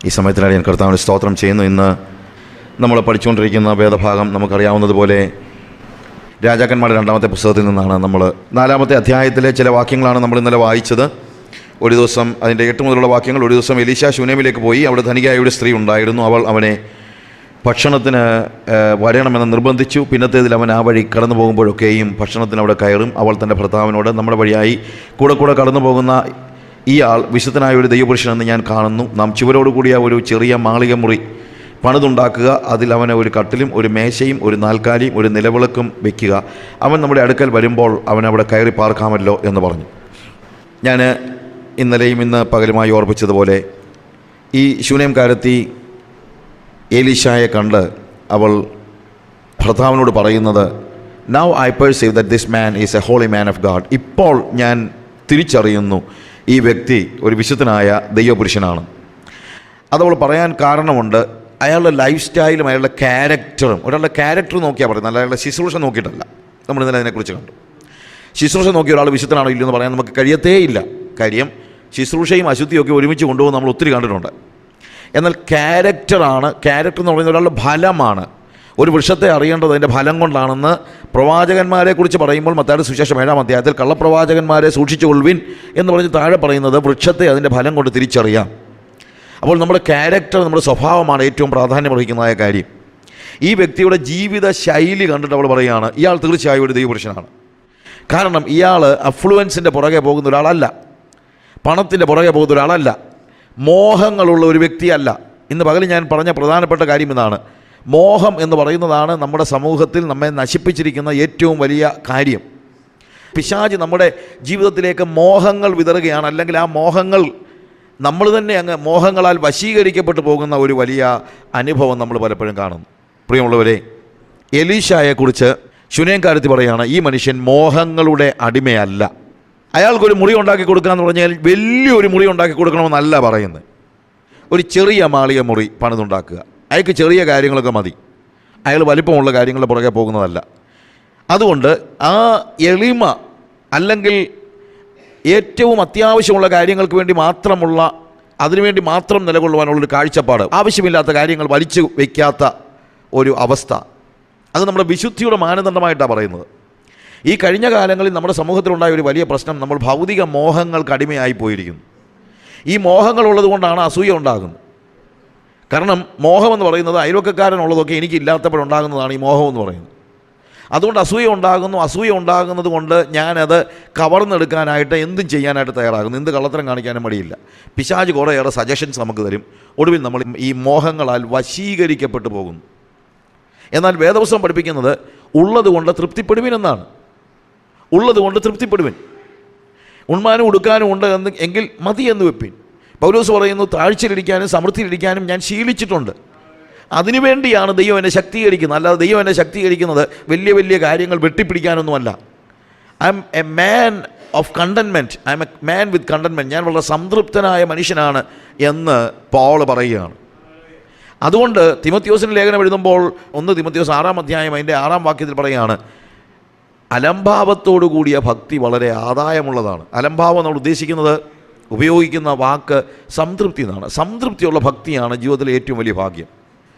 ഈ സമയത്തിനാണ് ഞാൻ കർത്താവിന് സ്തോത്രം ചെയ്യുന്നു. ഇന്ന് നമ്മൾ പഠിച്ചുകൊണ്ടിരിക്കുന്ന വേദഭാഗം നമുക്കറിയാവുന്നതുപോലെ രാജാക്കന്മാരുടെ 2-ാമത്തെ പുസ്തകത്തിൽ നിന്നാണ്. നമ്മൾ 4-ാമത്തെ അധ്യായത്തിലെ ചില വാക്യങ്ങളാണ് നമ്മൾ ഇന്നലെ വായിച്ചത്. ഒരു ദിവസം അതിൻ്റെ 8 മുതലുള്ള വാക്യങ്ങൾ. ഒരു ദിവസം എലീശ ശൂനേമിലേക്ക് പോയി. അവിടെ ധനികയായ ഒരു സ്ത്രീ ഉണ്ടായിരുന്നു. അവൾ അവനെ ഭക്ഷണത്തിന് വരണമെന്ന് നിർബന്ധിച്ചു. പിന്നത്തേതിൽ അവൻ ആ വഴി കടന്നു പോകുമ്പോഴൊക്കെയും ഭക്ഷണത്തിന് അവിടെ കയറും. അവൾ തൻ്റെ ഭർത്താവിനോട്, നമ്മുടെ വഴിയായി കൂടെ കടന്നു പോകുന്ന ഈ ആൾ വിശുദ്ധനായ ഒരു ദൈവപുരുഷനെന്ന് ഞാൻ കാണുന്നു. നാം ചുവരോടുകൂടിയ ഒരു ചെറിയ മാളിക മുറി പണിതുണ്ടാക്കുക. അതിൽ അവന് ഒരു കട്ടിലും ഒരു മേശയും ഒരു നാൽക്കാലിയും ഒരു നിലവിളക്കും വയ്ക്കുക. അവൻ നമ്മുടെ അടുക്കൽ വരുമ്പോൾ അവൻ അവിടെ കയറി പാർക്കാമല്ലോ എന്ന് പറഞ്ഞു. ഞാൻ ഇന്നലെയും ഇന്ന് പകലുമായി ഓർപ്പിച്ചതുപോലെ ഈ ശൂനേംകാരത്തി എലീശായെ കണ്ട് അവൾ ഭർത്താവിനോട് പറയുന്നത്, now I perceive that this man is a holy man of God. ഇപ്പോൾ ഞാൻ തിരിച്ചറിയുന്നു ഈ വ്യക്തി ഒരു വിശുദ്ധനായ ദൈവപുരുഷനാണ്. അതവൾ പറയാൻ കാരണമുണ്ട്. അയാളുടെ ലൈഫ് സ്റ്റൈലും അയാളുടെ ക്യാരക്ടറും. ഒരാളുടെ ക്യാരക്ടർ നോക്കിയാൽ പറയുന്നത്, അല്ല അയാളുടെ ശുശ്രൂഷ നോക്കിയിട്ടല്ല. നമ്മൾ ഇന്നലെ അതിനെക്കുറിച്ച് കണ്ടു. ശുശ്രൂഷ നോക്കിയ ഒരാൾ വിശുദ്ധനാണോ ഇല്ലെന്ന് പറയാൻ നമുക്ക് കഴിയത്തേയില്ല. കാര്യം ശുശ്രൂഷയും അശുദ്ധിയൊക്കെ ഒരുമിച്ച് കൊണ്ടുപോകും നമ്മൾ ഒത്തിരി കണ്ടിട്ടുണ്ട്. എന്നാൽ ക്യാരക്ടറാണ്. ക്യാരക്ടർ എന്ന് പറയുന്നത് ഒരാളുടെ ഫലമാണ്. ഒരു വൃക്ഷത്തെ അറിയേണ്ടത് അതിൻ്റെ ഫലം കൊണ്ടാണെന്ന് പ്രവാചകന്മാരെക്കുറിച്ച് പറയുമ്പോൾ മത്തായിയുടെ സുവിശേഷം 7-ാം അധ്യായത്തിൽ കള്ളപ്രവാചകന്മാരെ സൂക്ഷിച്ചുകൊള്ളുവിൻ എന്ന് പറഞ്ഞ് താഴെ പറയുന്നത് വൃക്ഷത്തെ അതിൻ്റെ ഫലം കൊണ്ട് തിരിച്ചറിയാം. അപ്പോൾ നമ്മുടെ ക്യാരക്ടർ, നമ്മുടെ സ്വഭാവമാണ് ഏറ്റവും പ്രാധാന്യമർഹിക്കുന്നതായ കാര്യം. ഈ വ്യക്തിയുടെ ജീവിത ശൈലി കണ്ടിട്ട് അവൾ പറയുകയാണ്, ഇയാൾ തീർച്ചയായും ഒരു ദൈവപുരുഷനാണ്. കാരണം ഇയാൾ അഫ്ലുവൻസിൻ്റെ പുറകെ പോകുന്ന ഒരാളല്ല, പണത്തിൻ്റെ പുറകെ പോകുന്ന ഒരാളല്ല, മോഹങ്ങളുള്ള ഒരു വ്യക്തിയല്ല. ഇന്ന് പകൽ ഞാൻ പറഞ്ഞ പ്രധാനപ്പെട്ട കാര്യം ഇതാണ്. മോഹം എന്ന് പറയുന്നതാണ് നമ്മുടെ സമൂഹത്തിൽ നമ്മെ നശിപ്പിച്ചിരിക്കുന്ന ഏറ്റവും വലിയ കാര്യം. പിശാച് നമ്മുടെ ജീവിതത്തിലേക്ക് മോഹങ്ങൾ വിതറുകയാണ്. അല്ലെങ്കിൽ ആ മോഹങ്ങൾ നമ്മൾ തന്നെ അങ്ങ് മോഹങ്ങളാൽ വശീകരിക്കപ്പെട്ടു പോകുന്ന ഒരു വലിയ അനുഭവം നമ്മൾ പലപ്പോഴും കാണുന്നു. പ്രിയമുള്ളവരെ, എലീശായെക്കുറിച്ച് ശൂനേംകാരത്തി പറയുകയാണ്, ഈ മനുഷ്യൻ മോഹങ്ങളുടെ അടിമയല്ല. അയാൾക്കൊരു മുറി ഉണ്ടാക്കി കൊടുക്കുക എന്ന് പറഞ്ഞാൽ വലിയൊരു മുറി ഉണ്ടാക്കി കൊടുക്കണമെന്നല്ല പറയുന്നത്. ഒരു ചെറിയ മാളിക മുറി പണിതുണ്ടാക്കുക. അയാൾക്ക് ചെറിയ കാര്യങ്ങളൊക്കെ മതി. അയാൾ വലിപ്പമുള്ള കാര്യങ്ങളുടെ പുറകെ പോകുന്നതല്ല. അതുകൊണ്ട് ആ എളിമ, അല്ലെങ്കിൽ ഏറ്റവും അത്യാവശ്യമുള്ള കാര്യങ്ങൾക്ക് വേണ്ടി മാത്രമുള്ള, അതിനുവേണ്ടി മാത്രം നിലകൊള്ളുവാനുള്ളൊരു കാഴ്ചപ്പാട്, ആവശ്യമില്ലാത്ത കാര്യങ്ങൾ വലിച്ചു വയ്ക്കാത്ത ഒരു അവസ്ഥ, അത് നമ്മുടെ വിശുദ്ധിയുടെ മാനദണ്ഡമായിട്ടാണ് പറയുന്നത്. ഈ കഴിഞ്ഞ കാലങ്ങളിൽ നമ്മുടെ സമൂഹത്തിലുണ്ടായ ഒരു വലിയ പ്രശ്നം, നമ്മൾ ഭൗതിക മോഹങ്ങൾക്ക് അടിമയായി പോയിരിക്കുന്നു. ഈ മോഹങ്ങളുള്ളത് കൊണ്ടാണ് അസൂയ ഉണ്ടാകുന്നത്. കാരണം മോഹമെന്ന് പറയുന്നത് അയൽവക്കക്കാരനുള്ളതൊക്കെ എനിക്കില്ലാത്തപ്പോഴുണ്ടാകുന്നതാണ് ഈ മോഹം എന്ന് പറയുന്നത്. അതുകൊണ്ട് അസൂയ ഉണ്ടാകുന്നു. അസൂയ ഉണ്ടാകുന്നത് കൊണ്ട് ഞാനത് കവർന്നെടുക്കാനായിട്ട് എന്തും ചെയ്യാനായിട്ട് തയ്യാറാകുന്നു. എന്ത് കള്ളത്തരം കാണിക്കാനും മടിയില്ല. പിശാച് കുറേയേറെ സജഷൻസ് നമുക്ക് തരും. ഒടുവിൽ നമ്മൾ ഈ മോഹങ്ങളാൽ വശീകരിക്കപ്പെട്ടു പോകുന്നു. എന്നാൽ വേദപുസ്തകം പഠിപ്പിക്കുന്നത് ഉള്ളത് കൊണ്ട് തൃപ്തിപ്പെടുവിൻ എന്നാണ്. ഉള്ളത് കൊണ്ട് തൃപ്തിപ്പെടുവിൻ. ഉണ്മാനും ഉടുക്കാനും ഉണ്ട് എങ്കിൽ മതി എന്ന് വെപ്പിൻ. പൗലോസ് പറയുന്നു, താഴ്ചയിലിരിക്കാനും സമൃദ്ധിയിലിരിക്കാനും ഞാൻ ശീലിച്ചിട്ടുണ്ട്. അതിനുവേണ്ടിയാണ് ദൈവം എന്നെ ശക്തീകരിക്കുന്നത്. അല്ലാതെ ദൈവം എന്നെ ശക്തീകരിക്കുന്നത് വലിയ വലിയ കാര്യങ്ങൾ വെട്ടിപ്പിടിക്കാനൊന്നുമല്ല. I am a man of contentment. I am a man with contentment. ഞാൻ വളരെ സംതൃപ്തനായ മനുഷ്യനാണ് എന്ന് പൗൽ പറയുകയാണ്. അതുകൊണ്ട് തിമോത്തിയോസിന് ലേഖനം എഴുതുമ്പോൾ 1 തിമോത്തിയോസ് 6-ാം അധ്യായം അതിൻ്റെ 6-ാം വാക്യത്തിൽ പറയുകയാണ്, അലംഭാവത്തോടു കൂടിയ ഭക്തി വളരെ ആദായമുള്ളതാണ്. അലംഭാവം നമ്മൾ ഉദ്ദേശിക്കുന്നത് ഉപയോഗിക്കുന്ന വാക്ക് സംതൃപ്തി എന്നാണ്. സംതൃപ്തിയുള്ള ഭക്തിയാണ് ജീവിതത്തിലെ ഏറ്റവും വലിയ ഭാഗ്യം.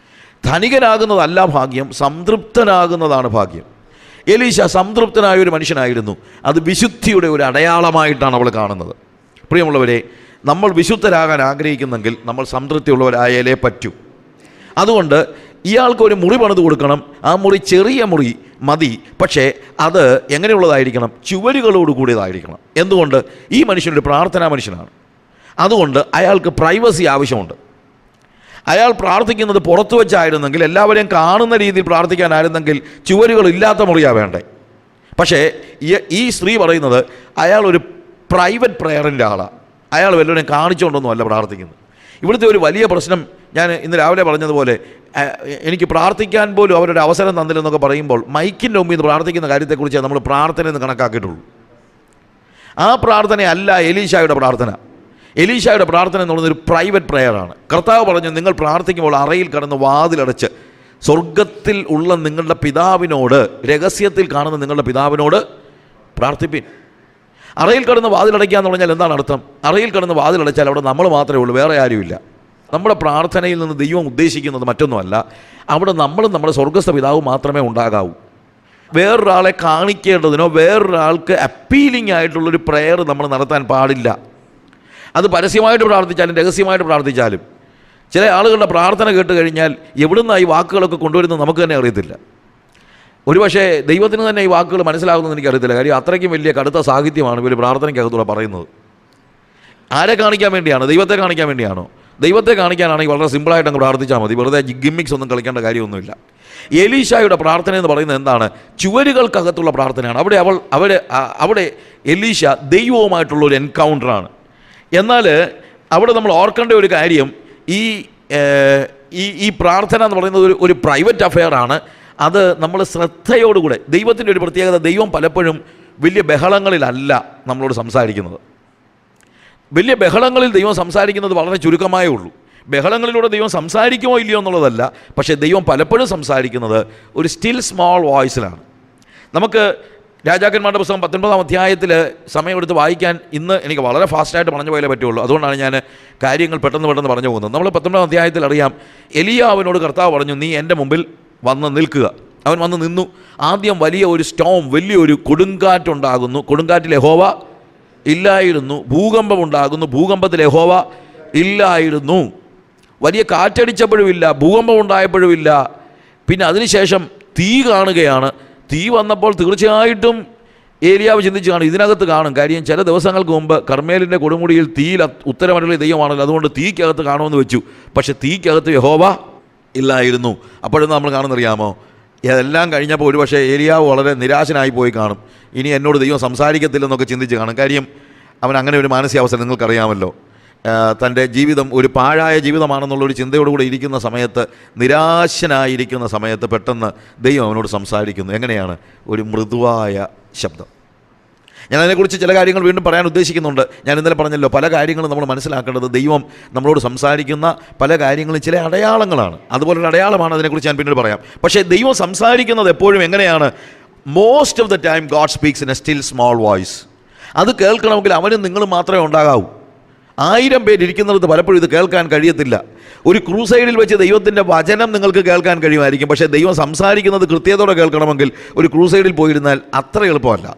ധനികനാകുന്നതല്ല ഭാഗ്യം, സംതൃപ്തനാകുന്നതാണ് ഭാഗ്യം. എലീശ സംതൃപ്തനായ ഒരു മനുഷ്യനായിരുന്നു. അത് വിശുദ്ധിയുടെ ഒരു അടയാളമായിട്ടാണ് അവൾ കാണുന്നത്. പ്രിയമുള്ളവരെ, നമ്മൾ വിശുദ്ധരാകാൻ ആഗ്രഹിക്കുന്നെങ്കിൽ നമ്മൾ സംതൃപ്തിയുള്ളവരായാലേ പറ്റൂ. അതുകൊണ്ട് ഇയാൾക്ക് ഒരു മുറി പണിത് കൊടുക്കണം. ആ മുറി ചെറിയ മുറി മതി, പക്ഷേ അത് എങ്ങനെയുള്ളതായിരിക്കണം? ചുവരുകളോട് കൂടിയതായിരിക്കണം. എന്തുകൊണ്ട്? ഈ മനുഷ്യനൊരു പ്രാർത്ഥനാ മനുഷ്യനാണ്. അതുകൊണ്ട് അയാൾക്ക് പ്രൈവസി ആവശ്യമുണ്ട്. അയാൾ പ്രാർത്ഥിക്കുന്നത് പുറത്തു വെച്ചായിരുന്നെങ്കിൽ, എല്ലാവരെയും കാണുന്ന രീതിയിൽ പ്രാർത്ഥിക്കാനായിരുന്നെങ്കിൽ ചുവരുകളില്ലാത്ത മുറിയാണ് വേണ്ടേ. പക്ഷേ ഈ സ്ത്രീ പറയുന്നത് അയാൾ ഒരു പ്രൈവറ്റ് പ്രെയറിൻ്റെ ആളാണ്. അയാൾ വല്ലവരെയും കാണിച്ചുകൊണ്ടൊന്നും അല്ല പ്രാർത്ഥിക്കുന്നത്. ഇവിടുത്തെ ഒരു വലിയ പ്രശ്നം, ഞാൻ ഇന്ന് രാവിലെ പറഞ്ഞതുപോലെ, എനിക്ക് പ്രാർത്ഥിക്കാൻ പോലും അവരുടെ അവസരം തന്നില്ലെന്നൊക്കെ പറയുമ്പോൾ മൈക്കിൻ്റെ മുമ്പിൽ നിന്ന് പ്രാർത്ഥിക്കുന്ന കാര്യത്തെക്കുറിച്ച് നമ്മൾ പ്രാർത്ഥനയെന്ന് കണക്കാക്കിയിട്ടുള്ളൂ. ആ പ്രാർത്ഥനയല്ല എലീശായുടെ പ്രാർത്ഥന. എലീശായുടെ പ്രാർത്ഥന എന്ന് പറയുന്നത് ഒരു പ്രൈവറ്റ് പ്രെയറാണ്. കർത്താവ് പറഞ്ഞു, നിങ്ങൾ പ്രാർത്ഥിക്കുമ്പോൾ അറയിൽ കടന്ന് വാതിലടച്ച് സ്വർഗത്തിൽ ഉള്ള നിങ്ങളുടെ പിതാവിനോട്, രഹസ്യത്തിൽ കാണുന്ന നിങ്ങളുടെ പിതാവിനോട് പ്രാർത്ഥിപ്പിൻ. അറയിൽ കടന്ന് വാതിലടയ്ക്കുക എന്ന് പറഞ്ഞാൽ എന്താണ് അർത്ഥം? അറയിൽ കടന്ന് വാതിലടച്ചാൽ അവിടെ നമ്മൾ മാത്രമേ ഉള്ളൂ, വേറെ ആരുമില്ല. നമ്മുടെ പ്രാർത്ഥനയിൽ നിന്ന് ദൈവം ഉദ്ദേശിക്കുന്നത് മറ്റൊന്നുമല്ല. അവിടെ നമ്മളും നമ്മുടെ സ്വർഗസ്ഥ പിതാവ് മാത്രമേ ഉണ്ടാകാവൂ. വേറൊരാളെ കാണിക്കേണ്ടതിനോ വേറൊരാൾക്ക് അപ്പീലിംഗ് ആയിട്ടുള്ളൊരു പ്രെയർ നമ്മൾ നടത്താൻ പാടില്ല. അത് പരസ്യമായിട്ട് പ്രാർത്ഥിച്ചാലും രഹസ്യമായിട്ട് പ്രാർത്ഥിച്ചാലും. ചില ആളുകളുടെ പ്രാർത്ഥന കേട്ട് കഴിഞ്ഞാൽ എവിടുന്നാണ് ഈ വാക്കുകളൊക്കെ കൊണ്ടുവരുന്നത് നമുക്ക് തന്നെ അറിയത്തില്ല. ഒരുപക്ഷേ ദൈവത്തിന് തന്നെ ഈ വാക്കുകൾ മനസ്സിലാകുന്നതെന്ന് എനിക്കറിയത്തില്ല. കാര്യം അത്രയ്ക്കും വലിയ കടുത്ത സാഹിത്യമാണ് ഇവർ പ്രാർത്ഥനയ്ക്കകത്തൂടെ പറയുന്നത്. ആരെ കാണിക്കാൻ വേണ്ടിയാണ്? ദൈവത്തെ കാണിക്കാൻ വേണ്ടിയാണോ? ദൈവത്തെ കാണിക്കാനാണെങ്കിൽ വളരെ സിമ്പിളായിട്ട് അങ്ങ് പ്രാർത്ഥിച്ചാൽ മതി. വെറുതെ ഗിമ്മിക്സ് ഒന്നും കളിക്കേണ്ട കാര്യമൊന്നുമില്ല. എലീശായുടെ പ്രാർത്ഥന എന്ന് പറയുന്നത് എന്താണ്? ചുവരുകൾക്കകത്തുള്ള പ്രാർത്ഥനയാണ്. അവിടെ എലീശ ദൈവവുമായിട്ടുള്ളൊരു എൻകൗണ്ടറാണ്. എന്നാൽ അവിടെ നമ്മൾ ഓർക്കേണ്ട ഒരു കാര്യം, ഈ പ്രാർത്ഥന എന്ന് പറയുന്നത് ഒരു പ്രൈവറ്റ് അഫെയറാണ്. അത് നമ്മൾ ശ്രദ്ധയോടുകൂടെ, ദൈവത്തിൻ്റെ ഒരു പ്രത്യേകത, ദൈവം പലപ്പോഴും വലിയ ബഹളങ്ങളിലല്ല നമ്മളോട് സംസാരിക്കുന്നത്. വലിയ ബഹളങ്ങളിൽ ദൈവം സംസാരിക്കുന്നത് വളരെ ചുരുക്കമായേ ഉള്ളൂ. ബഹളങ്ങളിലൂടെ ദൈവം സംസാരിക്കുമോ ഇല്ലയോ എന്നുള്ളതല്ല, പക്ഷേ ദൈവം പലപ്പോഴും സംസാരിക്കുന്നത് ഒരു സ്റ്റിൽ സ്മോൾ വോയിസിലാണ്. നമുക്ക് രാജാക്കന്മാരുടെ പുസ്തകം 19-ാം അധ്യായത്തിൽ സമയമെടുത്ത് വായിക്കാൻ ഇന്ന് എനിക്ക് വളരെ ഫാസ്റ്റായിട്ട് പറഞ്ഞു പോയാലേ പറ്റുള്ളൂ. അതുകൊണ്ടാണ് ഞാൻ കാര്യങ്ങൾ പെട്ടെന്ന് പറഞ്ഞു പോകുന്നത്. നമ്മൾ 19-ാം അധ്യായത്തിൽ അറിയാം, എലിയാവിനോട് കർത്താവ് പറഞ്ഞു, നീ എൻ്റെ മുമ്പിൽ വന്ന് നിൽക്കുക. അവൻ വന്ന് നിന്നു. ആദ്യം വലിയ ഒരു സ്റ്റോം, വലിയൊരു കൊടുങ്കാറ്റുണ്ടാകുന്നു. കൊടുങ്കാറ്റിൽ യഹോവ ഇല്ലായിരുന്നു. ഭൂകമ്പം ഉണ്ടാകുന്നു. ഭൂകമ്പത്തിൽ യഹോവ ഇല്ലായിരുന്നു. വലിയ കാറ്റടിച്ചപ്പോഴുമില്ല, ഭൂകമ്പം ഉണ്ടായപ്പോഴുമില്ല. പിന്നെ അതിനുശേഷം തീ കാണുകയാണ്. തീ വന്നപ്പോൾ തീർച്ചയായിട്ടും ഏലിയാവ് ചിന്തിച്ച് കാണും, ഇതിനകത്ത് കാണും. കാര്യം ചില ദിവസങ്ങൾക്ക് മുമ്പ് കർമ്മേലിൻ്റെ കൊടുമുടിയിൽ തീയിൽ ഉത്തരമരുളിയ ദൈവമാണല്ലോ, അതുകൊണ്ട് തീക്കകത്ത് കാണുമെന്ന് വെച്ചു. പക്ഷെ തീക്കകത്ത് യഹോവ ഇല്ലായിരുന്നു. അപ്പോഴൊന്നും നമ്മൾ കാണുന്നറിയാമോ? ഇതെല്ലാം കഴിഞ്ഞപ്പോൾ ഒരുപക്ഷെ ഏലിയാവ് വളരെ നിരാശനായി പോയി കാണും. ഇനി എന്നോട് ദൈവം സംസാരിക്കത്തില്ലെന്നൊക്കെ ചിന്തിച്ച് കാണും. കാര്യം അവൻ അങ്ങനെ ഒരു മാനസികാവസ്ഥ നിങ്ങൾക്കറിയാമല്ലോ. തൻ്റെ ജീവിതം ഒരു പാഴായ ജീവിതമാണെന്നുള്ളൊരു ചിന്തയോടുകൂടി ഇരിക്കുന്ന സമയത്ത്, നിരാശനായിരിക്കുന്ന സമയത്ത് പെട്ടെന്ന് ദൈവം അവനോട് സംസാരിക്കുന്നു. എങ്ങനെയാണ്? ഒരു മൃദുവായ ശബ്ദം. ഞാൻ അതിനെക്കുറിച്ച് ചില കാര്യങ്ങൾ വീണ്ടും പറയാൻ ഉദ്ദേശിക്കുന്നുണ്ട്. ഞാൻ ഇന്നലെ പറഞ്ഞല്ലോ, പല കാര്യങ്ങളും നമ്മൾ മനസ്സിലാക്കേണ്ടത് ദൈവം നമ്മളോട് സംസാരിക്കുന്ന പല കാര്യങ്ങളും ചില അടയാളങ്ങളാണ്. അതുപോലൊരു അടയാളമാണ്, അതിനെക്കുറിച്ച് ഞാൻ പിന്നീട് പറയാം. പക്ഷേ ദൈവം സംസാരിക്കുന്നത് എപ്പോഴും എങ്ങനെയാണ്? Most of the time God speaks in A still small voice. അത് കേൾക്കണമെങ്കിൽ അവനും നിങ്ങളും മാത്രമേ ഉണ്ടാകാവൂ. 1000 പേരിരിക്കുന്നിടത്ത് പലപ്പോഴും ഇത് കേൾക്കാൻ കഴിയത്തില്ല. ഒരു ക്രൂസൈഡിൽ വെച്ച് ദൈവത്തിൻ്റെ വചനം നിങ്ങൾക്ക് കേൾക്കാൻ കഴിയുമായിരിക്കും. പക്ഷേ ദൈവം സംസാരിക്കുന്നത് കൃത്യതയോടെ കേൾക്കണമെങ്കിൽ ഒരു ക്രൂസൈഡിൽ പോയിരുന്നാൽ അത്ര എളുപ്പമല്ല.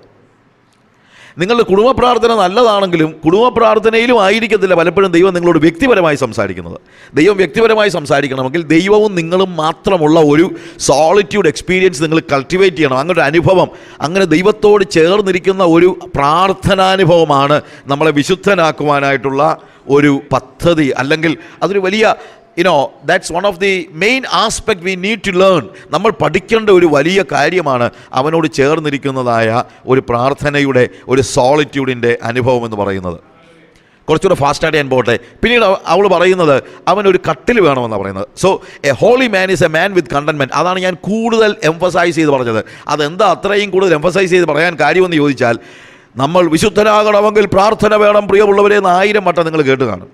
നിങ്ങളുടെ കുടുംബ പ്രാർത്ഥന നല്ലതാണെങ്കിലും കുടുംബ പ്രാർത്ഥനയിലും ആയിരിക്കത്തില്ല പലപ്പോഴും ദൈവം നിങ്ങളോട് വ്യക്തിപരമായി സംസാരിക്കുന്നത്. ദൈവം വ്യക്തിപരമായി സംസാരിക്കണമെങ്കിൽ ദൈവവും നിങ്ങളും മാത്രമുള്ള ഒരു സോളിറ്റ്യൂഡ് എക്സ്പീരിയൻസ് നിങ്ങൾ കൾട്ടിവേറ്റ് ചെയ്യണം. അങ്ങനെ ഒരു അനുഭവം, അങ്ങനെ ദൈവത്തോട് ചേർന്നിരിക്കുന്ന ഒരു പ്രാർത്ഥനാനുഭവമാണ് നമ്മളെ വിശുദ്ധനാക്കുവാനായിട്ടുള്ള ഒരു പദ്ധതി. അല്ലെങ്കിൽ അതൊരു വലിയ that's one of the main aspect we need to learn. നമ്മൾ പഠിക്കേണ്ട ഒരു വലിയ കാര്യമാണ് അവനോട് ചേർന്നിരിക്കുന്നതായ ഒരു പ്രാർത്ഥനയുടെ, ഒരു സോളിറ്റ്യൂഡിൻ്റെ അനുഭവം എന്ന് പറയുന്നത്. കുറച്ചുകൂടെ ഫാസ്റ്റായിട്ട് ഞാൻ പോട്ടെ. പിന്നീട് അവൾ പറയുന്നത് അവനൊരു കട്ടിൽ വേണമെന്നാണ് പറയുന്നത്. So a holy man is a man with contentment. അതാണ് ഞാൻ കൂടുതൽ എംഫസൈസ് ചെയ്ത് പറഞ്ഞത്. അതെന്താ അത്രയും കൂടുതൽ എംഫസൈസ് ചെയ്ത് പറയാൻ കാര്യമെന്ന് ചോദിച്ചാൽ, നമ്മൾ വിശുദ്ധരാകണമെങ്കിൽ പ്രാർത്ഥന വേണം പ്രിയമുള്ളവരെ എന്ന് 1000 വട്ടം നിങ്ങൾ കേട്ട് കാണും.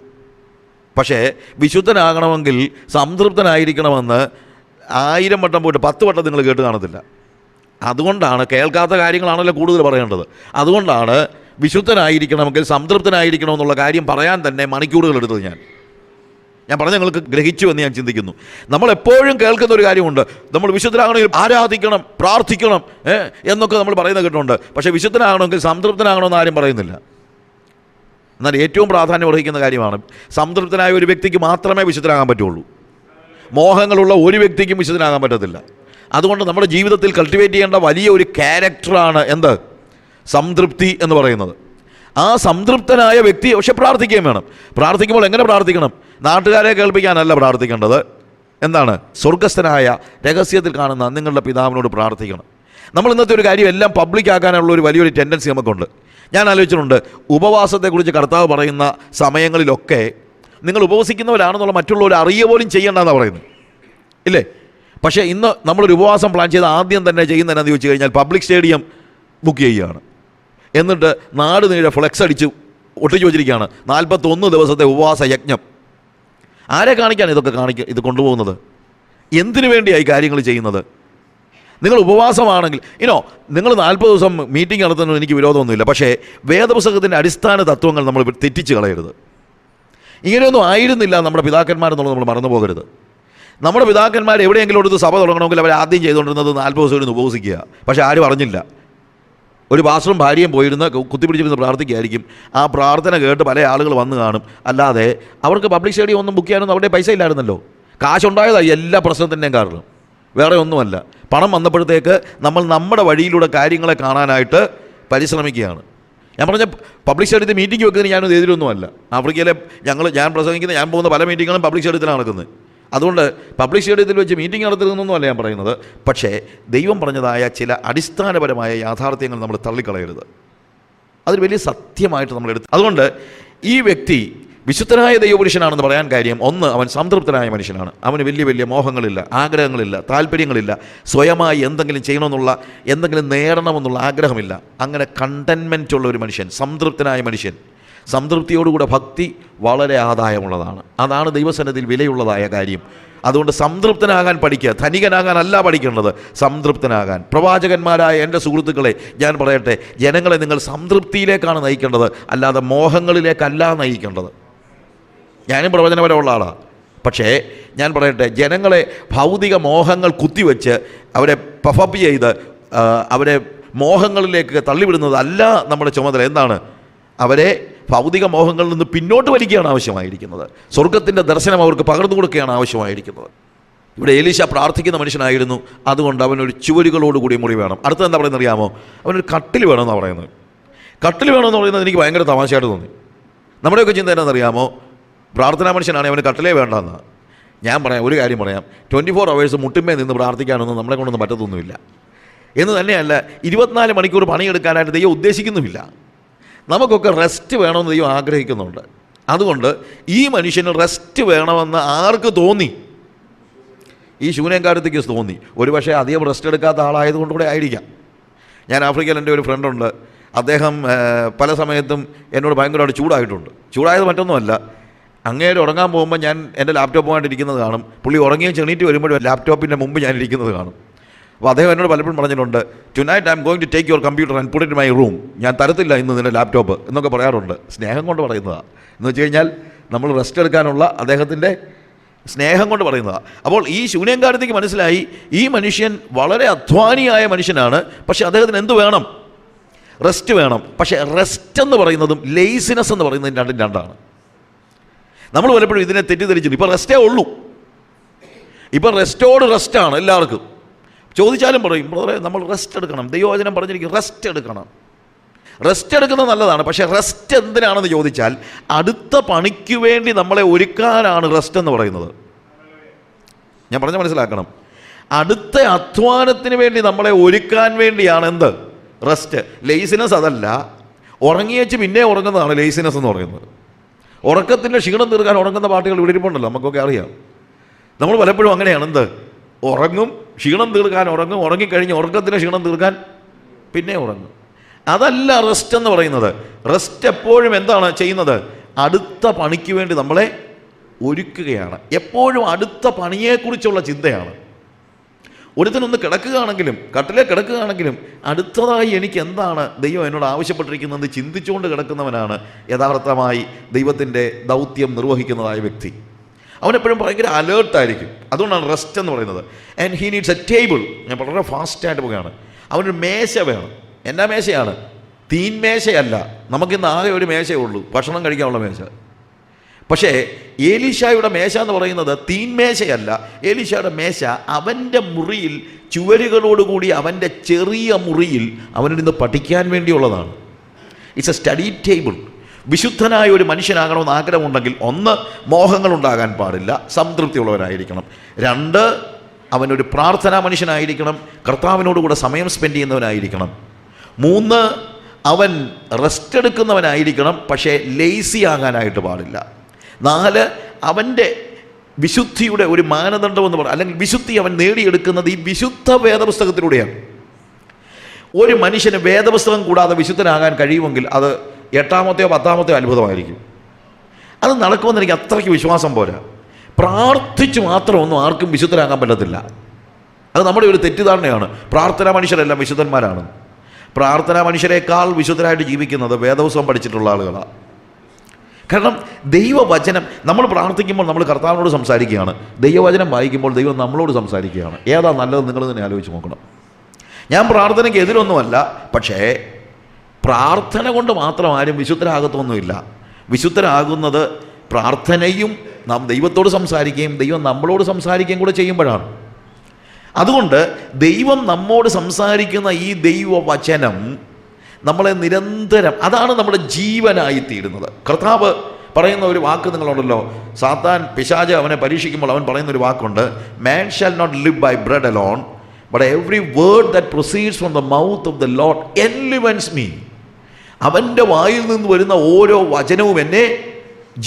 പക്ഷേ വിശുദ്ധനാകണമെങ്കിൽ സംതൃപ്തനായിരിക്കണമെന്ന് 1000 വട്ടം പോയിട്ട് 10 വട്ടം നിങ്ങൾ കേട്ട് കാണത്തില്ല. അതുകൊണ്ടാണ് കേൾക്കാത്ത കാര്യങ്ങളാണല്ലോ കൂടുതൽ പറയേണ്ടത്. അതുകൊണ്ടാണ് വിശുദ്ധനായിരിക്കണമെങ്കിൽ സംതൃപ്തനായിരിക്കണമെന്നുള്ള കാര്യം പറയാൻ തന്നെ മണിക്കൂറുകൾ എടുത്തത് ഞാൻ പറഞ്ഞ നിങ്ങൾക്ക് ഗ്രഹിച്ചു എന്ന് ഞാൻ ചിന്തിക്കുന്നു. നമ്മളെപ്പോഴും കേൾക്കുന്ന ഒരു കാര്യമുണ്ട്, നമ്മൾ വിശുദ്ധനാകണമെങ്കിൽ ആരാധിക്കണം, പ്രാർത്ഥിക്കണം എന്നൊക്കെ നമ്മൾ പറയുന്നത് കേട്ടിട്ടുണ്ട്. പക്ഷേ വിശുദ്ധനാകണമെങ്കിൽ സംതൃപ്തനാകണമെന്ന് ആരും പറയുന്നില്ല. എന്നാൽ ഏറ്റവും പ്രാധാന്യം അർഹിക്കുന്ന കാര്യമാണ്, സംതൃപ്തനായ ഒരു വ്യക്തിക്ക് മാത്രമേ വിശുദ്ധനാകാൻ പറ്റുള്ളൂ. മോഹങ്ങളുള്ള ഒരു വ്യക്തിക്കും വിശുദ്ധനാകാൻ പറ്റത്തില്ല. അതുകൊണ്ട് നമ്മുടെ ജീവിതത്തിൽ കൾട്ടിവേറ്റ് ചെയ്യേണ്ട വലിയ ഒരു ക്യാരക്ടറാണ് എന്ത്? സംതൃപ്തി എന്ന് പറയുന്നത്. ആ സംതൃപ്തനായ വ്യക്തി പക്ഷെ പ്രാർത്ഥിക്കുകയും വേണം. പ്രാർത്ഥിക്കുമ്പോൾ എങ്ങനെ പ്രാർത്ഥിക്കണം? നാട്ടുകാരെ കേൾപ്പിക്കാനല്ല പ്രാർത്ഥിക്കേണ്ടത്. എന്താണ്? സ്വർഗസ്ഥനായ രഹസ്യത്തിൽ കാണുന്ന നിങ്ങളുടെ പിതാവിനോട് പ്രാർത്ഥിക്കണം. നമ്മൾ ഇന്നത്തെ ഒരു കാര്യം എല്ലാം പബ്ലിക് ആക്കാനുള്ള ഒരു വലിയൊരു ടെൻഡൻസി നമുക്കുണ്ട്. ഞാൻ ആലോചിച്ചിട്ടുണ്ട്, ഉപവാസത്തെക്കുറിച്ച് കർത്താവ് പറയുന്ന സമയങ്ങളിലൊക്കെ നിങ്ങൾ ഉപവസിക്കുന്നവരാണെന്നുള്ള മറ്റുള്ളവർ അറിയ പോലും ചെയ്യേണ്ടെന്നാണ് പറയുന്നത്, ഇല്ലേ? പക്ഷേ ഇന്ന് നമ്മളൊരു ഉപവാസം പ്ലാൻ ചെയ്ത് ആദ്യം തന്നെ ചെയ്യുന്നതെന്നു ചോദിച്ചു കഴിഞ്ഞാൽ പബ്ലിക് സ്റ്റേഡിയം ബുക്ക് ചെയ്യുകയാണ്. എന്നിട്ട് നാട് നീഴെ ഫ്ലെക്സ് അടിച്ച് ഒട്ടിച്ചു വച്ചിരിക്കുകയാണ് 41 ദിവസത്തെ ഉപവാസ യജ്ഞം. ആരെ കാണിക്കാൻ ഇത് കൊണ്ടുപോകുന്നത്? എന്തിനു വേണ്ടിയായി കാര്യങ്ങൾ ചെയ്യുന്നത്? നിങ്ങൾ ഉപവാസമാണെങ്കിൽ നിങ്ങൾ 40 ദിവസം മീറ്റിംഗ് നടത്തുന്നതിന് എനിക്ക് വിരോധമൊന്നുമില്ല. പക്ഷേ വേദപുസ്തകത്തിൻ്റെ അടിസ്ഥാന തത്വങ്ങൾ നമ്മൾ തെറ്റിച്ച് കളയരുത്. ഇങ്ങനെയൊന്നും ആയിരുന്നില്ല നമ്മുടെ പിതാക്കന്മാരെന്നുള്ളത് നമ്മൾ മറന്നു പോകരുത്. നമ്മുടെ പിതാക്കന്മാർ എവിടെയെങ്കിലും എടുത്ത് സഭ തുടങ്ങണമെങ്കിൽ അവർ ആദ്യം ചെയ്തുകൊണ്ടിരുന്നത് 40 ദിവസം ഇരുന്ന് ഉപവസിക്കുക. പക്ഷേ ആരും അറിഞ്ഞില്ല. ഒരു പാസ്റ്ററും ഭാര്യയും പോയിരുന്ന് കുത്തിപ്പിടിച്ചിരുന്ന് പ്രാർത്ഥിക്കുകയായിരിക്കും. ആ പ്രാർത്ഥന കേട്ട് പല ആളുകൾ വന്ന് കാണും. അല്ലാതെ അവർക്ക് പബ്ലിക് സ്റ്റേഡിയം ഒന്നും ബുക്ക് ചെയ്യാനൊന്നും അവിടെ പൈസ ഇല്ലായിരുന്നല്ലോ. കാശുണ്ടായതായി എല്ലാ പ്രശ്നത്തിൻ്റെയും കാരണം, വേറെ ഒന്നുമല്ല. പണം വന്നപ്പോഴത്തേക്ക് നമ്മൾ നമ്മുടെ വഴിയിലൂടെ കാര്യങ്ങളെ കാണാനായിട്ട് പരിശ്രമിക്കുകയാണ്. ഞാൻ പറഞ്ഞ പബ്ലിക് സ്റ്റേഡിയത്തിൽ മീറ്റിംഗ് വെക്കുന്നതിന് ഞാനൊന്നും എതിരൊന്നുമല്ല. ആഫ്രിക്കയിലെ ഞാൻ പോകുന്ന പല മീറ്റിങ്ങുകളും പബ്ലിക് സ്റ്റേഡിയത്തിലാണ് നടക്കുന്നത്. അതുകൊണ്ട് പബ്ലിക് സ്റ്റേഡിയത്തിൽ വെച്ച് മീറ്റിംഗ് നടത്തുന്നൊന്നുമല്ല ഞാൻ പറയുന്നത്. പക്ഷേ ദൈവം പറഞ്ഞതായ ചില അടിസ്ഥാനപരമായ യാഥാർത്ഥ്യങ്ങൾ നമ്മൾ തള്ളിക്കളയരുത്. അതൊരു വലിയ സത്യമായിട്ട് നമ്മൾ എടുത്ത്. അതുകൊണ്ട് ഈ വ്യക്തി വിശുദ്ധനായ ദൈവപുരുഷനാണെന്ന് പറയാൻ കാര്യം, ഒന്ന്, അവൻ സംതൃപ്തനായ മനുഷ്യനാണ്. അവന് വലിയ വലിയ മോഹങ്ങളില്ല, ആഗ്രഹങ്ങളില്ല, താല്പര്യങ്ങളില്ല, സ്വയമായി എന്തെങ്കിലും ചെയ്യണമെന്നുള്ള, എന്തെങ്കിലും നേടണമെന്നുള്ള ആഗ്രഹമില്ല. അങ്ങനെ കണ്ടൻമെൻ്റ് ഉള്ള ഒരു മനുഷ്യൻ, സംതൃപ്തനായ മനുഷ്യൻ. സംതൃപ്തിയോടുകൂടെ ഭക്തി വളരെ ആദായമുള്ളതാണ്. അതാണ് ദൈവസന്നിധിയിൽ വിലയുള്ളതായ കാര്യം. അതുകൊണ്ട് സംതൃപ്തനാകാൻ പഠിക്കുക. ധനികനാകാനല്ല പഠിക്കേണ്ടത്, സംതൃപ്തനാകാൻ. പ്രവാചകന്മാരായ എൻ്റെ സുഹൃത്തുക്കളെ ഞാൻ പറയട്ടെ, ജനങ്ങളെ നിങ്ങൾ സംതൃപ്തിയിലേക്കാണ് നയിക്കേണ്ടത്, അല്ലാതെ മോഹങ്ങളിലേക്കല്ല നയിക്കേണ്ടത്. ഞാനും പ്രവചനപരമുള്ള ആളാണ്. പക്ഷേ ഞാൻ പറയട്ടെ, ജനങ്ങളെ ഭൗതിക മോഹങ്ങൾ കുത്തിവെച്ച് അവരെ പഫപ്പ് ചെയ്ത് അവരെ മോഹങ്ങളിലേക്ക് തള്ളിവിടുന്നത് അല്ല നമ്മുടെ ചുമതല. എന്താണ്? അവരെ ഭൗതിക മോഹങ്ങളിൽ നിന്ന് പിന്നോട്ട് വലിക്കുകയാണ് ആവശ്യമായിരിക്കുന്നത്. സ്വർഗത്തിൻ്റെ ദർശനം അവർക്ക് പകർന്നു കൊടുക്കുകയാണ് ആവശ്യമായിരിക്കുന്നത്. ഇവിടെ എലീശ പ്രാർത്ഥിക്കുന്ന മനുഷ്യനായിരുന്നു. അതുകൊണ്ട് അവനൊരു ചുവരുകളോടുകൂടി മുറി വേണം. അടുത്ത എന്താ പറയുന്നത് അറിയാമോ? അവനൊരു കട്ടിൽ വേണമെന്നാണ് പറയുന്നത്. കട്ടിൽ വേണമെന്ന് പറയുന്നത് എനിക്ക് ഭയങ്കര തമാശയായിട്ട് തോന്നി. നമ്മുടെയൊക്കെ ചിന്ത എന്താണെന്നറിയാമോ? പ്രാർത്ഥനാ മനുഷ്യനാണെങ്കിൽ അവന് കട്ടിലേ വേണ്ടെന്നാണ്. ഞാൻ പറയാം, ഒരു കാര്യം പറയാം, 24 hours മുട്ടുമേ നിന്ന് പ്രാർത്ഥിക്കാനൊന്നും നമ്മളെ കൊണ്ടൊന്നും പറ്റത്തൊന്നുമില്ല. എന്ന് തന്നെയല്ല, 24 മണിക്കൂർ പണിയെടുക്കാനായിട്ട് ദൈവം ഉദ്ദേശിക്കുന്നുമില്ല. നമുക്കൊക്കെ റെസ്റ്റ് വേണമെന്ന് ദൈവം ആഗ്രഹിക്കുന്നുണ്ട്. അതുകൊണ്ട് ഈ മനുഷ്യന് റെസ്റ്റ് വേണമെന്ന് ആർക്ക് തോന്നി? ഈ ശൂന്യങ്കാരത്തേക്ക് തോന്നി. ഒരു പക്ഷേ അധികം റെസ്റ്റ് എടുക്കാത്ത ആളായതുകൊണ്ട് കൂടെ ആയിരിക്കാം. ഞാൻ ആഫ്രിക്കയിൽ എൻ്റെ ഒരു ഫ്രണ്ടുണ്ട്. അദ്ദേഹം പല സമയത്തും എന്നോട് ഭയങ്കരമായിട്ട് ചൂടായിട്ടുണ്ട്. ചൂടായത് മറ്റൊന്നുമല്ല, അങ്ങേര് ഉറങ്ങാൻ പോകുമ്പോൾ ഞാൻ എൻ്റെ ലാപ്ടോപ്പുമായിട്ട് ഇരിക്കുന്നത് കാണും. പുള്ളി ഉറങ്ങിയും ചെണീറ്റ് വരുമ്പോഴും ലാപ്ടോപ്പിൻ്റെ മുമ്പ് ഞാൻ ഇരിക്കുന്നത് കാണും. അപ്പോൾ അദ്ദേഹം എന്നോട് പലപ്പോഴും പറഞ്ഞിട്ടുണ്ട്, tonight I am going to take your computer and put it in my room. ഞാൻ തരത്തില്ല ഇന്ന് നിൻ്റെ ലാപ്ടോപ്പ് എന്നൊക്കെ പറയാറുണ്ട്. സ്നേഹം കൊണ്ട് പറയുന്നതാണ്. എന്ന് വെച്ച് കഴിഞ്ഞാൽ നമ്മൾ റെസ്റ്റ് എടുക്കാനുള്ള അദ്ദേഹത്തിൻ്റെ സ്നേഹം കൊണ്ട് പറയുന്നതാണ്. അപ്പോൾ ഈ ശൂന്യങ്കാരത്തേക്ക് മനസ്സിലായി, ഈ മനുഷ്യൻ വളരെ അധ്വാനിയായ മനുഷ്യനാണ്. പക്ഷേ അദ്ദേഹത്തിന് എന്ത് വേണം? റെസ്റ്റ് വേണം. പക്ഷേ റെസ്റ്റ് എന്ന് പറയുന്നതും ലേസിനെസ് എന്ന് പറയുന്നതും രണ്ടും രണ്ടാണ്. നമ്മൾ പലപ്പോഴും ഇതിനെ തെറ്റിദ്ധരിച്ചു. ഇപ്പോൾ റെസ്റ്റേ ഉള്ളൂ. ഇപ്പം റെസ്റ്റോട് റെസ്റ്റാണ് എല്ലാവർക്കും. ചോദിച്ചാലും പറയും, ബ്രദറെ നമ്മൾ റെസ്റ്റ് എടുക്കണം, ദൈവവചനം പറഞ്ഞിരിക്കും റെസ്റ്റ് എടുക്കണം. റെസ്റ്റ് എടുക്കുന്നത് നല്ലതാണ്. പക്ഷേ റെസ്റ്റ് എന്തിനാണെന്ന് ചോദിച്ചാൽ, അടുത്ത പണിക്ക് വേണ്ടി നമ്മളെ ഒരുക്കാനാണ് റെസ്റ്റ് എന്ന് പറയുന്നത്. ഞാൻ പറഞ്ഞ മനസ്സിലാക്കണം. അടുത്ത അധ്വാനത്തിന് വേണ്ടി നമ്മളെ ഒരുക്കാൻ വേണ്ടിയാണ് എന്ത്? റെസ്റ്റ്. ലേസിനെസ് അതല്ല. ഉറങ്ങിയേച്ച് പിന്നെ ഉറങ്ങുന്നതാണ് ലേസിനെസ് എന്ന് പറയുന്നത്. ഉറക്കത്തിൻ്റെ ക്ഷീണം തീർക്കാൻ ഉറങ്ങുന്ന പാട്ടുകൾ ഇവിടെ ഇരിപ്പുണ്ടല്ലോ, നമുക്കൊക്കെ അറിയാം. നമ്മൾ പലപ്പോഴും അങ്ങനെയാണ്. എന്ത്? ഉറങ്ങും, ക്ഷീണം തീർക്കാൻ ഉറങ്ങും, ഉറങ്ങിക്കഴിഞ്ഞ് ഉറക്കത്തിൻ്റെ ക്ഷീണം തീർക്കാൻ പിന്നെ ഉറങ്ങും. അതല്ല റെസ്റ്റ് എന്ന് പറയുന്നത്. റെസ്റ്റ് എപ്പോഴും എന്താണ് ചെയ്യുന്നത്? അടുത്ത പണിക്ക് വേണ്ടി നമ്മളെ ഒരുക്കുകയാണ്. എപ്പോഴും അടുത്ത പണിയെക്കുറിച്ചുള്ള ചിന്തയാണ്. ഒരുത്തനൊന്ന് കിടക്കുകയാണെങ്കിലും, കട്ടിലെ കിടക്കുകയാണെങ്കിലും അടുത്തതായി എനിക്ക് എന്താണ് ദൈവം എന്നോട് ആവശ്യപ്പെട്ടിരിക്കുന്നത് ചിന്തിച്ചുകൊണ്ട് കിടക്കുന്നവനാണ് യഥാർത്ഥമായി ദൈവത്തിൻ്റെ ദൗത്യം നിർവഹിക്കുന്നതായ വ്യക്തി. അവനെപ്പോഴും ഭയങ്കര അലേർട്ടായിരിക്കും. അതുകൊണ്ടാണ് റെസ്റ്റ് എന്ന് പറയുന്നത്. And he needs A table. ഞാൻ വളരെ ഫാസ്റ്റായിട്ട് പോവുകയാണ്. അവനൊരു മേശ വേണം. എന്നാ മേശയാണ്? തീൻമേശയല്ല. നമുക്കിന്ന് ആകെ ഒരു മേശയേ ഉള്ളൂ, ഭക്ഷണം കഴിക്കാനുള്ള മേശ. പക്ഷേ ഏലീശായുടെ മേശ എന്ന് പറയുന്നത് തീൻമേശയല്ല. ഏലീശായുടെ മേശ അവൻ്റെ മുറിയിൽ, ചുവരുകളോടുകൂടി അവൻ്റെ ചെറിയ മുറിയിൽ അവനിരുന്ന് പഠിക്കാൻ വേണ്ടിയുള്ളതാണ്. It's A study table. വിശുദ്ധനായ ഒരു മനുഷ്യനാകണമെന്ന് ആഗ്രഹമുണ്ടെങ്കിൽ, 1, മോഹങ്ങളുണ്ടാകാൻ പാടില്ല, സംതൃപ്തിയുള്ളവരായിരിക്കണം. 2, അവനൊരു പ്രാർത്ഥനാ മനുഷ്യനായിരിക്കണം, കർത്താവിനോടുകൂടെ സമയം സ്പെൻഡ് ചെയ്യുന്നവനായിരിക്കണം. 3, അവൻ റെസ്റ്റ് എടുക്കുന്നവനായിരിക്കണം, പക്ഷേ ലേസി ആകാനായിട്ട് പാടില്ല. 4, അവൻ്റെ വിശുദ്ധിയുടെ ഒരു മാനദണ്ഡം എന്ന് പറയുന്നത്, അല്ലെങ്കിൽ വിശുദ്ധി അവൻ നേടിയെടുക്കുന്നത് ഈ വിശുദ്ധ വേദപുസ്തകത്തിലൂടെയാണ്. ഒരു മനുഷ്യന് വേദപുസ്തകം കൂടാതെ വിശുദ്ധനാകാൻ കഴിയുമെങ്കിൽ അത് 8ാമത്തെയോ 10ാമത്തെയോ അത്ഭുതമായിരിക്കും. അത് നടക്കുമെന്ന് എനിക്ക് അത്രയ്ക്ക് വിശ്വാസം പോരാ. പ്രാർത്ഥിച്ചു മാത്രമൊന്നും ആർക്കും വിശുദ്ധരാകാൻ പറ്റത്തില്ല. അത് നമ്മുടെ ഒരു തെറ്റിദ്ധാരണയാണ്. പ്രാർത്ഥനാ മനുഷ്യരെല്ലാം വിശുദ്ധന്മാരാണ്. പ്രാർത്ഥനാ മനുഷ്യരെക്കാൾ വിശുദ്ധരായിട്ട് ജീവിക്കുന്നത് വേദപുസ്തകം പഠിച്ചിട്ടുള്ള ആളുകളാണ്. കാരണം ദൈവവചനം, നമ്മൾ പ്രാർത്ഥിക്കുമ്പോൾ നമ്മൾ കർത്താവിനോട് സംസാരിക്കുകയാണ്, ദൈവവചനം വായിക്കുമ്പോൾ ദൈവം നമ്മളോട് സംസാരിക്കുകയാണ്. ഏതാ നല്ലത് നിങ്ങൾ തന്നെ ആലോചിച്ച് നോക്കണം. ഞാൻ പ്രാർത്ഥനയ്ക്ക് എതിരൊന്നുമല്ല, പക്ഷേ പ്രാർത്ഥന കൊണ്ട് മാത്രം ആരും വിശുദ്ധരാകത്തൊന്നുമില്ല. വിശുദ്ധരാകുന്നത് പ്രാർത്ഥനയും നാം ദൈവത്തോട് സംസാരിക്കുകയും ദൈവം നമ്മളോട് സംസാരിക്കുകയും കൂടെ ചെയ്യുമ്പോഴാണ്. അതുകൊണ്ട് ദൈവം നമ്മോട് സംസാരിക്കുന്ന ഈ ദൈവവചനം നമ്മളെ നിരന്തരം, അതാണ് നമ്മുടെ ജീവനായിത്തീരുന്നത്. കർത്താവ് പറയുന്ന ഒരു വാക്ക് നിങ്ങളുണ്ടല്ലോ, സാത്താൻ, പിശാച് അവനെ പരീക്ഷിക്കുമ്പോൾ അവൻ പറയുന്ന ഒരു വാക്കുണ്ട്, man shall not live by bread alone but every word that proceeds from the mouth of the lord enlivens me. അവൻ്റെ വായിൽ നിന്ന് വരുന്ന ഓരോ വചനവും എന്നെ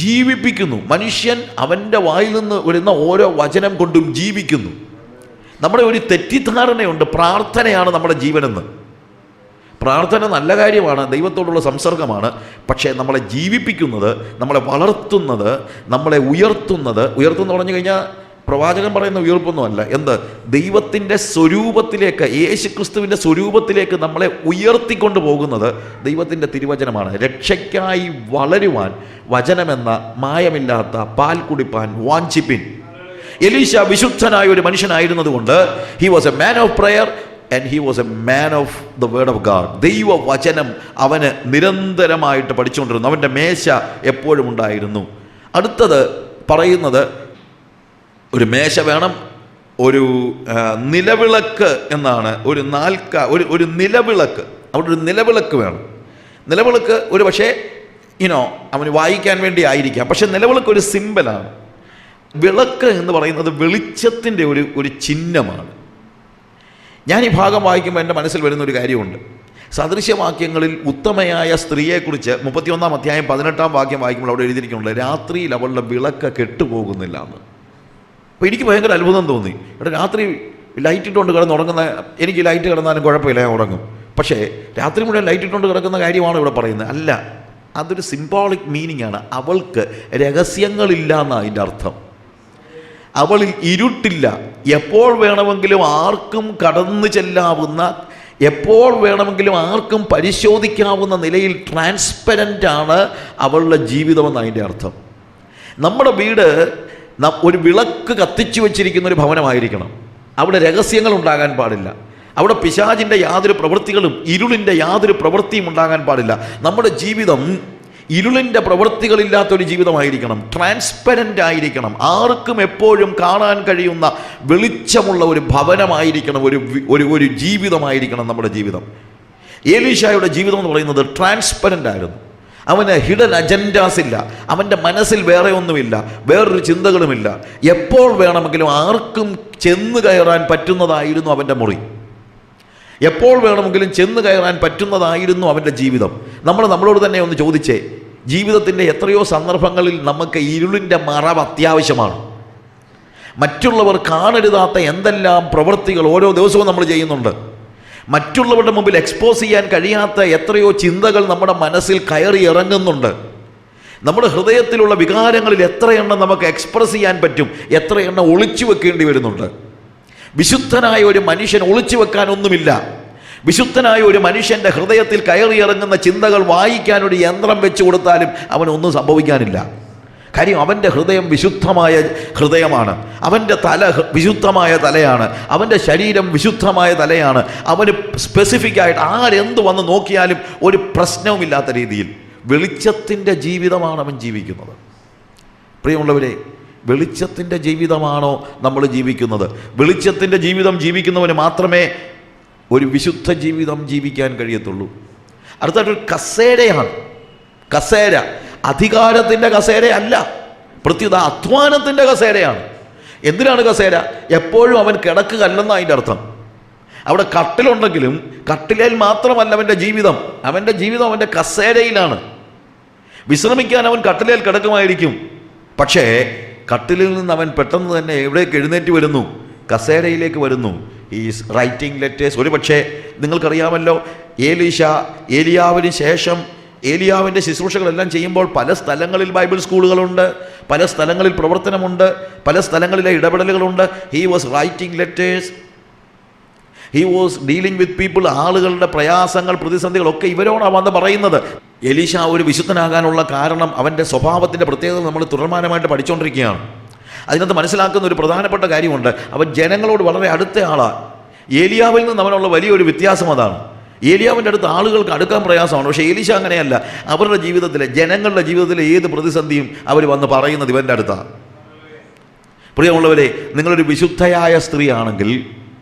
ജീവിപ്പിക്കുന്നു. മനുഷ്യൻ അവൻ്റെ വായിൽ നിന്ന് വരുന്ന ഓരോ വചനം കൊണ്ടും ജീവിക്കുന്നു. നമ്മുടെ ഒരു തെറ്റിദ്ധാരണയുണ്ട്, പ്രാർത്ഥനയാണ് നമ്മുടെ ജീവനെന്ന്. പ്രാർത്ഥന നല്ല കാര്യമാണ്, ദൈവത്തോടുള്ള സംസർഗമാണ്. പക്ഷേ നമ്മളെ ജീവിപ്പിക്കുന്നത്, നമ്മളെ വളർത്തുന്നത്, നമ്മളെ ഉയർത്തുന്നത് പറഞ്ഞു കഴിഞ്ഞാൽ പ്രവാചകൻ പറയുന്ന ഉയർപ്പൊന്നുമല്ല. എന്ത്? ദൈവത്തിൻ്റെ സ്വരൂപത്തിലേക്ക്, യേശുക്രിസ്തുവിൻ്റെ സ്വരൂപത്തിലേക്ക് നമ്മളെ ഉയർത്തിക്കൊണ്ട് പോകുന്നത് ദൈവത്തിൻ്റെ തിരുവചനമാണ്. രക്ഷയ്ക്കായി വളരുവാൻ വചനമെന്ന മായമില്ലാത്ത പാൽ കുടിപ്പാൻ വാഞ്ചിപ്പിൻ. എലീശ വിശുദ്ധനായ ഒരു മനുഷ്യനായിരുന്നതുകൊണ്ട് he was a man of prayer and he was a man of the word of God. ദൈവവചനം അവന് നിരന്തരമായിട്ട് പഠിച്ചുകൊണ്ടിരുന്നു. അവൻ്റെ മേശ എപ്പോഴും ഉണ്ടായിരുന്നു. അടുത്തത് പറയുന്നത്, ഒരു മേശ വേണം, ഒരു നിലവിളക്ക് എന്നാണ്. ഒരു നിലവിളക്ക്, അവിടെ ഒരു നിലവിളക്ക് വേണം. നിലവിളക്ക് ഒരു പക്ഷേ അവന് വായിക്കാൻ വേണ്ടി ആയിരിക്കാം, പക്ഷെ നിലവിളക്ക് ഒരു സിമ്പലാണ്. വിളക്ക് എന്ന് പറയുന്നത് വെളിച്ചത്തിൻ്റെ ഒരു ചിഹ്നമാണ്. ഞാൻ ഈ ഭാഗം വായിക്കുമ്പോൾ എൻ്റെ മനസ്സിൽ വരുന്നൊരു കാര്യമുണ്ട്. സദൃശ്യവാക്യങ്ങളിൽ ഉത്തമയായ സ്ത്രീയെക്കുറിച്ച് 31-ാം അധ്യായം 18-ാം വാക്യം വായിക്കുമ്പോൾ അവിടെ എഴുതിയിരിക്കുന്നുണ്ട്, രാത്രിയിൽ അവളുടെ വിളക്ക് കെട്ടുപോകുന്നില്ല എന്ന്. അപ്പോൾ എനിക്ക് ഭയങ്കര അത്ഭുതം തോന്നി. ഇവിടെ രാത്രി ലൈറ്റ് ഇട്ടുകൊണ്ട് കിടന്നുറങ്ങുന്ന, എനിക്ക് ലൈറ്റ് കിടന്നാലും കുഴപ്പമില്ല, ഞാൻ ഉറങ്ങും. പക്ഷേ രാത്രി മുഴുവൻ ലൈറ്റ് ഇട്ടുകൊണ്ട് കിടക്കുന്ന കാര്യമാണ് ഇവിടെ പറയുന്നത്. അല്ല, അതൊരു സിംബോളിക് മീനിങ് ആണ്. അവൾക്ക് രഹസ്യങ്ങളില്ല എന്നാണ് അതിൻ്റെ അർത്ഥം. അവളിൽ ഇരുട്ടില്ല. എപ്പോൾ വേണമെങ്കിലും ആർക്കും കടന്നു ചെല്ലാവുന്ന, എപ്പോൾ വേണമെങ്കിലും ആർക്കും പരിശോധിക്കാവുന്ന നിലയിൽ ട്രാൻസ്പെരൻ്റ് ആണ് അവളുടെ ജീവിതമെന്ന് അതിൻ്റെ അർത്ഥം. നമ്മുടെ വീട് ഒരു വിളക്ക് കത്തിച്ചു വച്ചിരിക്കുന്ന ഒരു ഭവനമായിരിക്കണം. അവിടെ രഹസ്യങ്ങൾ ഉണ്ടാകാൻ പാടില്ല. അവിടെ പിശാചിൻ്റെ യാതൊരു പ്രവൃത്തികളും, ഇരുളിൻ്റെ യാതൊരു പ്രവൃത്തിയും ഉണ്ടാകാൻ പാടില്ല. നമ്മുടെ ജീവിതം ഇരുളിൻ്റെ പ്രവൃത്തികളില്ലാത്തൊരു ജീവിതമായിരിക്കണം. ട്രാൻസ്പെരൻ്റ് ആയിരിക്കണം. ആർക്കും എപ്പോഴും കാണാൻ കഴിയുന്ന വെളിച്ചമുള്ള ഒരു ഭവനമായിരിക്കണം, ഒരു ജീവിതമായിരിക്കണം നമ്മുടെ ജീവിതം. ഏലീശായുടെ ജീവിതം എന്ന് പറയുന്നത് ട്രാൻസ്പെരൻ്റ് ആയിരുന്നു. അവന് ഹിഡൻ അജൻഡാസ് ഇല്ല. അവൻ്റെ മനസ്സിൽ വേറെ ഒന്നുമില്ല, വേറൊരു ചിന്തകളുമില്ല. എപ്പോൾ വേണമെങ്കിലും ആർക്കും ചെന്ന് കയറാൻ പറ്റുന്നതായിരുന്നു അവൻ്റെ മുറി. എപ്പോൾ വേണമെങ്കിലും ചെന്ന് കയറാൻ പറ്റുന്നതായിരുന്നു അവൻ്റെ ജീവിതം. നമ്മളോട് തന്നെ ഒന്ന് ചോദിച്ചേ, ജീവിതത്തിൻ്റെ എത്രയോ സന്ദർഭങ്ങളിൽ നമുക്ക് ഇരുളിൻ്റെ മറവ് അത്യാവശ്യമാണ്. മറ്റുള്ളവർ കാണരുതാത്ത എന്തെല്ലാം പ്രവൃത്തികൾ ഓരോ ദിവസവും നമ്മൾ ചെയ്യുന്നുണ്ട്. മറ്റുള്ളവരുടെ മുമ്പിൽ എക്സ്പോസ് ചെയ്യാൻ കഴിയാത്ത എത്രയോ ചിന്തകൾ നമ്മുടെ മനസ്സിൽ കയറി ഇറങ്ങുന്നുണ്ട്. നമ്മുടെ ഹൃദയത്തിലുള്ള വികാരങ്ങളിൽ എത്രയെണ്ണം നമുക്ക് എക്സ്പ്രസ് ചെയ്യാൻ പറ്റും, എത്രയെണ്ണം ഒളിച്ചു വെക്കേണ്ടി വരുന്നുണ്ട്. വിശുദ്ധനായ ഒരു മനുഷ്യൻ ഒളിച്ചു വെക്കാനൊന്നുമില്ല. വിശുദ്ധനായ ഒരു മനുഷ്യൻ്റെ ഹൃദയത്തിൽ കയറിയിറങ്ങുന്ന ചിന്തകൾ വായിക്കാൻ ഒരു യന്ത്രം വെച്ച് കൊടുത്താലും അവനൊന്നും സംഭവിക്കാനില്ല. കാര്യം അവൻ്റെ ഹൃദയം വിശുദ്ധമായ ഹൃദയമാണ്, അവൻ്റെ തല വിശുദ്ധമായ തലയാണ്, അവൻ്റെ ശരീരം വിശുദ്ധമായ തലയാണ്. അവന് സ്പെസിഫിക്കായിട്ട് ആരെന്ത് വന്ന് നോക്കിയാലും ഒരു പ്രശ്നവുമില്ലാത്ത രീതിയിൽ വെളിച്ചത്തിൻ്റെ ജീവിതമാണ് അവൻ ജീവിക്കുന്നത്. പ്രിയമുള്ളവരെ, വെളിച്ചത്തിൻ്റെ ജീവിതമാണോ നമ്മൾ ജീവിക്കുന്നത്? വെളിച്ചത്തിൻ്റെ ജീവിതം ജീവിക്കുന്നവന് മാത്രമേ ഒരു വിശുദ്ധ ജീവിതം ജീവിക്കാൻ കഴിയത്തുള്ളൂ. അടുത്തായിട്ടൊരു കസേരയാണ്. കസേര അധികാരത്തിൻ്റെ കസേരയല്ല, പ്രത്യുത അധ്വാനത്തിൻ്റെ കസേരയാണ്. എന്തിനാണ് കസേര? എപ്പോഴും അവൻ കിടക്കുകയല്ലെന്ന് അതിൻ്റെ അർത്ഥം. അവിടെ കട്ടിലുണ്ടെങ്കിലും കട്ടിലേൽ മാത്രമല്ല അവൻ്റെ ജീവിതം. അവൻ്റെ ജീവിതം അവൻ്റെ കസേരയിലാണ്. വിശ്രമിക്കാൻ അവൻ കട്ടിലേൽ കിടക്കുമായിരിക്കും, പക്ഷേ കട്ടിലിൽ നിന്ന് അവൻ പെട്ടെന്ന് തന്നെ എവിടേക്ക് എഴുന്നേറ്റ് വരുന്നു? കസേരയിലേക്ക് വരുന്നു. Is writing letters. ഒരു പക്ഷേ നിങ്ങൾക്കറിയാമല്ലോ, ഏലിയാവിന് ശേഷം ഏലിയാവിൻ്റെ ശുശ്രൂഷകളെല്ലാം ചെയ്യുമ്പോൾ പല സ്ഥലങ്ങളിൽ ബൈബിൾ സ്കൂളുകളുണ്ട്, പല സ്ഥലങ്ങളിൽ പ്രവർത്തനമുണ്ട്, പല സ്ഥലങ്ങളിലെ ഇടപെടലുകളുണ്ട്. He was writing letters, he was dealing with people. ആളുകളുടെ പ്രയാസങ്ങൾ, പ്രതിസന്ധികളൊക്കെ ഇവരോടാണ് വന്ന് പറയുന്നത്. എലീശ ഒരു വിശുദ്ധനാകാനുള്ള കാരണം അവൻ്റെ സ്വഭാവത്തിൻ്റെ പ്രത്യേകത നമ്മൾ തുടർമാനമായിട്ട് പഠിച്ചുകൊണ്ടിരിക്കുകയാണ്. അതിനകത്ത് മനസ്സിലാക്കുന്ന ഒരു പ്രധാനപ്പെട്ട കാര്യമുണ്ട്. അവൻ ജനങ്ങളോട് വളരെ അടുത്ത ആളാണ്. ഏലിയാവിൽ നിന്ന് അവനുള്ള വലിയൊരു വ്യത്യാസം അതാണ്. ഏലിയാവിൻ്റെ അടുത്ത് ആളുകൾക്ക് അടുക്കാൻ പ്രയാസമാണ്, പക്ഷേ എലീശ അങ്ങനെയല്ല. അവരുടെ ജീവിതത്തിലെ, ജനങ്ങളുടെ ജീവിതത്തിലെ ഏത് പ്രതിസന്ധിയും അവർ വന്ന് പറയുന്നത് ഇവൻ്റെ അടുത്താണ്. പ്രിയമുള്ളവരെ, നിങ്ങളൊരു വിശുദ്ധയായ സ്ത്രീ ആണെങ്കിൽ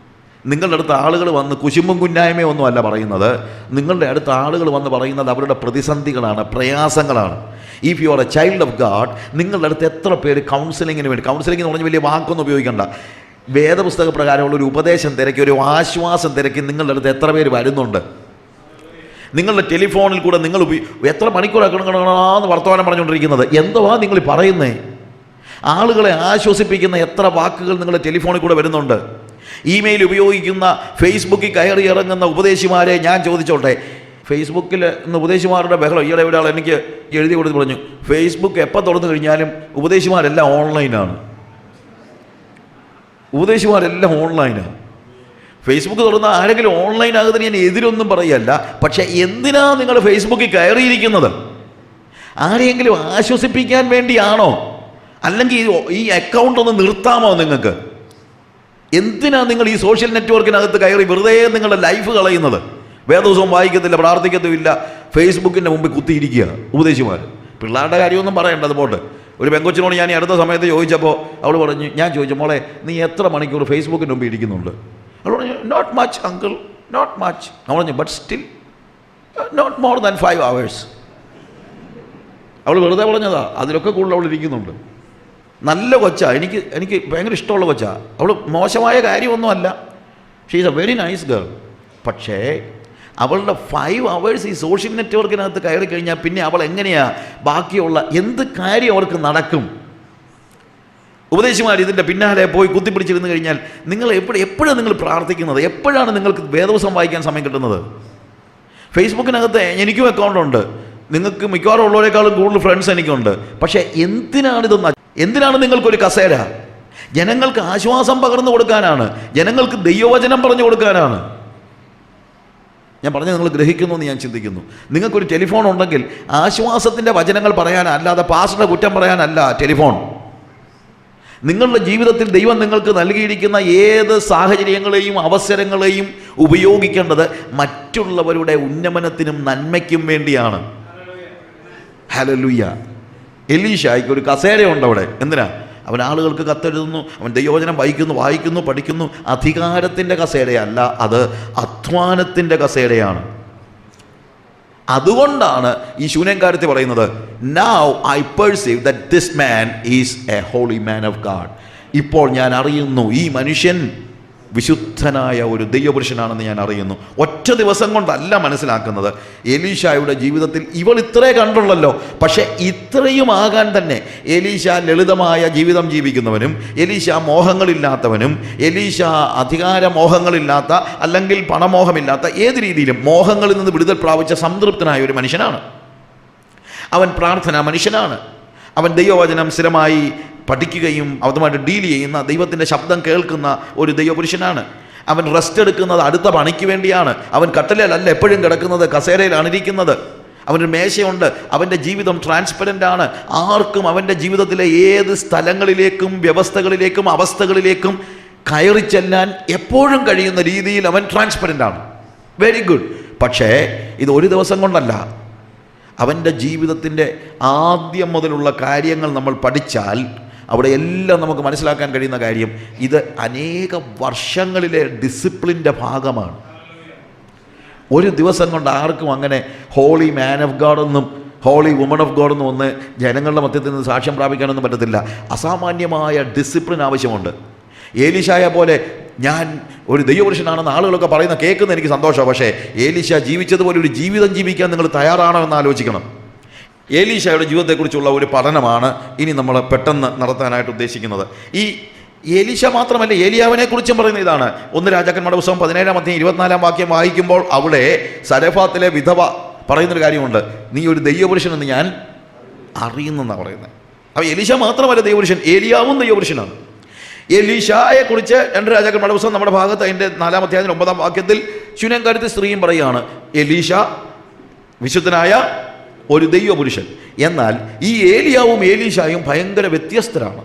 നിങ്ങളുടെ അടുത്ത് ആളുകൾ വന്ന് കുശുമ്പും കുന്നായ്മയോ ഒന്നും അല്ല പറയുന്നത്. നിങ്ങളുടെ അടുത്ത് ആളുകൾ വന്ന് പറയുന്നത് അവരുടെ പ്രതിസന്ധികളാണ്, പ്രയാസങ്ങളാണ്. If you are a child of God, നിങ്ങളുടെ അടുത്ത് എത്ര പേര് കൗൺസിലിങ്ങിന് വേണ്ടി, കൗൺസിലിംഗ് എന്ന് പറഞ്ഞാൽ വലിയ വാക്കൊന്നും ഉപയോഗിക്കണ്ട, വേദപുസ്തക പ്രകാരമുള്ളൊരു ഉപദേശം തിരക്കി, ഒരു ആശ്വാസം തിരക്കി നിങ്ങളുടെ അടുത്ത് എത്ര പേര് വരുന്നുണ്ട്? നിങ്ങളുടെ ടെലിഫോണിൽ കൂടെ നിങ്ങൾ എത്ര മണിക്കൂറാണ് വർത്തമാനം പറഞ്ഞുകൊണ്ടിരിക്കുന്നത്? എന്തുവാ നിങ്ങൾ പറയുന്നേ? ആളുകളെ ആശ്വസിപ്പിക്കുന്ന എത്ര വാക്കുകൾ നിങ്ങളുടെ ടെലിഫോണിൽ കൂടെ വരുന്നുണ്ട്? ഇമെയിൽ ഉപയോഗിക്കുന്ന, ഫേസ്ബുക്കിൽ കയറി ഇറങ്ങുന്ന ഉപദേശിമാരെ ഞാൻ ചോദിച്ചോട്ടെ, ഫേസ്ബുക്കിൽ ഇന്ന് ഉപദേശിമാരുടെ ബഹളം. ഈയിടെ ഒരാൾ എനിക്ക് എഴുതി കൊടുത്ത് പറഞ്ഞു, ഫേസ്ബുക്ക് എപ്പോൾ തുറന്നു കഴിഞ്ഞാലും ഉപദേശിമാരെല്ലാം ഓൺലൈനാണ്. ഉപദേശിമാരെല്ലാം ഓൺലൈനാണ്. ഫേസ്ബുക്ക് തുറന്ന ആരെങ്കിലും ഓൺലൈൻ ആകുന്നതിന് ഞാൻ എതിരൊന്നും പറയല്ല, പക്ഷേ എന്തിനാ നിങ്ങൾ ഫേസ്ബുക്കിൽ കയറിയിരിക്കുന്നത്? ആരെയെങ്കിലും ആശ്വസിപ്പിക്കാൻ വേണ്ടിയാണോ? അല്ലെങ്കിൽ ഈ അക്കൗണ്ട് ഒന്ന് നിർത്താമോ നിങ്ങൾക്ക്? എന്തിനാ നിങ്ങൾ ഈ സോഷ്യൽ നെറ്റ്വർക്കിനകത്ത് കയറി വെറുതെ നിങ്ങളുടെ ലൈഫ് കളയുന്നത്? വേദദിവസവും വായിക്കത്തില്ല, പ്രാർത്ഥിക്കത്തുമില്ല, ഫേസ്ബുക്കിൻ്റെ മുമ്പിൽ കുത്തിയിരിക്കുക ഉപദേശിമാർ. പിള്ളേരുടെ കാര്യമൊന്നും പറയണ്ട, അത് പോട്ടെ. ഒരു പെങ്കൊച്ചിനോട് ഞാൻ ഈ അടുത്ത സമയത്ത് ചോദിച്ചപ്പോൾ അവൾ പറഞ്ഞു, ഞാൻ ചോദിച്ചു, മോളെ നീ എത്ര മണിക്കൂർ ഫേസ്ബുക്കിൻ്റെ മുമ്പ് ഇരിക്കുന്നുണ്ട്? അവൾ പറഞ്ഞു, not much uncle, not much. അവൾ പറഞ്ഞു, but still not more than 5 hours. അവൾ വെറുതെ പറഞ്ഞതാ, അതിലൊക്കെ കൂടുതൽ അവൾ ഇരിക്കുന്നുണ്ട്. നല്ല കൊച്ചാ, എനിക്ക് ഭയങ്കര ഇഷ്ടമുള്ള കൊച്ചാ. അവൾ മോശമായ കാര്യമൊന്നുമല്ല, she is a very nice girl. പക്ഷേ അവളുടെ 5 hours ഈ സോഷ്യൽ നെറ്റ്വർക്കിനകത്ത് കയറി കഴിഞ്ഞാൽ പിന്നെ അവൾ എങ്ങനെയാ ബാക്കിയുള്ള എന്ത് കാര്യം അവർക്ക് നടക്കും? ഉപദേശിമാർ ഇതിൻ്റെ പിന്നാലെ പോയി കുത്തിപ്പിടിച്ചിരുന്ന് കഴിഞ്ഞാൽ നിങ്ങൾ എപ്പോഴാണ് നിങ്ങൾ പ്രാർത്ഥിക്കുന്നത്? എപ്പോഴാണ് നിങ്ങൾക്ക് വേദവസം വായിക്കാൻ സമയം കിട്ടുന്നത്? ഫേസ്ബുക്കിനകത്ത് എനിക്കും അക്കൗണ്ടുണ്ട്, നിങ്ങൾക്ക് മിക്കവാറും ഉള്ളവരെക്കാളും കൂടുതൽ ഫ്രണ്ട്സ് എനിക്കുണ്ട്. പക്ഷേ എന്തിനാണ് നിങ്ങൾക്കൊരു കസേര? ജനങ്ങൾക്ക് ആശ്വാസം പകർന്നു കൊടുക്കാനാണ്, ജനങ്ങൾക്ക് ദൈവവചനം പറഞ്ഞു കൊടുക്കാനാണ്. ഞാൻ പറഞ്ഞത് നിങ്ങൾ ഗ്രഹിക്കുന്നു എന്ന് ഞാൻ ചിന്തിക്കുന്നു. നിങ്ങൾക്കൊരു ടെലിഫോൺ ഉണ്ടെങ്കിൽ ആശ്വാസത്തിൻ്റെ വചനങ്ങൾ പറയാനല്ല, അല്ലാതെ പാസ്റ്ററുടെ കുറ്റം പറയാനല്ല ടെലിഫോൺ. നിങ്ങളുടെ ജീവിതത്തിൽ ദൈവം നിങ്ങൾക്ക് നൽകിയിരിക്കുന്ന ഏത് സാഹചര്യങ്ങളെയും അവസരങ്ങളെയും ഉപയോഗിക്കേണ്ടത് മറ്റുള്ളവരുടെ ഉന്നമനത്തിനും നന്മയ്ക്കും വേണ്ടിയാണ്. ഹല്ലേലൂയ. എലീശായ്ക്ക് ഒരു കസേരയുണ്ട് അവിടെ. എന്തിനാ? അവൻ ആളുകൾക്ക് കത്തെഴുതുന്നു, അവൻ ദൈവവചനം വായിക്കുന്നു, പഠിക്കുന്നു. അധികാരത്തിൻ്റെ കസേരയല്ല, അത് അധ്വാനത്തിൻ്റെ കസേരയാണ്. അതുകൊണ്ടാണ് ഈ ശൂന്യക്കാരത്തെ പറയുന്നത്, now I perceive that this man is a holy man of God. ഇപ്പോൾ ഞാൻ അറിയുന്നു ഈ മനുഷ്യൻ വിശുദ്ധനായ ഒരു ദൈവപുരുഷനാണെന്ന് ഞാൻ അറിയുന്നു. ഒറ്റ ദിവസം കൊണ്ടല്ല മനസ്സിലാക്കുന്നത്. എലീശായുടെ ജീവിതത്തിൽ ഇവൾ ഇത്രേ കണ്ടുള്ളല്ലോ, പക്ഷേ ഇത്രയും ആകാൻ തന്നെ എലീശ ലളിതമായ ജീവിതം ജീവിക്കുന്നവനും, എലീശ മോഹങ്ങളില്ലാത്തവനും, എലീശ അധികാര മോഹങ്ങളില്ലാത്ത അല്ലെങ്കിൽ പണമോഹമില്ലാത്ത ഏത് രീതിയിലും മോഹങ്ങളിൽ നിന്ന് വിടുതൽ പ്രാപിച്ച സംതൃപ്തനായ ഒരു മനുഷ്യനാണ്. അവൻ പ്രാർത്ഥന മനുഷ്യനാണ്. അവൻ ദൈവവചനം സ്ഥിരമായി പഠിക്കുകയും അതുമായിട്ട് ഡീൽ ചെയ്യുന്ന, ദൈവത്തിൻ്റെ ശബ്ദം കേൾക്കുന്ന ഒരു ദൈവപുരുഷനാണ്. അവൻ റെസ്റ്റ് എടുക്കുന്നത് അടുത്ത പണിക്ക് വേണ്ടിയാണ്. അവൻ കട്ടിലല്ല എപ്പോഴും കിടക്കുന്നത്, കസേരയിലാണ് ഇരിക്കുന്നത്. അവനൊരു മേശയുണ്ട്. അവൻ്റെ ജീവിതം ട്രാൻസ്പെറൻ്റ് ആണ്. ആർക്കും അവൻ്റെ ജീവിതത്തിലെ ഏത് സ്ഥലങ്ങളിലേക്കും വ്യവസ്ഥകളിലേക്കും അവസ്ഥകളിലേക്കും കയറി ചെല്ലാൻ എപ്പോഴും കഴിയുന്ന രീതിയിൽ അവൻ ട്രാൻസ്പെറൻ്റ് ആണ്. Very good. പക്ഷേ ഇത് ഒരു ദിവസം കൊണ്ടല്ല. അവൻ്റെ ജീവിതത്തിൻ്റെ ആദ്യം മുതലുള്ള കാര്യങ്ങൾ നമ്മൾ പഠിച്ചാൽ അവിടെ എല്ലാം നമുക്ക് മനസ്സിലാക്കാൻ കഴിയുന്ന കാര്യം, ഇത് അനേക വർഷങ്ങളിലെ ഡിസിപ്ലിൻ്റെ ഭാഗമാണ്. ഒരു ദിവസം കൊണ്ട് ആർക്കും അങ്ങനെ ഹോളി മാൻ ഓഫ് ഗോഡ് എന്നും ഹോളി വുമൺ ഓഫ് ഗോഡ് എന്നും ഒന്ന് ജനങ്ങളുടെ മധ്യത്തിൽ നിന്ന് സാക്ഷ്യം പ്രാപിക്കാനൊന്നും പറ്റത്തില്ല. അസാമാന്യമായ ഡിസിപ്ലിൻ ആവശ്യമുണ്ട്. ഏലീശായെ പോലെ ഞാൻ ഒരു ദൈവപുരുഷനാണെന്ന് ആളുകളൊക്കെ പറയുന്ന കേൾക്കുന്ന എനിക്ക് സന്തോഷമാണ്. പക്ഷേ ഏലീശ ജീവിച്ചതുപോലെ ഒരു ജീവിതം ജീവിക്കാൻ നിങ്ങൾ തയ്യാറാണോ എന്ന് ആലോചിക്കണം. ഏലീശയുടെ ജീവിതത്തെക്കുറിച്ചുള്ള ഒരു പഠനമാണ് ഇനി നമ്മൾ പെട്ടെന്ന് നടത്താനായിട്ട് ഉദ്ദേശിക്കുന്നത്. ഈ ഏലീശ മാത്രമല്ല, ഏലിയാവിനെ കുറിച്ചും പറയുന്ന ഇതാണ്. 1 രാജാക്കന്മാരുടെ പുസ്തകം 17-ാം അധ്യായം 24-ാം വാക്യം വായിക്കുമ്പോൾ അവിടെ സരഫാത്തിലെ വിധവ പറയുന്നൊരു കാര്യമുണ്ട്. നീ ഒരു ദൈവപുരുഷനെന്ന് ഞാൻ അറിയുന്നെന്നാണ് പറയുന്നത്. അപ്പോൾ എലീശ മാത്രമല്ല ദൈവപുരുഷൻ, ഏലിയാവും ദൈവപുരുഷനാണ്. എലീശായെ കുറിച്ച് 2 രാജാക്കന്മാരുടെ പുസ്തകം നമ്മുടെ ഭാഗത്ത് അതിൻ്റെ 4-ാം അധ്യായത്തിൽ 9-ാം വാക്യത്തിൽ ശൂന്യംകാരത്തി സ്ത്രീയും പറയുകയാണ്, എലീശ വിശുദ്ധനായ ഒരു ദൈവപുരുഷൻ. എന്നാൽ ഈ ഏലിയാവും ഏലീശായും ഭയങ്കര വ്യത്യസ്തരാണ്.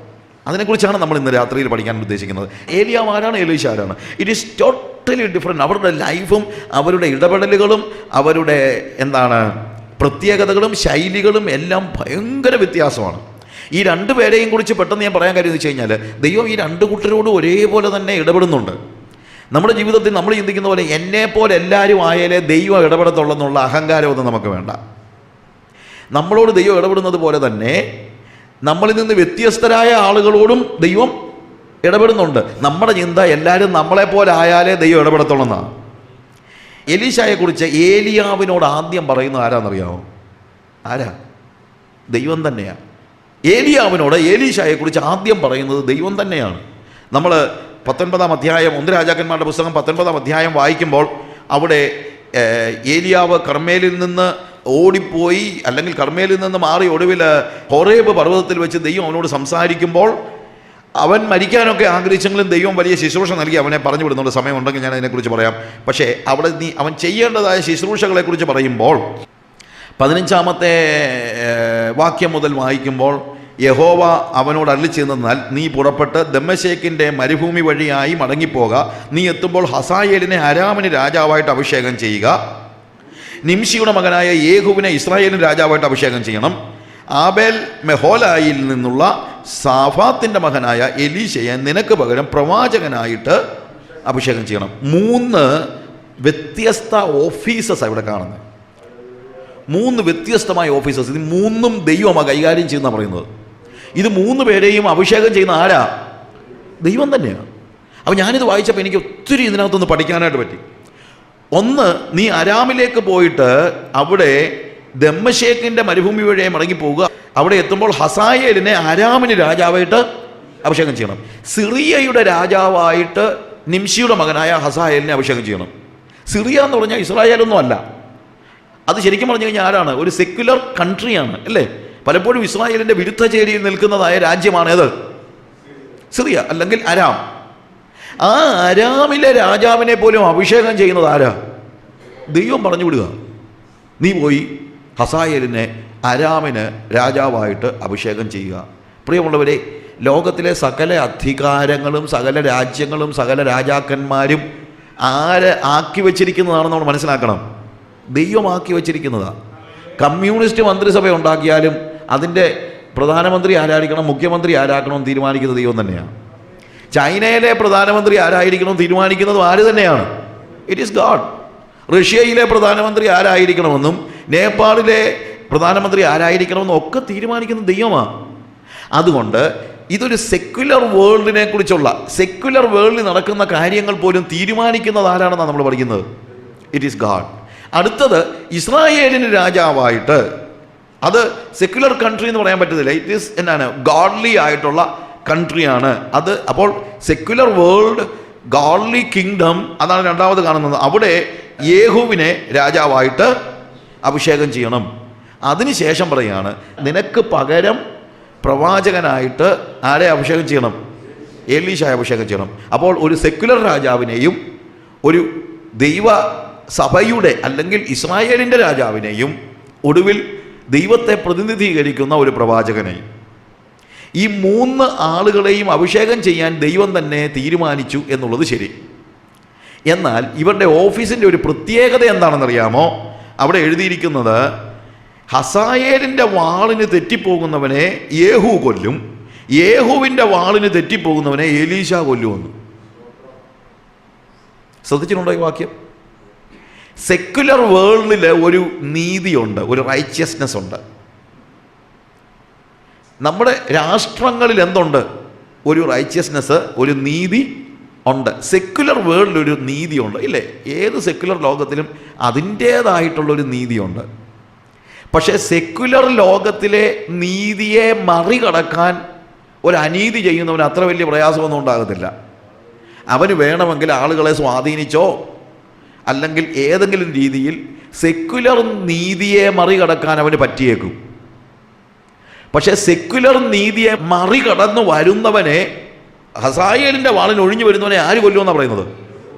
അതിനെക്കുറിച്ചാണ് നമ്മൾ ഇന്ന് രാത്രിയിൽ പഠിക്കാൻ ഉദ്ദേശിക്കുന്നത്. ഏലിയാവ് ആരാണ്, എലീശ ആരാണ്? It is totally different. അവരുടെ ലൈഫും അവരുടെ ഇടപെടലുകളും അവരുടെ പ്രത്യേകതകളും ശൈലികളും എല്ലാം ഭയങ്കര വ്യത്യാസമാണ്. ഈ 2 പേരെയും കുറിച്ച് പെട്ടെന്ന് ഞാൻ പറയാൻ കാര്യം എന്ന് വെച്ച് കഴിഞ്ഞാൽ, ദൈവം ഈ 2 കൂട്ടരോടും ഒരേപോലെ തന്നെ ഇടപെടുന്നുണ്ട്. നമ്മുടെ ജീവിതത്തിൽ നമ്മൾ ചിന്തിക്കുന്ന പോലെ എന്നെപ്പോലെ എല്ലാവരും ആയാലേ ദൈവം ഇടപെടത്തുള്ളെന്നുള്ള അഹങ്കാരമൊന്നും നമുക്ക് വേണ്ട. നമ്മളോട് ദൈവം ഇടപെടുന്നത് പോലെ തന്നെ നമ്മളിൽ നിന്ന് വ്യത്യസ്തരായ ആളുകളോടും ദൈവം ഇടപെടുന്നുണ്ട്. നമ്മുടെ ചിന്ത എല്ലാവരും നമ്മളെപ്പോലെ ആയാലേ ദൈവം ഇടപെടത്തുള്ളെന്നാണ്. എലീശായെക്കുറിച്ച് ഏലിയാവിനോട് ആദ്യം പറയുന്നത് ആരാന്നറിയാമോ? ആരാ? ദൈവം തന്നെയാണ്. ഏലിയാവിനോട് ഏലീശായെക്കുറിച്ച് ആദ്യം പറയുന്നത് ദൈവം തന്നെയാണ്. നമ്മൾ 19-ാം അധ്യായം 1 രാജാക്കന്മാരുടെ പുസ്തകം 19-ാം അധ്യായം വായിക്കുമ്പോൾ അവിടെ ഏലിയാവ് കർമ്മേലിൽ നിന്ന് ഓടിപ്പോയി, അല്ലെങ്കിൽ കർമ്മേലിൽ നിന്ന് മാറി ഒടുവിൽ ഹോറേബ് പർവ്വതത്തിൽ വെച്ച് ദൈവം അവനോട് സംസാരിക്കുമ്പോൾ അവൻ മരിക്കാനൊക്കെ ആഗ്രഹിച്ചെങ്കിലും ദൈവം വലിയ ശുശ്രൂഷ നൽകി അവനെ പറഞ്ഞു വിടുന്നുണ്ട്. സമയമുണ്ടെങ്കിൽ ഞാൻ അതിനെക്കുറിച്ച് പറയാം. പക്ഷേ അവിടെ അവൻ ചെയ്യേണ്ടതായ ശുശ്രൂഷകളെക്കുറിച്ച് പറയുമ്പോൾ 15-ാമത്തെ വാക്യം മുതൽ വായിക്കുമ്പോൾ, യഹോവ അവനോട് അരുളിച്ചെന്നാൽ, നീ പുറപ്പെട്ട് ദമ്മേശേക്കിൻ്റെ മരുഭൂമി വഴിയായി മടങ്ങിപ്പോക. നീ എത്തുമ്പോൾ ഹസായേലിനെ അരാമിന് രാജാവായിട്ട് അഭിഷേകം ചെയ്യുക. നിംഷിയുടെ മകനായ യേഹുവിനെ ഇസ്രായേലിന് രാജാവായിട്ട് അഭിഷേകം ചെയ്യണം. ആബേൽ മെഹോലായിൽ നിന്നുള്ള സാഫാത്തിൻ്റെ മകനായ എലീശയെ നിനക്ക് പകരം പ്രവാചകനായിട്ട് അഭിഷേകം ചെയ്യണം. 3 വ്യത്യസ്ത ഓഫീസസ് ഇവിടെ കാണുന്നത്. 3 വ്യത്യസ്തമായ ഓഫീസേഴ്സ്. ഇത് 3ഉം ദൈവമാണ് കൈകാര്യം ചെയ്യുന്ന പറയുന്നത്. ഇത് 3 പേരെയും അഭിഷേകം ചെയ്യുന്ന ആരാ? ദൈവം തന്നെയാണ്. അപ്പോൾ ഞാനിത് വായിച്ചപ്പോൾ എനിക്ക് ഒത്തിരി ഇതിനകത്തൊന്ന് പഠിക്കാനായിട്ട് പറ്റി. ഒന്ന്, നീ അരാമിലേക്ക് പോയിട്ട് അവിടെ ദമ്മശേക്കിൻ്റെ മരുഭൂമി വഴിയെ മടങ്ങിപ്പോവുക. അവിടെ എത്തുമ്പോൾ ഹസായേലിനെ അരാമിന് രാജാവായിട്ട് അഭിഷേകം ചെയ്യണം. സിറിയയുടെ രാജാവായിട്ട് നിംഷിയുടെ മകനായ ഹസായേലിനെ അഭിഷേകം ചെയ്യണം. സിറിയ എന്ന് പറഞ്ഞാൽ ഇസ്രായേലൊന്നും അല്ല. അത് ശരിക്കും പറഞ്ഞു കഴിഞ്ഞാൽ ആരാണ്? ഒരു സെക്യുലർ കൺട്രിയാണ്, അല്ലേ? പലപ്പോഴും ഇസ്രായേലിൻ്റെ വിരുദ്ധ ചേരിയിൽ നിൽക്കുന്നതായ രാജ്യമാണ് ഏത്? സിറിയ അല്ലെങ്കിൽ അരാം. ആ അരാമിലെ രാജാവിനെ പോലും അഭിഷേകം ചെയ്യുന്നത് ആരാ? ദൈവം പറഞ്ഞു വിടുക, നീ പോയി ഹസായേലിനെ അരാമിന് രാജാവായിട്ട് അഭിഷേകം ചെയ്യുക. പ്രിയമുള്ളവരെ, ലോകത്തിലെ സകല അധികാരങ്ങളും സകല രാജ്യങ്ങളും സകല രാജാക്കന്മാരും ആരെ ആക്കി വച്ചിരിക്കുന്നതാണെന്ന് നമ്മൾ മനസ്സിലാക്കണം. ദൈവമാക്കി വച്ചിരിക്കുന്നതാണ്. കമ്മ്യൂണിസ്റ്റ് മന്ത്രിസഭ ഉണ്ടാക്കിയാലും അതിൻ്റെ പ്രധാനമന്ത്രി ആരായിരിക്കണം, മുഖ്യമന്ത്രി ആരാക്കണം തീരുമാനിക്കുന്നത് ദൈവം തന്നെയാണ്. ചൈനയിലെ പ്രധാനമന്ത്രി ആരായിരിക്കണം തീരുമാനിക്കുന്നതും ആര് തന്നെയാണ്? It is God. റഷ്യയിലെ പ്രധാനമന്ത്രി ആരായിരിക്കണമെന്നും നേപ്പാളിലെ പ്രധാനമന്ത്രി ആരായിരിക്കണമെന്നും ഒക്കെ തീരുമാനിക്കുന്നത് ദൈവമാണ്. അതുകൊണ്ട് ഇതൊരു സെക്യുലർ വേൾഡിനെ കുറിച്ചുള്ള, സെക്യുലർ വേൾഡിൽ നടക്കുന്ന കാര്യങ്ങൾ പോലും തീരുമാനിക്കുന്നത് ആരാണെന്നാണ് നമ്മൾ പഠിക്കുന്നത്? It is God. അടുത്തത് ഇസ്രായേലിന് രാജാവായിട്ട്, അത് സെക്യുലർ കൺട്രി എന്ന് പറയാൻ പറ്റത്തില്ല. ഇറ്റ് ഈസ് ഗോഡ്ലി ആയിട്ടുള്ള കൺട്രിയാണ് അത്. അപ്പോൾ സെക്യുലർ വേൾഡ്, ഗോഡ്ലി കിങ്ഡം, അതാണ് രണ്ടാമത് കാണുന്നത്. അവിടെ യേഹുവിനെ രാജാവായിട്ട് അഭിഷേകം ചെയ്യണം. അതിനുശേഷം പറയുകയാണ്, നിനക്ക് പകരം പ്രവാചകനായിട്ട് ആരെ അഭിഷേകം ചെയ്യണം? എലീശായെ അഭിഷേകം ചെയ്യണം. അപ്പോൾ ഒരു സെക്യുലർ രാജാവിനെയും ഒരു ദൈവ സഭയുടെ അല്ലെങ്കിൽ ഇസ്രായേലിൻ്റെ രാജാവിനെയും ഒടുവിൽ ദൈവത്തെ പ്രതിനിധീകരിക്കുന്ന ഒരു പ്രവാചകനെയും, ഈ 3 ആളുകളെയും അഭിഷേകം ചെയ്യാൻ ദൈവം തന്നെ തീരുമാനിച്ചു എന്നുള്ളത് ശരി. എന്നാൽ ഇവരുടെ ഓഫീസിൻ്റെ ഒരു പ്രത്യേകത എന്താണെന്നറിയാമോ? അവിടെ എഴുതിയിരിക്കുന്നത് ഹസായേലിൻ്റെ വാളിന് തെറ്റിപ്പോകുന്നവനെ യേഹൂ കൊല്ലും, യേഹൂവിൻ്റെ വാളിന് തെറ്റിപ്പോകുന്നവനെ എലീശ കൊല്ലുമെന്ന്. ശ്രദ്ധിച്ചിട്ടുണ്ടോ ഈ വാക്യം? സെക്യുലർ വേൾഡിൽ ഒരു നീതിയുണ്ട്, ഒരു റൈച്ചിയസ്നെസ് ഉണ്ട്. നമ്മുടെ രാഷ്ട്രങ്ങളിൽ എന്തുണ്ട്? ഒരു റൈച്ചിയസ്നെസ്, ഒരു നീതി ഉണ്ട്. സെക്യുലർ വേൾഡിൽ ഒരു നീതിയുണ്ട്, ഇല്ലേ? ഏത് സെക്യുലർ ലോകത്തിലും അതിൻ്റേതായിട്ടുള്ളൊരു നീതിയുണ്ട്. പക്ഷേ സെക്യുലർ ലോകത്തിലെ നീതിയെ മറികടക്കാൻ ഒരു അനീതി ചെയ്യുന്നവന് അത്ര വലിയ പ്രയാസമൊന്നും ഉണ്ടാകത്തില്ല. അവന് വേണമെങ്കിൽ ആളുകളെ സ്വാധീനിച്ചോ അല്ലെങ്കിൽ ഏതെങ്കിലും രീതിയിൽ സെക്യുലർ നീതിയെ മറികടക്കാൻ അവന് പറ്റിയേക്കും. പക്ഷേ സെക്യുലർ നീതിയെ മറികടന്ന് വരുന്നവനെ, ഹസായേലിൻ്റെ വാളിന് ഒഴിഞ്ഞു വരുന്നവനെ ആര് കൊല്ലുമെന്നാണ് പറയുന്നത്?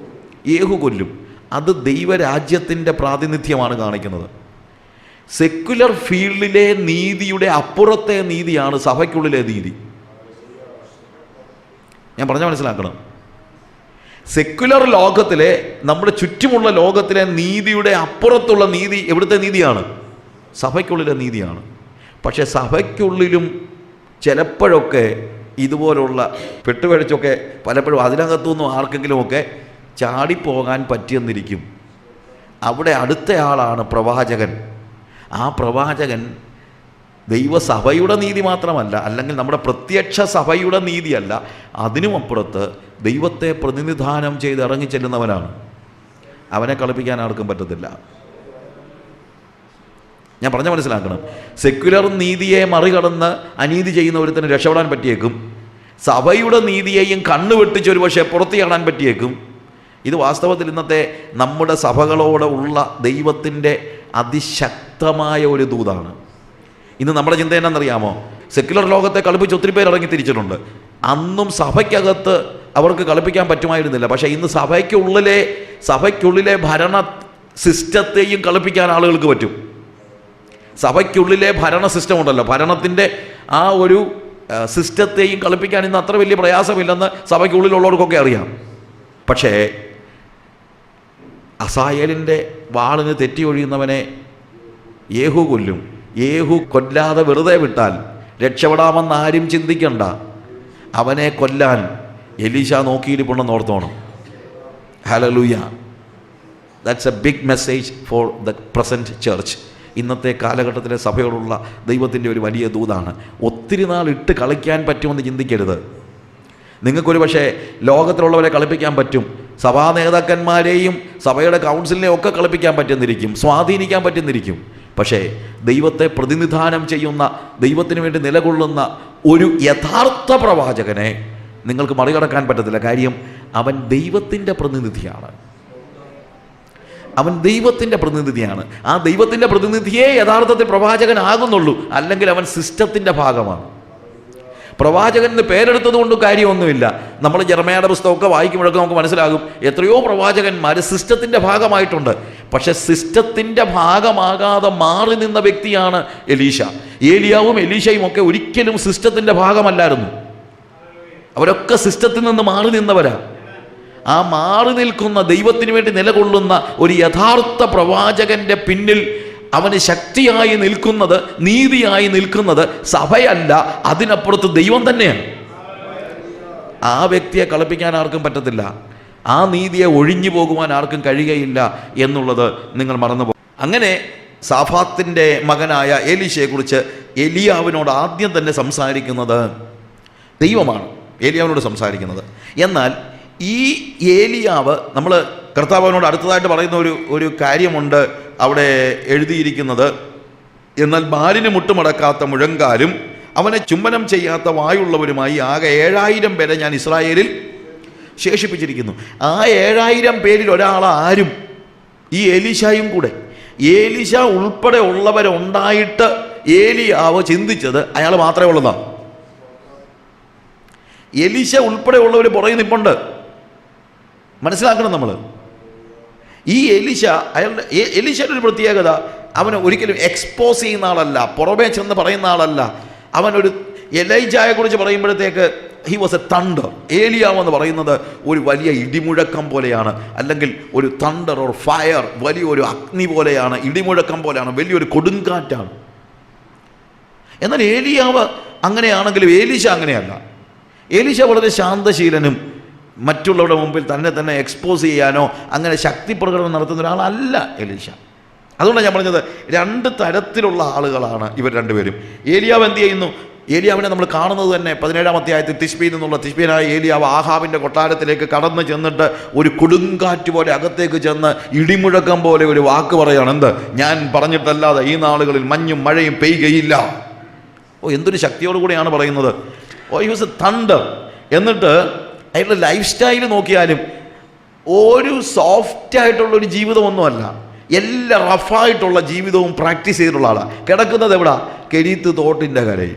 യേഹൂ കൊല്ലും. അത് ദൈവരാജ്യത്തിൻ്റെ പ്രാതിനിധ്യമാണ് കാണിക്കുന്നത്. സെക്യുലർ ഫീൽഡിലെ നീതിയുടെ അപ്പുറത്തെ നീതിയാണ് സഭയ്ക്കുള്ളിലെ നീതി. ഞാൻ പറഞ്ഞാൽ മനസ്സിലാക്കണം. സെക്യുലർ ലോകത്തിലെ, നമ്മുടെ ചുറ്റുമുള്ള ലോകത്തിലെ നീതിയുടെ അപ്പുറത്തുള്ള നീതി എവിടുത്തെ നീതിയാണ്? സഭയ്ക്കുള്ളിലെ നീതിയാണ്. പക്ഷെ സഭയ്ക്കുള്ളിലും ചിലപ്പോഴൊക്കെ ഇതുപോലുള്ള പെട്ടുപഴിച്ചൊക്കെ പലപ്പോഴും അതിനകത്തുനിന്നും ആർക്കെങ്കിലുമൊക്കെ ചാടിപ്പോകാൻ പറ്റിയെന്നിരിക്കും. അവിടെ അടുത്തയാളാണ് പ്രവാചകൻ. ആ പ്രവാചകൻ ദൈവസഭയുടെ നീതി മാത്രമല്ല, അല്ലെങ്കിൽ നമ്മുടെ പ്രത്യക്ഷ സഭയുടെ നീതിയല്ല, അതിനുമപ്പുറത്ത് ദൈവത്തെ പ്രതിനിധാനം ചെയ്ത് ഇറങ്ങിച്ചെല്ലുന്നവനാണ്. അവനെ കളിപ്പിക്കാൻ ആർക്കും പറ്റത്തില്ല. ഞാൻ പറഞ്ഞ മനസ്സിലാക്കണം. സെക്യുലർ നീതിയെ മറികടന്ന് അനീതി ചെയ്യുന്ന ഒരുത്തിന് രക്ഷപ്പെടാൻ പറ്റിയേക്കും. സഭയുടെ നീതിയെയും കണ്ണുവെട്ടിച്ച് ഒരു പക്ഷേ പുറത്ത് കാണാൻ പറ്റിയേക്കും. ഇത് വാസ്തവത്തിൽ ഇന്നത്തെ നമ്മുടെ സഭകളോട് ഉള്ള ദൈവത്തിൻ്റെ അതിശക്തമായ ഒരു ദൂതാണ്. ഇന്ന് നമ്മുടെ ചിന്ത എന്നാണെന്നറിയാമോ? സെക്യുലർ ലോകത്തെ കളിപ്പിച്ച് ഒത്തിരി പേര് ഇറങ്ങി തിരിച്ചിട്ടുണ്ട്. അന്നും സഭയ്ക്കകത്ത് അവർക്ക് കളിപ്പിക്കാൻ പറ്റുമായിരുന്നില്ല. പക്ഷേ ഇന്ന് സഭയ്ക്കുള്ളിലെ ഭരണ സിസ്റ്റത്തെയും കളിപ്പിക്കാൻ ആളുകൾക്ക് പറ്റും. സഭയ്ക്കുള്ളിലെ ഭരണ സിസ്റ്റം ഉണ്ടല്ലോ, ഭരണത്തിൻ്റെ ആ ഒരു സിസ്റ്റത്തെയും കളിപ്പിക്കാൻ ഇന്ന് അത്ര വലിയ പ്രയാസമില്ലെന്ന് സഭയ്ക്കുള്ളിലുള്ളവർക്കൊക്കെ അറിയാം. പക്ഷേ ഹസായേലിൻ്റെ വാളിന് തെറ്റി ഒഴിയുന്നവനെ യേഹൂ കൊല്ലും. യേഹൂ കൊല്ലാതെ വെറുതെ വിട്ടാൽ രക്ഷപ്പെടാമെന്ന് ആരും ചിന്തിക്കണ്ട. അവനെ കൊല്ലാൻ എലീശ നോക്കിയിരിപ്പുണ്ടെന്ന് ഓർത്തോണം. Hallelujah. That's a big message for the present church. ഇന്നത്തെ കാലഘട്ടത്തിലെ സഭയോടുള്ള ദൈവത്തിൻ്റെ ഒരു വലിയ ദൂതാണ്. ഒത്തിരി നാൾ ഇട്ട് കളിക്കാൻ പറ്റുമെന്ന് ചിന്തിക്കരുത്. നിങ്ങൾക്കൊരു പക്ഷേ ലോകത്തിലുള്ളവരെ കളിപ്പിക്കാൻ പറ്റും, സഭാ നേതാക്കന്മാരെയും സഭയുടെ കൗൺസിലിനെയും ഒക്കെ കളിപ്പിക്കാൻ പറ്റുന്നിരിക്കും, സ്വാധീനിക്കാൻ പറ്റുന്നിരിക്കും. പക്ഷേ ദൈവത്തെ പ്രതിനിധാനം ചെയ്യുന്ന, ദൈവത്തിന് വേണ്ടി നിലകൊള്ളുന്ന ഒരു യഥാർത്ഥ പ്രവാചകനെ നിങ്ങൾക്ക് മറികടക്കാൻ പറ്റത്തില്ല. കാര്യം അവൻ ദൈവത്തിൻ്റെ പ്രതിനിധിയാണ്. അവൻ ദൈവത്തിൻ്റെ പ്രതിനിധിയാണ്. ആ ദൈവത്തിൻ്റെ പ്രതിനിധിയെ യഥാർത്ഥത്തിൽ പ്രവാചകനാകുന്നുള്ളൂ, അല്ലെങ്കിൽ അവൻ സിസ്റ്റത്തിൻ്റെ ഭാഗമാണ്. പ്രവാചകൻ എന്ന് പേരെടുത്തത് കൊണ്ട് കാര്യമൊന്നുമില്ല. നമ്മൾ ജെറമ്യായുടെ പുസ്തകമൊക്കെ വായിക്കുമ്പോഴൊക്കെ നമുക്ക് മനസ്സിലാകും എത്രയോ പ്രവാചകന്മാർ സിസ്റ്റത്തിൻ്റെ ഭാഗമായിട്ടുണ്ട്. പക്ഷെ സിസ്റ്റത്തിൻ്റെ ഭാഗമാകാതെ മാറി നിന്ന വ്യക്തിയാണ് എലീശ. ഏലിയാവും എലീശയും ഒക്കെ ഒരിക്കലും സിസ്റ്റത്തിൻ്റെ ഭാഗമല്ലായിരുന്നു. അവരൊക്കെ സിസ്റ്റത്തിൽ നിന്ന് മാറി നിന്നവരാ. ആ മാറി നിൽക്കുന്ന, ദൈവത്തിന് വേണ്ടി നിലകൊള്ളുന്ന ഒരു യഥാർത്ഥ പ്രവാചകന്റെ പിന്നിൽ അവന് ശക്തിയായി നിൽക്കുന്നത്, നീതിയായി നിൽക്കുന്നത് സഭയല്ല, അതിനപ്പുറത്ത് ദൈവം തന്നെയാണ്. ആ വ്യക്തിയെ കളിപ്പിക്കാൻ ആർക്കും പറ്റത്തില്ല. ആ നീതിയെ ഒഴിഞ്ഞു പോകുവാൻ ആർക്കും കഴിയുകയില്ല എന്നുള്ളത് നിങ്ങൾ മറന്നുപോകും. അങ്ങനെ സാഫാത്തിൻ്റെ മകനായ എലീശയെക്കുറിച്ച് എലിയാവിനോട് ആദ്യം തന്നെ സംസാരിക്കുന്നത് ദൈവമാണ്. ഏലിയാവിനോട് സംസാരിക്കുന്നത്. എന്നാൽ ഈ ഏലിയാവ്, നമ്മൾ കർത്താവിനോട് അടുത്തതായിട്ട് പറയുന്ന ഒരു കാര്യമുണ്ട് അവിടെ എഴുതിയിരിക്കുന്നത്. എന്നാൽ ബാലിന് മുട്ടുമടക്കാത്ത മുഴങ്കാലും അവനെ ചുംബനം ചെയ്യാത്ത വായുള്ളവരുമായി ആകെ 7000 പേരെ ഞാൻ ഇസ്രായേലിൽ ശേഷിപ്പിച്ചിരിക്കുന്നു. ആ 7000 പേരിൽ ഒരാളാരും ഈ എലീശയും കൂടെ. എലീശ ഉൾപ്പെടെ ഉള്ളവരുണ്ടായിട്ട് ഏലിയാവ് ചിന്തിച്ചത് അയാൾ മാത്രമേ ഉള്ളതാണ്. എലീശ ഉൾപ്പെടെയുള്ളവർ പുറകെ നിൽപ്പുണ്ട്. മനസ്സിലാക്കണം നമ്മൾ. ഈ എലീശയുടെ ഒരു പ്രത്യേകത, അവന് ഒരിക്കലും എക്സ്പോസ് ചെയ്യുന്ന ആളല്ല, പുറമേ ചെന്ന് പറയുന്ന ആളല്ല. അവനൊരു എലൈജായെ കുറിച്ച് പറയുമ്പോഴത്തേക്ക് ഹി വാസ് എ തണ്ടർ. ഏലിയാവ് എന്ന് പറയുന്നത് ഒരു വലിയ ഇടിമുഴക്കം പോലെയാണ്, അല്ലെങ്കിൽ ഒരു തണ്ടർ ഓർ ഫയർ, വലിയൊരു അഗ്നി പോലെയാണ്, ഇടിമുഴക്കം പോലെയാണ്, വലിയൊരു കൊടുങ്കാറ്റാണ്. എന്നാൽ ഏലിയാവ് അങ്ങനെയാണെങ്കിലും എലീശ അങ്ങനെയല്ല. എലീശ വളരെ ശാന്തശീലനും മറ്റുള്ളവരുടെ മുമ്പിൽ തന്നെ എക്സ്പോസ് ചെയ്യാനോ അങ്ങനെ ശക്തി പ്രകടനം നടത്തുന്ന ഒരാളല്ല എലീശ. അതുകൊണ്ടാണ് ഞാൻ പറഞ്ഞത്, രണ്ട് തരത്തിലുള്ള ആളുകളാണ് ഇവർ രണ്ടുപേരും. ഏലിയാവ് എന്ത് ചെയ്യുന്നു? ഏലിയാവിനെ നമ്മൾ കാണുന്നത് തന്നെ 17-ാം അധ്യായത്തിൽ തിശ്ബിയിൽ നിന്നുള്ള തിശ്ബിയനായ ഏലിയാവ് ആഹാബിൻ്റെ കൊട്ടാരത്തിലേക്ക് കടന്നു ചെന്നിട്ട് ഒരു കൊടുങ്കാറ്റ് പോലെ അകത്തേക്ക് ചെന്ന് ഇടിമുഴക്കം പോലെ ഒരു വാക്ക് പറയുകയാണ്. എന്ത്? ഞാൻ പറഞ്ഞിട്ടല്ലാതെ ഈ നാളുകളിൽ മഞ്ഞും മഴയും പെയ്യുകയില്ല. എന്തൊരു ശക്തിയോടുകൂടിയാണ് പറയുന്നത്. He was A thunder. എന്നിട്ട് അയാളുടെ ലൈഫ് സ്റ്റൈൽ നോക്കിയാലും ഒരു സോഫ്റ്റായിട്ടുള്ളൊരു ജീവിതമൊന്നുമല്ല, എല്ലാം റഫായിട്ടുള്ള ജീവിതവും പ്രാക്ടീസ് ചെയ്തിട്ടുള്ള ആളാണ്. കിടക്കുന്നത് എവിടാ? കെരീത്ത് തോട്ടിൻ്റെ കരയിൽ.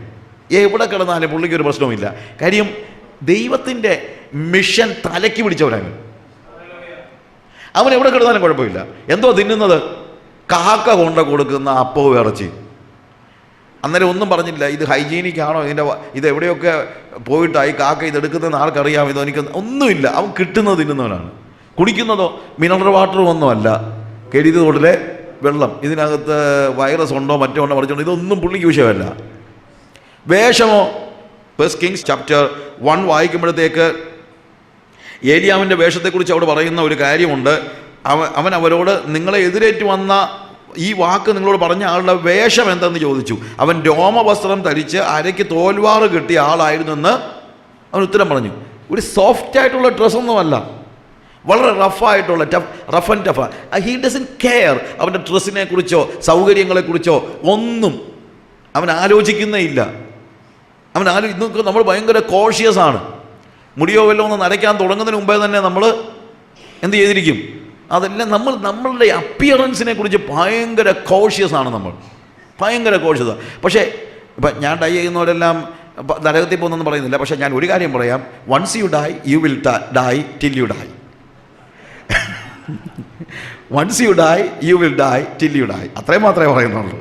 എവിടെ കിടന്നാലും പുള്ളിക്കൊരു പ്രശ്നവുമില്ല. കാര്യം ദൈവത്തിൻ്റെ മിഷൻ തലയ്ക്ക് പിടിച്ചവനാണ്. അവൻ എവിടെ കിടന്നാലും കുഴപ്പമില്ല. എന്തോ തിന്നുന്നത്? കാക്ക കൊണ്ട് കൊടുക്കുന്ന അപ്പവും ഇറച്ചി. അന്നേരം ഒന്നും പറഞ്ഞില്ല, ഇത് ഹൈജീനിക് ആണോ, ഇത് എവിടെയൊക്കെ പോയിട്ടായി കാക്ക ഇതെടുക്കുന്നതെന്ന് ആർക്കറിയാം, ഇതോ എനിക്ക് ഒന്നുമില്ല. അവൻ കിട്ടുന്നത് തിന്നുന്നവനാണ്. കുടിക്കുന്നതോ മിനറൽ വാട്ടറും ഒന്നുമല്ല, കെരീത്ത് തോട്ടിലെ വെള്ളം. ഇതിനകത്ത് വൈറസ് ഉണ്ടോ മറ്റോ ഉണ്ടോ മറിച്ചുണ്ടോ, ഇതൊന്നും പുള്ളിക്ക് വിഷയമല്ല. വേഷമോ? ഫസ്റ്റ് കിങ്സ് ചാപ്റ്റർ 1 വായിക്കുമ്പോഴത്തേക്ക് ഏലിയാവിൻ്റെ വേഷത്തെക്കുറിച്ച് അവിടെ പറയുന്ന ഒരു കാര്യമുണ്ട്. അവൻ അവരോട്, നിങ്ങളെ എതിരേറ്റ് വന്ന ഈ വാക്ക് നിങ്ങളോട് പറഞ്ഞ ആളുടെ വേഷം എന്തെന്ന് ചോദിച്ചു. അവൻ രോമവസ്ത്രം ധരിച്ച് അരയ്ക്ക് തോൽവാറ് കിട്ടിയ ആളായിരുന്നെന്ന് അവൻ ഉത്തരം പറഞ്ഞു. ഒരു സോഫ്റ്റായിട്ടുള്ള ഡ്രസ്സൊന്നുമല്ല, വളരെ റഫായിട്ടുള്ള rough and tough. He doesn't care. അവൻ്റെ ഡ്രസ്സിനെ കുറിച്ചോ സൗകര്യങ്ങളെക്കുറിച്ചോ ഒന്നും അവൻ ആലോചിക്കുന്നേ ഇല്ല. ഇന്നൊക്കെ നമ്മൾ ഭയങ്കര കോഷ്യസ് ആണ്. മുടിയോ വല്ലോ ഒന്ന് നരയ്ക്കാൻ തുടങ്ങുന്നതിന് മുമ്പേ തന്നെ നമ്മൾ എന്ത് ചെയ്തിരിക്കും? അതെല്ലാം നമ്മളുടെ അപ്പിയറൻസിനെ കുറിച്ച് ഭയങ്കര കോഷ്യസ് ആണ് നമ്മൾ, ഭയങ്കര കോഷ്യസ്. പക്ഷേ ഇപ്പം ഞാൻ ഡൈ ചെയ്യുന്നവരെല്ലാം നരകത്തിൽ പോകുന്നതെന്ന് പറയുന്നില്ല. പക്ഷേ ഞാൻ ഒരു കാര്യം പറയാം, once you die you will die till you die. Once you die you will die till you die. അത്രയും മാത്രമേ പറയുന്നുള്ളൂ.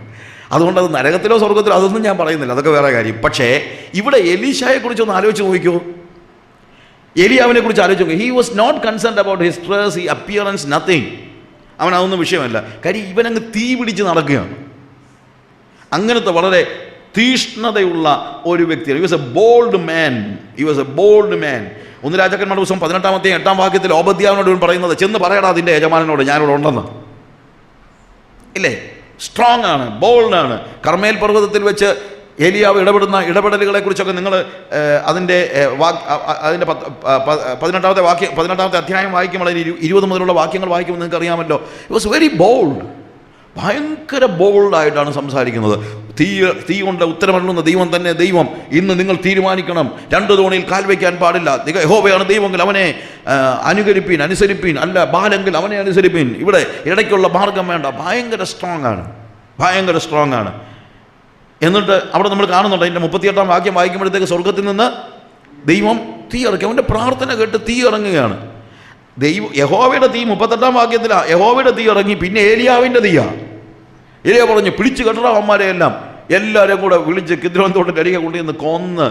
അതുകൊണ്ട് അത് നരകത്തിലോ സ്വർഗത്തിലോ അതൊന്നും ഞാൻ പറയുന്നില്ല, അതൊക്കെ വേറെ കാര്യം. പക്ഷേ ഇവിടെ എലീശയെക്കുറിച്ചൊന്ന് ആലോചിച്ച് നോക്കിക്കോ, ഏലിയാവിനെ കുറിച്ച് ആലോചിച്ച് നോക്കി. He was not concerned about his dress, he appearance, nothing. അവനതൊന്നും വിഷയമല്ല. കാര്യം ഇവനങ്ങ് തീ പിടിച്ച് നടക്കുകയാണ്. അങ്ങനത്തെ വളരെ തീഷ്ണതയുള്ള ഒരു വ്യക്തിയാണ്. He was a bold man. He was a bold man. 1 രാജാക്കന്മാരുടെ പുസ്തകം 18-ാം വാക്യത്തിൽ ഓബദ്യാവിനോട് ഇവൻ പറയുന്നത്, ചെന്ന് പറയടാ അതിൻ്റെ യജമാനനോട് ഞാനിവിടെ ഉണ്ടെന്ന്. ഇല്ലേ? സ്ട്രോങ് ആണ്, ബോൾഡാണ്. കർമ്മേൽ പർവ്വതത്തിൽ വെച്ച് ഏലിയാവ് ഇടപെടുന്ന ഇടപെടലുകളെ കുറിച്ചൊക്കെ നിങ്ങൾ അതിൻ്റെ 18-ാമത്തെ അധ്യായം വായിക്കുമ്പോൾ 20 മുതലുള്ള വാക്യങ്ങൾ വായിക്കുമ്പോൾ നിങ്ങൾക്ക് അറിയാമല്ലോ. It was very bold. ഭയങ്കര ബോൾഡായിട്ടാണ് സംസാരിക്കുന്നത്. തീ കൊണ്ട് ഉത്തരമരുളുന്ന ദൈവം തന്നെ ദൈവം. ഇന്ന് നിങ്ങൾ തീരുമാനിക്കണം, 2 തോണിയിൽ കാൽ വയ്ക്കാൻ പാടില്ല. യഹോവയാണ് ദൈവമെങ്കിൽ അവനെ അനുസരിപ്പീൻ, അല്ല ബാലെങ്കിൽ അവനെ അനുസരിപ്പീൻ. ഇവിടെ ഇടയ്ക്കുള്ള മാർഗം വേണ്ട. ഭയങ്കര സ്ട്രോങ് ആണ്. എന്നിട്ട് അവിടെ നമ്മൾ കാണുന്നുണ്ട്, അതിൻ്റെ 38-ാം വാക്യം വായിക്കുമ്പോഴത്തേക്ക് സ്വർഗത്തിൽ നിന്ന് ദൈവം തീ ഇറക്കി. അവൻ്റെ പ്രാർത്ഥന കേട്ട് തീ ഇറങ്ങുകയാണ്. യഹോവയുടെ തീ 38-ാം വാക്യത്തിലാണ്. യഹോവയുടെ തീ ഇറങ്ങി. പിന്നെ ഏലിയാവിൻ്റെ തീയാണ്. ഏലിയാ പറഞ്ഞു, പിടിച്ചു കെട്ടണം അവന്മാരെ എല്ലാവരും കൂടെ വിളിച്ച് കിദ്രോൻ തോട്ടിൻ്റെ അരികെ കൊണ്ടുവന്ന് കൊന്ന്.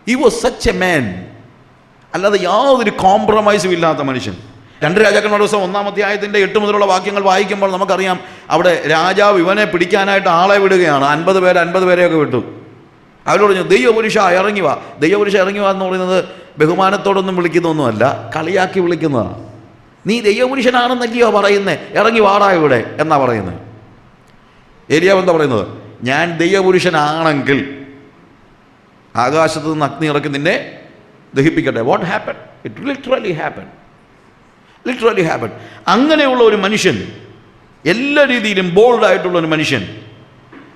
He was such a man. അല്ലാതെ യാതൊരു കോംപ്രമൈസും ഇല്ലാത്ത മനുഷ്യൻ. 2 രാജാക്കന്മാരുടെ പുസ്തകം 1-ാം അധ്യായത്തിൻ്റെ 8 മുതലുള്ള വാക്യങ്ങൾ വായിക്കുമ്പോൾ നമുക്കറിയാം, അവിടെ രാജാവ് ഇവനെ പിടിക്കാനായിട്ട് ആളെ വിടുകയാണ്. 50 പേരെയൊക്കെ വിട്ടു. അവരോട് പറഞ്ഞു, ദൈവപുരുഷ ഇറങ്ങി വാ. ദൈവപുരുഷ ഇറങ്ങി വാ എന്ന് പറയുന്നത് ബഹുമാനത്തോടൊന്നും വിളിക്കുന്നൊന്നുമല്ല, കളിയാക്കി വിളിക്കുന്നതാണ്. നീ ദൈവപുരുഷനാണെന്നല്ലയോ പറയുന്നേ, ഇറങ്ങി വാടാ ഇവിടെ എന്നാ പറയുന്നത്. ഏലിയാവ് എന്താ പറയുന്നത്? ഞാൻ ദൈവപുരുഷനാണെങ്കിൽ ആകാശത്ത് നിന്ന് അഗ്നി ഇറക്കി നിന്നെ ദഹിപ്പിക്കട്ടെ. What happen? It literally happen. അങ്ങനെയുള്ള ഒരു മനുഷ്യൻ, എല്ലാ രീതിയിലും ബോൾഡായിട്ടുള്ള ഒരു മനുഷ്യൻ.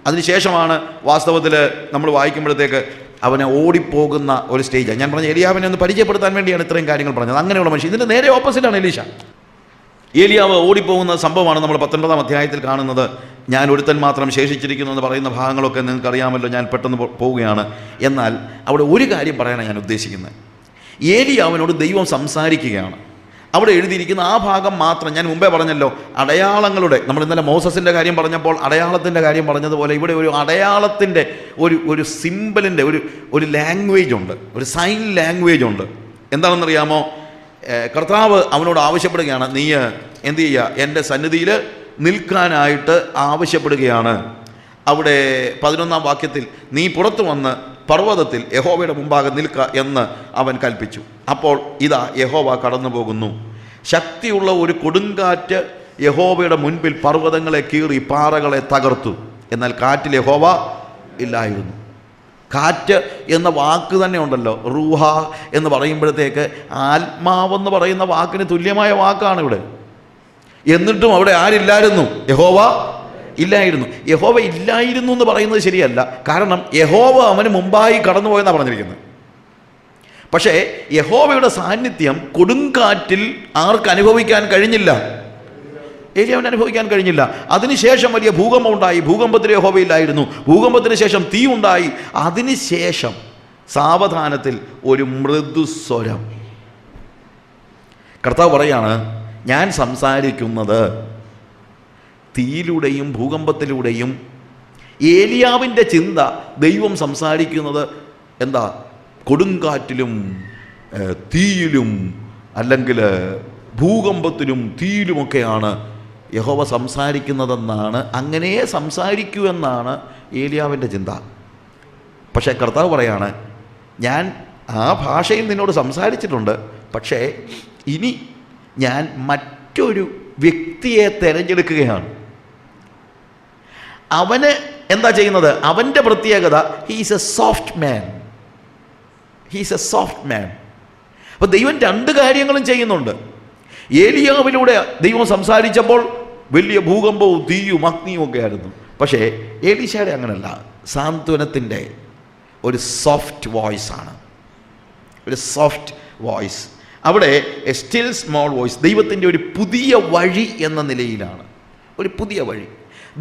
അതിനുശേഷമാണ് വാസ്തവത്തിൽ നമ്മൾ വായിക്കുമ്പോഴത്തേക്ക് അവനെ ഓടിപ്പോകുന്ന ഒരു സ്റ്റേജാണ്. ഞാൻ പറഞ്ഞ ഏലിയാവിനെ ഒന്ന് പരിചയപ്പെടുത്താൻ വേണ്ടിയാണ് ഇത്രയും കാര്യങ്ങൾ പറഞ്ഞത്. അങ്ങനെയുള്ള മനുഷ്യൻ. ഇതിൻ്റെ നേരെ ഓപ്പോസിറ്റാണ് എലീശ. ഏലിയാവ് ഓടിപ്പോകുന്ന സംഭവമാണ് നമ്മൾ 19-ാം അധ്യായത്തിൽ കാണുന്നത്. ഞാൻ ഒരുത്തൻ മാത്രം ശേഷിച്ചിരിക്കുന്നു എന്ന് പറയുന്ന ഭാഗങ്ങളൊക്കെ നിങ്ങൾക്കറിയാമല്ലോ. ഞാൻ പെട്ടെന്ന് പോവുകയാണ്. എന്നാൽ അവിടെ ഒരു കാര്യം പറയാനാണ് ഞാൻ ഉദ്ദേശിക്കുന്നത്. ഏലിയാവിനോട് ദൈവം സംസാരിക്കുകയാണ്. അവിടെ എഴുതിയിരിക്കുന്ന ആ ഭാഗം മാത്രം, ഞാൻ മുമ്പേ പറഞ്ഞല്ലോ, അടയാളങ്ങളുടെ, നമ്മൾ ഇന്നലെ മോസസിൻ്റെ കാര്യം പറഞ്ഞപ്പോൾ അടയാളത്തിൻ്റെ കാര്യം പറഞ്ഞതുപോലെ ഇവിടെ ഒരു അടയാളത്തിൻ്റെ ഒരു സിംബലിൻ്റെ ഒരു ലാംഗ്വേജ് ഉണ്ട്, ഒരു സൈൻ ലാംഗ്വേജ് ഉണ്ട്. എന്താണെന്നറിയാമോ? കർത്താവ് അവനോട് ആവശ്യപ്പെടുകയാണ്, നീ എന്ത് ചെയ്യുക, എൻ്റെ സന്നിധിയിൽ നിൽക്കാനായിട്ട് ആവശ്യപ്പെടുകയാണ്. അവിടെ 11-ാം വാക്യത്തിൽ, നീ പുറത്തു വന്ന് പർവ്വതത്തിൽ യഹോവയുടെ മുമ്പാകെ നിൽക്ക എന്ന് അവൻ കൽപ്പിച്ചു. അപ്പോൾ ഇതാ യഹോവ കടന്നു പോകുന്നു. ശക്തിയുള്ള ഒരു കൊടുങ്കാറ്റ് യഹോവയുടെ മുൻപിൽ പർവ്വതങ്ങളെ കീറി പാറകളെ തകർത്തു. എന്നാൽ കാറ്റിൽ യഹോവ ഇല്ലായിരുന്നു. കാറ്റ് എന്ന വാക്ക് തന്നെ ഉണ്ടല്ലോ, റൂഹ എന്ന് പറയുമ്പോഴത്തേക്ക് ആത്മാവെന്ന് പറയുന്ന വാക്കിന് തുല്യമായ വാക്കാണ് ഇവിടെ. എന്നിട്ടും അവിടെ ആരില്ലായിരുന്നു? യഹോവ ഇല്ലായിരുന്നു. യഹോവ ഇല്ലായിരുന്നു എന്ന് പറയുന്നത് ശരിയല്ല. കാരണം യഹോവ അവന് മുമ്പായി കടന്നുപോയെന്നാണ് പറഞ്ഞിരിക്കുന്നത്. പക്ഷേ യഹോവയുടെ സാന്നിധ്യം കൊടുങ്കാറ്റിൽ ആർക്ക് അനുഭവിക്കാൻ കഴിഞ്ഞില്ല? ഏലിയാവിന് അനുഭവിക്കാൻ കഴിഞ്ഞില്ല. അതിനുശേഷം വലിയ ഭൂകമ്പം ഉണ്ടായി. ഭൂകമ്പത്തിൽ യഹോവയില്ലായിരുന്നു. ഭൂകമ്പത്തിന് ശേഷം തീ ഉണ്ടായി. അതിനുശേഷം സാവധാനത്തിൽ ഒരു മൃദുസ്വരം. കർത്താവ് പറയാണ്, ഞാൻ സംസാരിക്കുന്നത് തീയിലൂടെയും ഭൂകമ്പത്തിലൂടെയും. ഏലിയാവിൻ്റെ ചിന്ത ദൈവം സംസാരിക്കുന്നത് എന്താ? കൊടുങ്കാറ്റിലും തീയിലും അല്ലെങ്കിൽ ഭൂകമ്പത്തിലും തീയിലുമൊക്കെയാണ് യഹോവ സംസാരിക്കുന്നതെന്നാണ്, അങ്ങനെ സംസാരിക്കൂ എന്നാണ് ഏലിയാവിൻ്റെ ചിന്ത. പക്ഷേ കർത്താവ് പറയാണ്, ഞാൻ ആ ഭാഷയിൽ നിന്നോട് സംസാരിച്ചിട്ടുണ്ട്, പക്ഷേ ഇനി ഞാൻ മറ്റൊരു വ്യക്തിയെ തിരഞ്ഞെടുക്കുകയാണ്. അവന് എന്താ ചെയ്യുന്നത്? അവൻ്റെ പ്രത്യേകത, he's a soft man. He's a soft man. അപ്പോൾ ദൈവം രണ്ട് കാര്യങ്ങളും ചെയ്യുന്നുണ്ട്. ഏലിയാവിലൂടെ ദൈവം സംസാരിച്ചപ്പോൾ വലിയ ഭൂകമ്പവും തീയും അഗ്നിയും ഒക്കെ ആയിരുന്നു. പക്ഷേ എലീശയുടെ അങ്ങനല്ല. സാന്ത്വനത്തിൻ്റെ ഒരു സോഫ്റ്റ് വോയിസ് ആണ്, ഒരു സോഫ്റ്റ് വോയിസ്. അവിടെ എ സ്റ്റിൽ സ്മോൾ വോയിസ്. ദൈവത്തിൻ്റെ ഒരു പുതിയ വഴി എന്ന നിലയിലാണ്, ഒരു പുതിയ വഴി.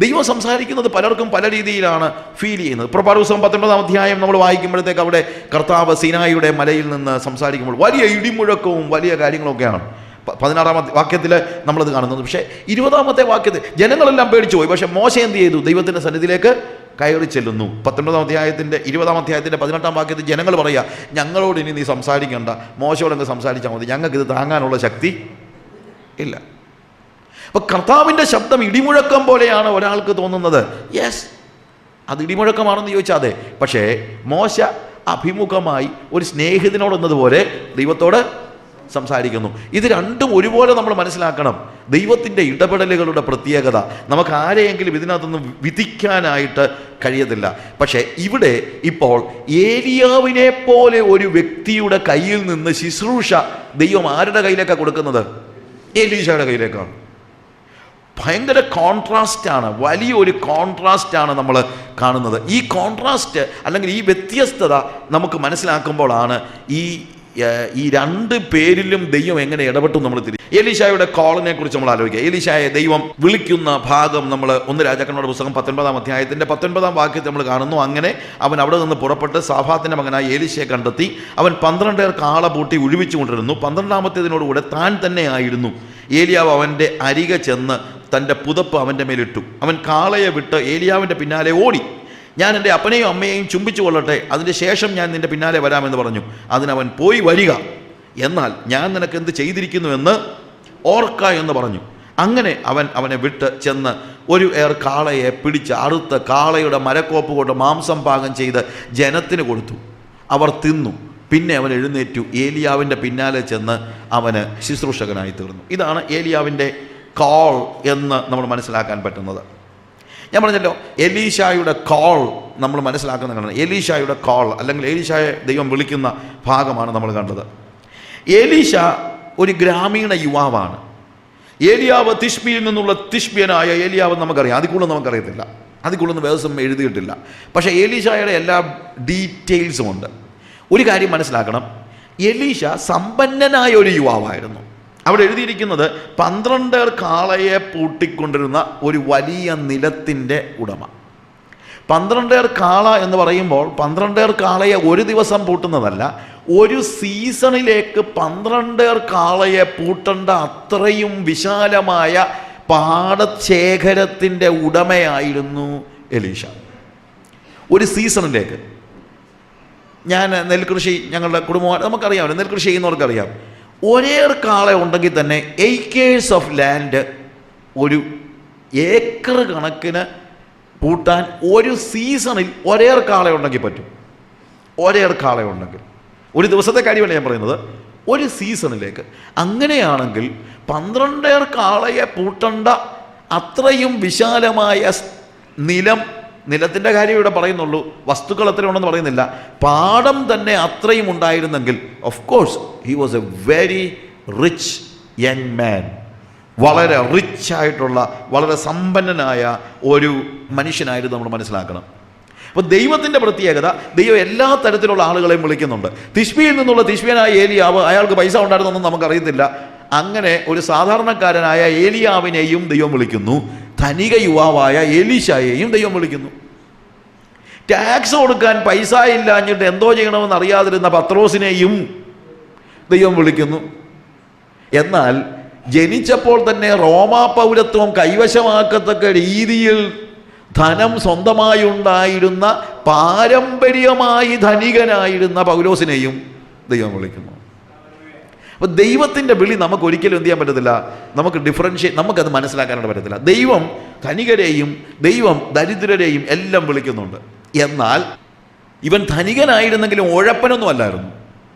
ദൈവം സംസാരിക്കുന്നത് പലർക്കും പല രീതിയിലാണ് ഫീൽ ചെയ്യുന്നത്. പുറപ്പാട് പുസ്തകം 19-ാം അധ്യായം നമ്മൾ വായിക്കുമ്പോഴത്തേക്ക് അവിടെ കർത്താവ് സീനായിയുടെ മലയിൽ നിന്ന് സംസാരിക്കുമ്പോൾ വലിയ ഇടിമുഴക്കവും വലിയ കാര്യങ്ങളൊക്കെയാണ് 16-ാം വാക്യത്തിൽ നമ്മളത് കാണുന്നത്. പക്ഷേ 20-ാമത്തെ വാക്യത്തിൽ ജനങ്ങളെല്ലാം പേടിച്ചു പോയി. പക്ഷേ മോശ എന്ത് ചെയ്തു? ദൈവത്തിൻ്റെ സന്നിധിയിലേക്ക് കയറി ചെല്ലുന്നു. 19-ാം അധ്യായത്തിൻ്റെ 20-ാം അധ്യായത്തിൻ്റെ 18-ാം വാക്യത്തിൽ ജനങ്ങൾ പറയുക, ഞങ്ങളോട് ഇനി നീ സംസാരിക്കണ്ട, മോശയോടങ്ങ് സംസാരിച്ചാൽ മതി, ഞങ്ങൾക്കിത് താങ്ങാനുള്ള ശക്തി ഇല്ല. അപ്പോൾ കർത്താവിൻ്റെ ശബ്ദം ഇടിമുഴക്കം പോലെയാണ് ഒരാൾക്ക് തോന്നുന്നത്. യെസ്, അത് ഇടിമുഴക്കമാണെന്ന് ചോദിച്ചാൽ അതെ. പക്ഷേ മോശ അഭിമുഖമായി ഒരു സ്നേഹിതനോടെന്നതുപോലെ ദൈവത്തോട് സംസാരിക്കുന്നു. ഇത് രണ്ടും ഒരുപോലെ നമ്മൾ മനസ്സിലാക്കണം. ദൈവത്തിൻ്റെ ഇടപെടലുകളുടെ പ്രത്യേകത നമുക്ക് ആരെയെങ്കിലും ഇതിനകത്തൊന്നും വിധിക്കാനായിട്ട് കഴിയത്തില്ല. പക്ഷേ ഇവിടെ ഇപ്പോൾ ഏലിയാവിനെ പോലെ ഒരു വ്യക്തിയുടെ കയ്യിൽ നിന്ന് ശുശ്രൂഷ ദൈവം ആരുടെ കയ്യിലേക്കാണ് കൊടുക്കുന്നത്? എലീശയുടെ കയ്യിലേക്കാണ്. ഭയങ്കര കോൺട്രാസ്റ്റാണ്, വലിയൊരു കോൺട്രാസ്റ്റാണ് നമ്മൾ കാണുന്നത്. ഈ കോൺട്രാസ്റ്റ് അല്ലെങ്കിൽ ഈ വ്യത്യസ്തത നമുക്ക് മനസ്സിലാക്കുമ്പോഴാണ് ഈ രണ്ട് പേരിലും ദൈവം എങ്ങനെ ഇടപെട്ടു നമ്മൾ എലീശായുടെ കോളിനെ കുറിച്ച് നമ്മൾ ആലോചിക്കുക. എലീശായെ ദൈവം വിളിക്കുന്ന ഭാഗം നമ്മൾ 1 രാജാക്കന്മാരുടെ പുസ്തകം 19-ാം അധ്യായത്തിൻ്റെ 19-ാം വാക്യത്തിൽ നമ്മൾ കാണുന്നു. അങ്ങനെ അവൻ അവിടെ നിന്ന് പുറപ്പെട്ട് സാഫാത്തിൻ്റെ മകനായ എലീശയെ കണ്ടെത്തി. അവൻ 12 പേർ കാള പൂട്ടി ഒഴിവിച്ചു കൊണ്ടിരുന്നു. 12-ാമത്തേതിനോടുകൂടെ താൻ തന്നെ ആയിരുന്നു. ഏലിയാവ് അവൻ്റെ അരികെ ചെന്ന് തൻ്റെ പുതപ്പ് അവൻ്റെ മേലിട്ടു. അവൻ കാളയെ വിട്ട് ഏലിയാവിൻ്റെ പിന്നാലെ ഓടി. ഞാൻ എൻ്റെ അപ്പനെയും അമ്മയെയും ചുംബിച്ചു കൊള്ളട്ടെ, അതിന് ശേഷം ഞാൻ നിൻ്റെ പിന്നാലെ വരാമെന്ന് പറഞ്ഞു. അതിനവൻ പോയി വരിക, എന്നാൽ ഞാൻ നിനക്ക് എന്ത് ചെയ്തിരിക്കുന്നുവെന്ന് ഓർക്ക എന്ന് പറഞ്ഞു. അങ്ങനെ അവനെ വിട്ട് ചെന്ന് ഒരു കാളയെ പിടിച്ച് അറുത്ത് കാളയുടെ മരക്കോപ്പ് കൊണ്ട് മാംസം പാകം ചെയ്ത് ജനത്തിന് കൊടുത്തു. അവർ തിന്നു. പിന്നെ അവൻ എഴുന്നേറ്റു ഏലിയാവിൻ്റെ പിന്നാലെ ചെന്ന് അവന് ശുശ്രൂഷകനായി തീർന്നു. ഇതാണ് ഏലിയാവിൻ്റെ കോൾ എന്ന് നമ്മൾ മനസ്സിലാക്കാൻ പറ്റുന്നത്. ഞാൻ പറഞ്ഞല്ലോ, എലീശായുടെ കോൾ നമ്മൾ മനസ്സിലാക്കുന്ന കാണുന്നത്. എലീശായുടെ കോൾ അല്ലെങ്കിൽ എലീശായെ ദൈവം വിളിക്കുന്ന ഭാഗമാണ് നമ്മൾ കണ്ടത്. എലീശ ഒരു ഗ്രാമീണ യുവാവാണ്. ഏലിയാവ് തിഷ്ബിയിൽ നിന്നുള്ള തിഷ്ബ്യനായ ഏലിയാവ് നമുക്കറിയാം. അതിക്കുള്ള നമുക്കറിയത്തില്ല, അതിക്കുള്ളൊന്നും വേദം എഴുതിയിട്ടില്ല. പക്ഷേ എലീശായുടെ എല്ലാ ഡീറ്റെയിൽസും ഉണ്ട്. ഒരു കാര്യം മനസ്സിലാക്കണം, എലീശ സമ്പന്നനായ ഒരു യുവാവായിരുന്നു. അവിടെ എഴുതിയിരിക്കുന്നത് 12 കാളയെ പൂട്ടിക്കൊണ്ടിരുന്ന ഒരു വലിയ നിലത്തിൻ്റെ ഉടമ. 12 കാള എന്ന് പറയുമ്പോൾ 12 കാളയെ ഒരു ദിവസം പൂട്ടുന്നതല്ല, ഒരു സീസണിലേക്ക് 12 കാളയെ പൂട്ടേണ്ട അത്രയും വിശാലമായ പാടശേഖരത്തിൻ്റെ ഉടമയായിരുന്നു എലീഷ. ഒരു സീസണിലേക്ക്. ഞാൻ നെൽകൃഷി, ഞങ്ങളുടെ കുടുംബം നമുക്കറിയാമല്ലോ, നെൽകൃഷി ചെയ്യുന്നവർക്കറിയാം. ഒരേ കാള ഉണ്ടെങ്കിൽ തന്നെ ഏക്കേഴ്സ് ഓഫ് ലാൻഡ്, ഒരു ഏക്കർ കണക്കിന് പൂട്ടാൻ ഒരു സീസണിൽ ഒരേ കാള ഉണ്ടെങ്കിൽ പറ്റും. ഒരേ കാള ഉണ്ടെങ്കിൽ, ഒരു ദിവസത്തെ കാര്യമല്ല ഞാൻ പറയുന്നത്, ഒരു സീസണിലേക്ക്. അങ്ങനെയാണെങ്കിൽ 12 കാളയെ പൂട്ടേണ്ട അത്രയും വിശാലമായ നിലത്തിൻ്റെ കാര്യം ഇവിടെ പറയുന്നുള്ളൂ, വസ്തുക്കൾ എത്ര ഉണ്ടെന്ന് പറയുന്നില്ല. പാടം തന്നെ അത്രയും ഉണ്ടായിരുന്നെങ്കിൽ of course he was a very rich young മാൻ. വളരെ റിച്ച് ആയിട്ടുള്ള, വളരെ സമ്പന്നനായ ഒരു മനുഷ്യനായിരുന്നു നമ്മൾ മനസ്സിലാക്കണം. അപ്പോൾ ദൈവത്തിൻ്റെ പ്രത്യേകത, ദൈവം എല്ലാ തരത്തിലുള്ള ആളുകളെയും വിളിക്കുന്നുണ്ട്. തിശ്ബിയിൽ നിന്നുള്ള തിശ്ബിയനായ ഏലിയാവ്, അയാൾക്ക് പൈസ ഉണ്ടായിരുന്നൊന്നും നമുക്കറിയത്തില്ല. അങ്ങനെ ഒരു സാധാരണക്കാരനായ ഏലിയാവിനെയും ദൈവം വിളിക്കുന്നു. ധനിക യുവാവായ എലീശയെയും ദൈവം വിളിക്കുന്നു. ടാക്സ് കൊടുക്കാൻ പൈസ ഇല്ലാഞ്ഞിട്ട് എന്തോ ചെയ്യണമെന്ന് അറിയാതിരുന്ന പത്രോസിനെയും ദൈവം വിളിക്കുന്നു. എന്നാൽ ജനിച്ചപ്പോൾ തന്നെ റോമാ പൗരത്വം കൈവശമാക്കത്തക്ക രീതിയിൽ ധനം സ്വന്തമായി ഉണ്ടായിരുന്ന, പാരമ്പര്യമായി ധനികനായിരുന്ന പൗലോസിനെയും ദൈവം വിളിക്കുന്നു. അപ്പോൾ ദൈവത്തിൻ്റെ വിളി നമുക്ക് ഒരിക്കലും എന്ത് ചെയ്യാൻ പറ്റത്തില്ല, നമുക്ക് നമുക്കത് മനസ്സിലാക്കാനായിട്ട് പറ്റത്തില്ല. ദൈവം ധനികരെയും ദൈവം ദരിദ്രരെയും എല്ലാം വിളിക്കുന്നുണ്ട്. എന്നാൽ ഇവൻ ധനികനായിരുന്നെങ്കിലും ഉഴപ്പനൊന്നും അല്ലായിരുന്നു,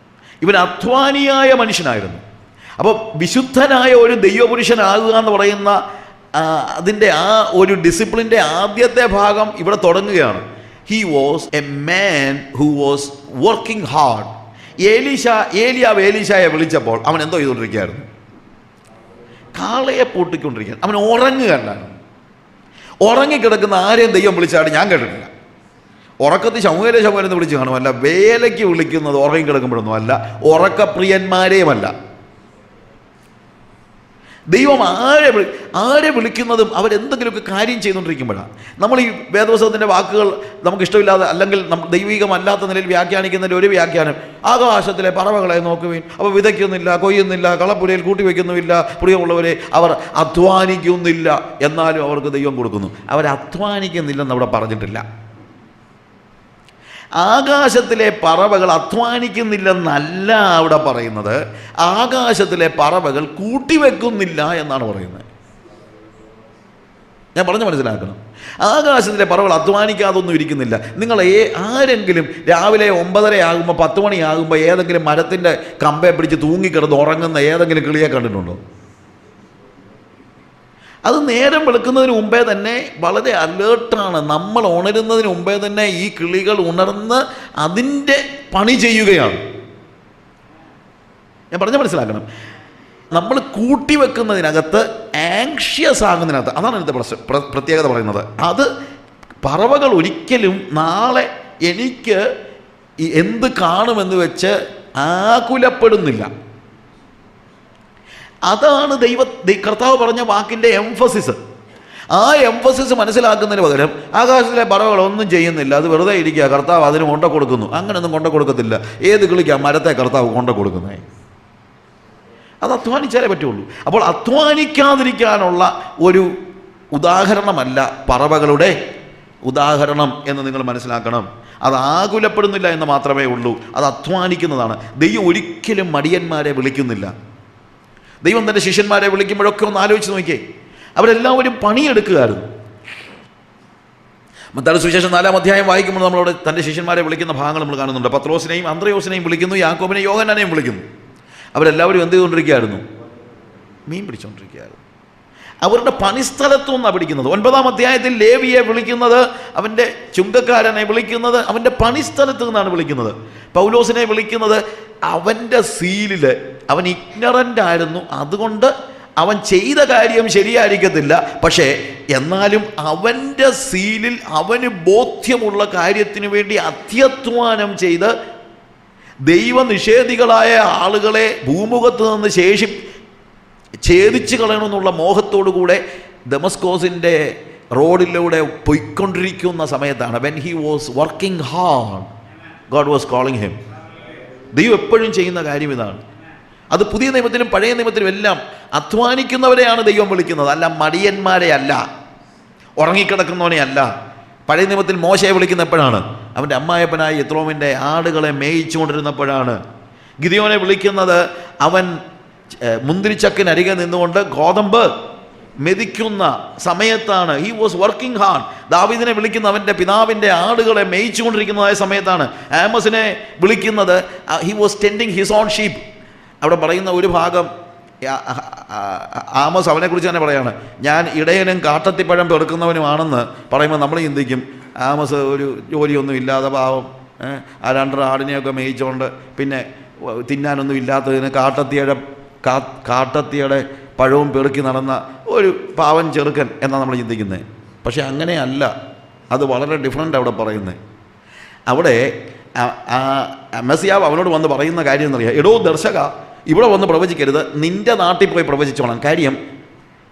ഇവൻ അധ്വാനിയായ മനുഷ്യനായിരുന്നു. അപ്പോൾ വിശുദ്ധനായ ഒരു ദൈവപുരുഷനാകുക എന്ന് പറയുന്ന അതിൻ്റെ ആ ഒരു ഡിസിപ്ലിൻ്റെ ആദ്യത്തെ ഭാഗം ഇവിടെ തുടങ്ങുകയാണ്. He was a man who was working hard. ഏലിയാവ് എലീശയെ വിളിച്ചപ്പോൾ അവൻ എന്തോ ചെയ്തുകൊണ്ടിരിക്കുകയായിരുന്നു? കാളയെ പൂട്ടിക്കൊണ്ടിരിക്കുകയാണ്. അവൻ ഉറങ്ങുകയല്ലായിരുന്നു. ഉറങ്ങിക്കിടക്കുന്ന ആരെയും ദൈവം വിളിച്ചായിട്ട് ഞാൻ കേട്ടിട്ടില്ല. ഉറക്കത്തിൽ ശമൂവേലെന്ന് വിളിച്ച് കാണുമല്ല, വേലയ്ക്ക് വിളിക്കുന്നത് ഉറങ്ങിക്കിടക്കുമ്പോഴൊന്നും അല്ല, ഉറക്കപ്രിയന്മാരെയുമല്ല. ദൈവം ആരെ വിളിക്കുന്നതും അവരെന്തെങ്കിലുമൊക്കെ കാര്യം ചെയ്തുകൊണ്ടിരിക്കുമ്പോഴാണ്. നമ്മൾ ഈ വേദപുസ്തകത്തിൻ്റെ വാക്കുകൾ നമുക്കിഷ്ടമില്ലാതെ, അല്ലെങ്കിൽ ദൈവികമല്ലാത്ത നിലയിൽ വ്യാഖ്യാനിക്കുന്നതിൽ ഒരു വ്യാഖ്യാനം, ആകാശത്തിലെ പറവകളെ നോക്കുവിൻ, അവർ വിതയ്ക്കുന്നില്ല, കൊയ്യുന്നില്ല, കളപ്പുരയിൽ കൂട്ടിവെക്കുന്നുമില്ല, പ്രിയമുള്ളവരെ അവർ അധ്വാനിക്കുന്നില്ല, എന്നാലും അവർക്ക് ദൈവം കൊടുക്കുന്നു. അവർ അധ്വാനിക്കുന്നില്ലെന്ന് അവിടെ പറഞ്ഞിട്ടില്ല. ആകാശത്തിലെ പറവകൾ അധ്വാനിക്കുന്നില്ലെന്നല്ല അവിടെ പറയുന്നത്, ആകാശത്തിലെ പറവകൾ കൂട്ടിവെക്കുന്നില്ല എന്നാണ് പറയുന്നത്. ഞാൻ പറഞ്ഞു മനസ്സിലാക്കണം. ആകാശത്തിലെ പറവകൾ അധ്വാനിക്കാതൊന്നും ഇരിക്കുന്നില്ല. നിങ്ങൾ ആരെങ്കിലും രാവിലെ 9:30 ആകുമ്പോൾ 10 മണിയാകുമ്പോൾ ഏതെങ്കിലും മരത്തിൻ്റെ കമ്പെ പിടിച്ച് തൂങ്ങിക്കിടന്ന് ഉറങ്ങുന്ന ഏതെങ്കിലും കിളിയെ കണ്ടിട്ടുണ്ടോ? അത് നേരം വെളുക്കുന്നതിന് മുമ്പേ തന്നെ വളരെ അലേർട്ടാണ്. നമ്മൾ ഉണരുന്നതിന് മുമ്പേ തന്നെ ഈ കിളികൾ ഉണർന്ന് അതിൻ്റെ പണി ചെയ്യുകയാണ്. ഞാൻ പറഞ്ഞ മനസ്സിലാക്കണം. നമ്മൾ കൂട്ടിവെക്കുന്നതിനകത്ത്, ആങ്ഷ്യസ് ആകുന്നതിനകത്ത്, അതാണ് ഇതിൻ്റെ പ്രത്യേകത പറയുന്നത്. അത് പറവകൾ ഒരിക്കലും നാളെ എനിക്ക് എന്ത് കാണുമെന്ന് വെച്ച് ആകുലപ്പെടുന്നില്ല. അതാണ് കർത്താവ് പറഞ്ഞ വാക്കിൻ്റെ എംഫസിസ്. ആ എംഫസിസ് മനസ്സിലാക്കുന്നതിന് പകരം ആകാശത്തിലെ പറവകളൊന്നും ചെയ്യുന്നില്ല, അത് വെറുതെ ഇരിക്കുക, കർത്താവ് അതിന് കൊണ്ട കൊടുക്കുന്നു. അങ്ങനെയൊന്നും കൊണ്ട കൊടുക്കത്തില്ല. ഏത് കിളിക്കാണ് മരത്തെ കർത്താവ് കൊണ്ട കൊടുക്കുന്നത്? അത് അധ്വാനിച്ചാലേ പറ്റുള്ളൂ. അപ്പോൾ അധ്വാനിക്കാതിരിക്കാനുള്ള ഒരു ഉദാഹരണമല്ല പറവകളുടെ ഉദാഹരണം എന്ന് നിങ്ങൾ മനസ്സിലാക്കണം. അത് ആകുലപ്പെടുന്നില്ല എന്ന് മാത്രമേ ഉള്ളൂ, അത് അധ്വാനിക്കുന്നതാണ്. ദൈവം ഒരിക്കലും മടിയന്മാരെ വിളിക്കുന്നില്ല. ദൈവം തൻ്റെ ശിഷ്യന്മാരെ വിളിക്കുമ്പോഴൊക്കെ ഒന്ന് ആലോചിച്ച് നോക്കിയേ, അവരെല്ലാവരും പണിയെടുക്കുകയായിരുന്നു. മത്തായിയുടെ സുവിശേഷം 4-ാം അധ്യായം വായിക്കുമ്പോൾ നമ്മളവിടെ തൻ്റെ ശിഷ്യന്മാരെ വിളിക്കുന്ന ഭാഗങ്ങൾ നമ്മൾ കാണുന്നുണ്ട്. പത്രോസിനെയും അന്ത്രയോസിനെയും വിളിക്കുന്നു, യാക്കോബിനെയും യോഹന്നാനെയും വിളിക്കുന്നു. അവരെല്ലാവരും എന്ത് ചെയ്തുകൊണ്ടിരിക്കുകയായിരുന്നു? മീൻ പിടിച്ചുകൊണ്ടിരിക്കുകയായിരുന്നു. അവരുടെ പണിസ്ഥലത്തു നിന്നാണ് പിടിക്കുന്നത്. 9-ാം അധ്യായത്തിൽ ലേവിയെ വിളിക്കുന്നത്, അവൻ്റെ ചുങ്കക്കാരനെ വിളിക്കുന്നത് അവൻ്റെ പണിസ്ഥലത്ത് നിന്നാണ് വിളിക്കുന്നത്. പൗലോസിനെ വിളിക്കുന്നത് അവൻ്റെ സീലിൽ, അവൻ ഇഗ്നറൻ്റ് ആയിരുന്നു, അതുകൊണ്ട് അവൻ ചെയ്ത കാര്യം ശരിയായിരിക്കത്തില്ല, പക്ഷേ എന്നാലും അവൻ്റെ സീലിൽ അവന് ബോധ്യമുള്ള കാര്യത്തിന് വേണ്ടി അത്യധ്വാനം ചെയ്ത് ദൈവനിഷേധികളായ ആളുകളെ ഭൂമുഖത്ത് നിന്ന് ഛേദിച്ച് കളയണമെന്നുള്ള മോഹത്തോടു കൂടെ ദമസ്കോസിൻ്റെ റോഡിലൂടെ പോയിക്കൊണ്ടിരിക്കുന്ന സമയത്താണ് when he was working hard God was calling him. ദൈവം എപ്പോഴും ചെയ്യുന്ന കാര്യം ഇതാണ്. അത് പുതിയ നിയമത്തിലും പഴയ നിയമത്തിലും എല്ലാം അധ്വാനിക്കുന്നവരെയാണ് ദൈവം വിളിക്കുന്നത്, അല്ല മടിയന്മാരെ അല്ല, ഉറങ്ങിക്കിടക്കുന്നവനെ അല്ല. പഴയ നിയമത്തിൽ മോശയെ വിളിക്കുന്ന എപ്പോഴാണ്? അവൻ്റെ അമ്മായപ്പനായ യെത്രോമിൻ്റെ ആടുകളെ മേയിച്ചുകൊണ്ടിരുന്നപ്പോഴാണ്. ഗിദെയോനെ വിളിക്കുന്നത് അവൻ മുന്തിരിച്ചക്കിനരികെ നിന്നുകൊണ്ട് ഗോതമ്പ് മെതിക്കുന്ന സമയത്താണ്. He was working hard. ദാവീദിനെ വിളിക്കുന്ന അവൻ്റെ പിതാവിൻ്റെ ആടുകളെ മേയിച്ചുകൊണ്ടിരിക്കുന്നതായ സമയത്താണ്. ആമോസിനെ വിളിക്കുന്നത് he was tending his own sheep. അവിടെ പറയുന്ന ഒരു ഭാഗം ആമോസ് അവനെക്കുറിച്ച് തന്നെ പറയാണ്, ഞാൻ ഇടയനും കാട്ടത്തിപ്പഴം പെറുക്കുന്നവനുമാണെന്ന് പറയുമ്പോൾ നമ്മൾ ചിന്തിക്കും ആമോസ് ഒരു ജോലിയൊന്നും ഇല്ലാതെ പാവം ആ 2 ആടിനെയൊക്കെ മേയിച്ചുകൊണ്ട് പിന്നെ തിന്നാനൊന്നും ഇല്ലാത്തതിന് കാട്ടത്തിയുടെ പഴവും പെറുക്കി നടന്ന ഒരു പാവൻ ചെറുക്കൻ എന്നാണ് നമ്മൾ ചിന്തിക്കുന്നത്. പക്ഷെ അങ്ങനെയല്ല, അത് വളരെ ഡിഫറൻ്റ് അവിടെ പറയുന്നത്. അവിടെ മെസ്സിയാവ് അവനോട് വന്ന് പറയുന്ന കാര്യം എന്നറിയാം, എടോ ദർശക, ഇവിടെ വന്ന് പ്രവചിക്കരുത്, നിൻ്റെ നാട്ടിൽ പോയി പ്രവചിച്ചോളാം. കാര്യം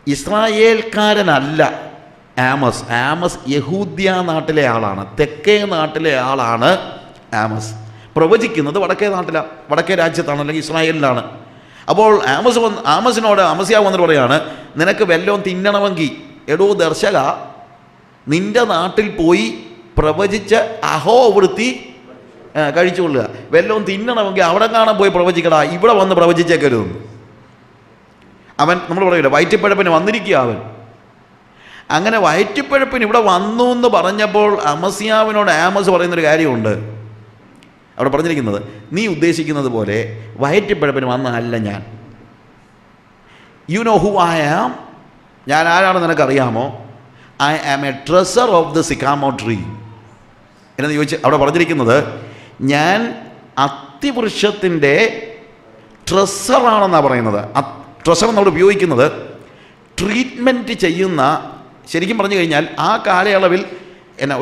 ഇസ്രായേൽക്കാരനല്ല ആമോസ്. ആമോസ് യഹൂദ്യ നാട്ടിലെ ആളാണ്, തെക്കേ നാട്ടിലെ ആളാണ് ആമോസ്. പ്രവചിക്കുന്നത് വടക്കേ നാട്ടിലാണ്, വടക്കേ രാജ്യത്താണ്, അല്ലെങ്കിൽ ഇസ്രായേലിലാണ്. അപ്പോൾ ആമോസിനോട് അമസ്യാവ് വന്നിട്ട് പറയാണ്, നിനക്ക് വല്ലതും തിന്നണമെങ്കിൽ എടോ ദർശക, നിൻ്റെ നാട്ടിൽ പോയി പ്രവചിച്ച് അഹോ വൃത്തി കഴിച്ചുകൊള്ളുക. വല്ലതും തിന്നണമെങ്കിൽ അവിടെ കാണാൻ പോയി പ്രവചിക്കടാ, ഇവിടെ വന്ന് പ്രവചിച്ചേക്കരുത്. അവൻ, നമ്മൾ പറയില്ല, വയറ്റിപ്പഴപ്പിന് വന്നിരിക്കുക അവൻ. അങ്ങനെ വയറ്റിപ്പഴപ്പിന് ഇവിടെ വന്നു എന്ന് പറഞ്ഞപ്പോൾ അമസ്യാവിനോട് ആമോസ് പറയുന്നൊരു കാര്യമുണ്ട്. അവിടെ പറഞ്ഞിരിക്കുന്നത്, നീ ഉദ്ദേശിക്കുന്നത് പോലെ വയറ്റിപ്പഴപ്പിന് വന്നതല്ല ഞാൻ. You know who I am. ഞാൻ ആരാണെന്ന് നിനക്കറിയാമോ? I am a dresser of the sycamore tree. എന്നു ചോദിച്ച് അവിടെ പറഞ്ഞിരിക്കുന്നത്, ഞാൻ അത്തിവൃക്ഷത്തിൻ്റെ ട്രസറാണെന്നാണ് പറയുന്നത്. ട്രസർ എന്നവിടെ ഉപയോഗിക്കുന്നത് ട്രീറ്റ്മെൻറ്റ് ചെയ്യുന്ന, ശരിക്കും പറഞ്ഞു കഴിഞ്ഞാൽ ആ കാലയളവിൽ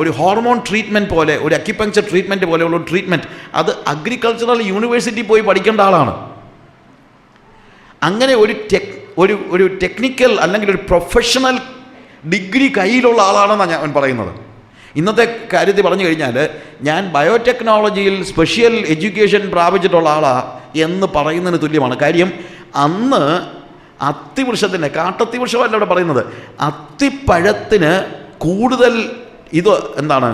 ഒരു ഹോർമോൺ ട്രീറ്റ്മെൻറ്റ് പോലെ, ഒരു അക്യുപങ്ക്ചർ ട്രീറ്റ്മെൻറ്റ് പോലെയുള്ള ട്രീറ്റ്മെൻറ്റ്, അത് അഗ്രികൾച്ചറൽ യൂണിവേഴ്സിറ്റി പോയി പഠിക്കേണ്ട ആളാണ്. അങ്ങനെ ഒരു ടെക്നിക്കൽ അല്ലെങ്കിൽ ഒരു പ്രൊഫഷണൽ ഡിഗ്രി കയ്യിലുള്ള ആളാണെന്നാണ് ഞാൻ പറയുന്നത്. ഇന്നത്തെ കാര്യത്തിൽ പറഞ്ഞു കഴിഞ്ഞാൽ ഞാൻ ബയോടെക്നോളജിയിൽ സ്പെഷ്യൽ എഡ്യൂക്കേഷൻ പ്രാപിച്ചിട്ടുള്ള ആളാണ് എന്ന് പറയുന്നതിന് തുല്യമാണ്. കാര്യം അന്ന് അത്തിവൃക്ഷത്തിൻ്റെ, കാട്ടത്തിവൃക്ഷമല്ല ഇവിടെ പറയുന്നത്, അത്തിപ്പഴത്തിന് കൂടുതൽ ഇത് എന്താണ്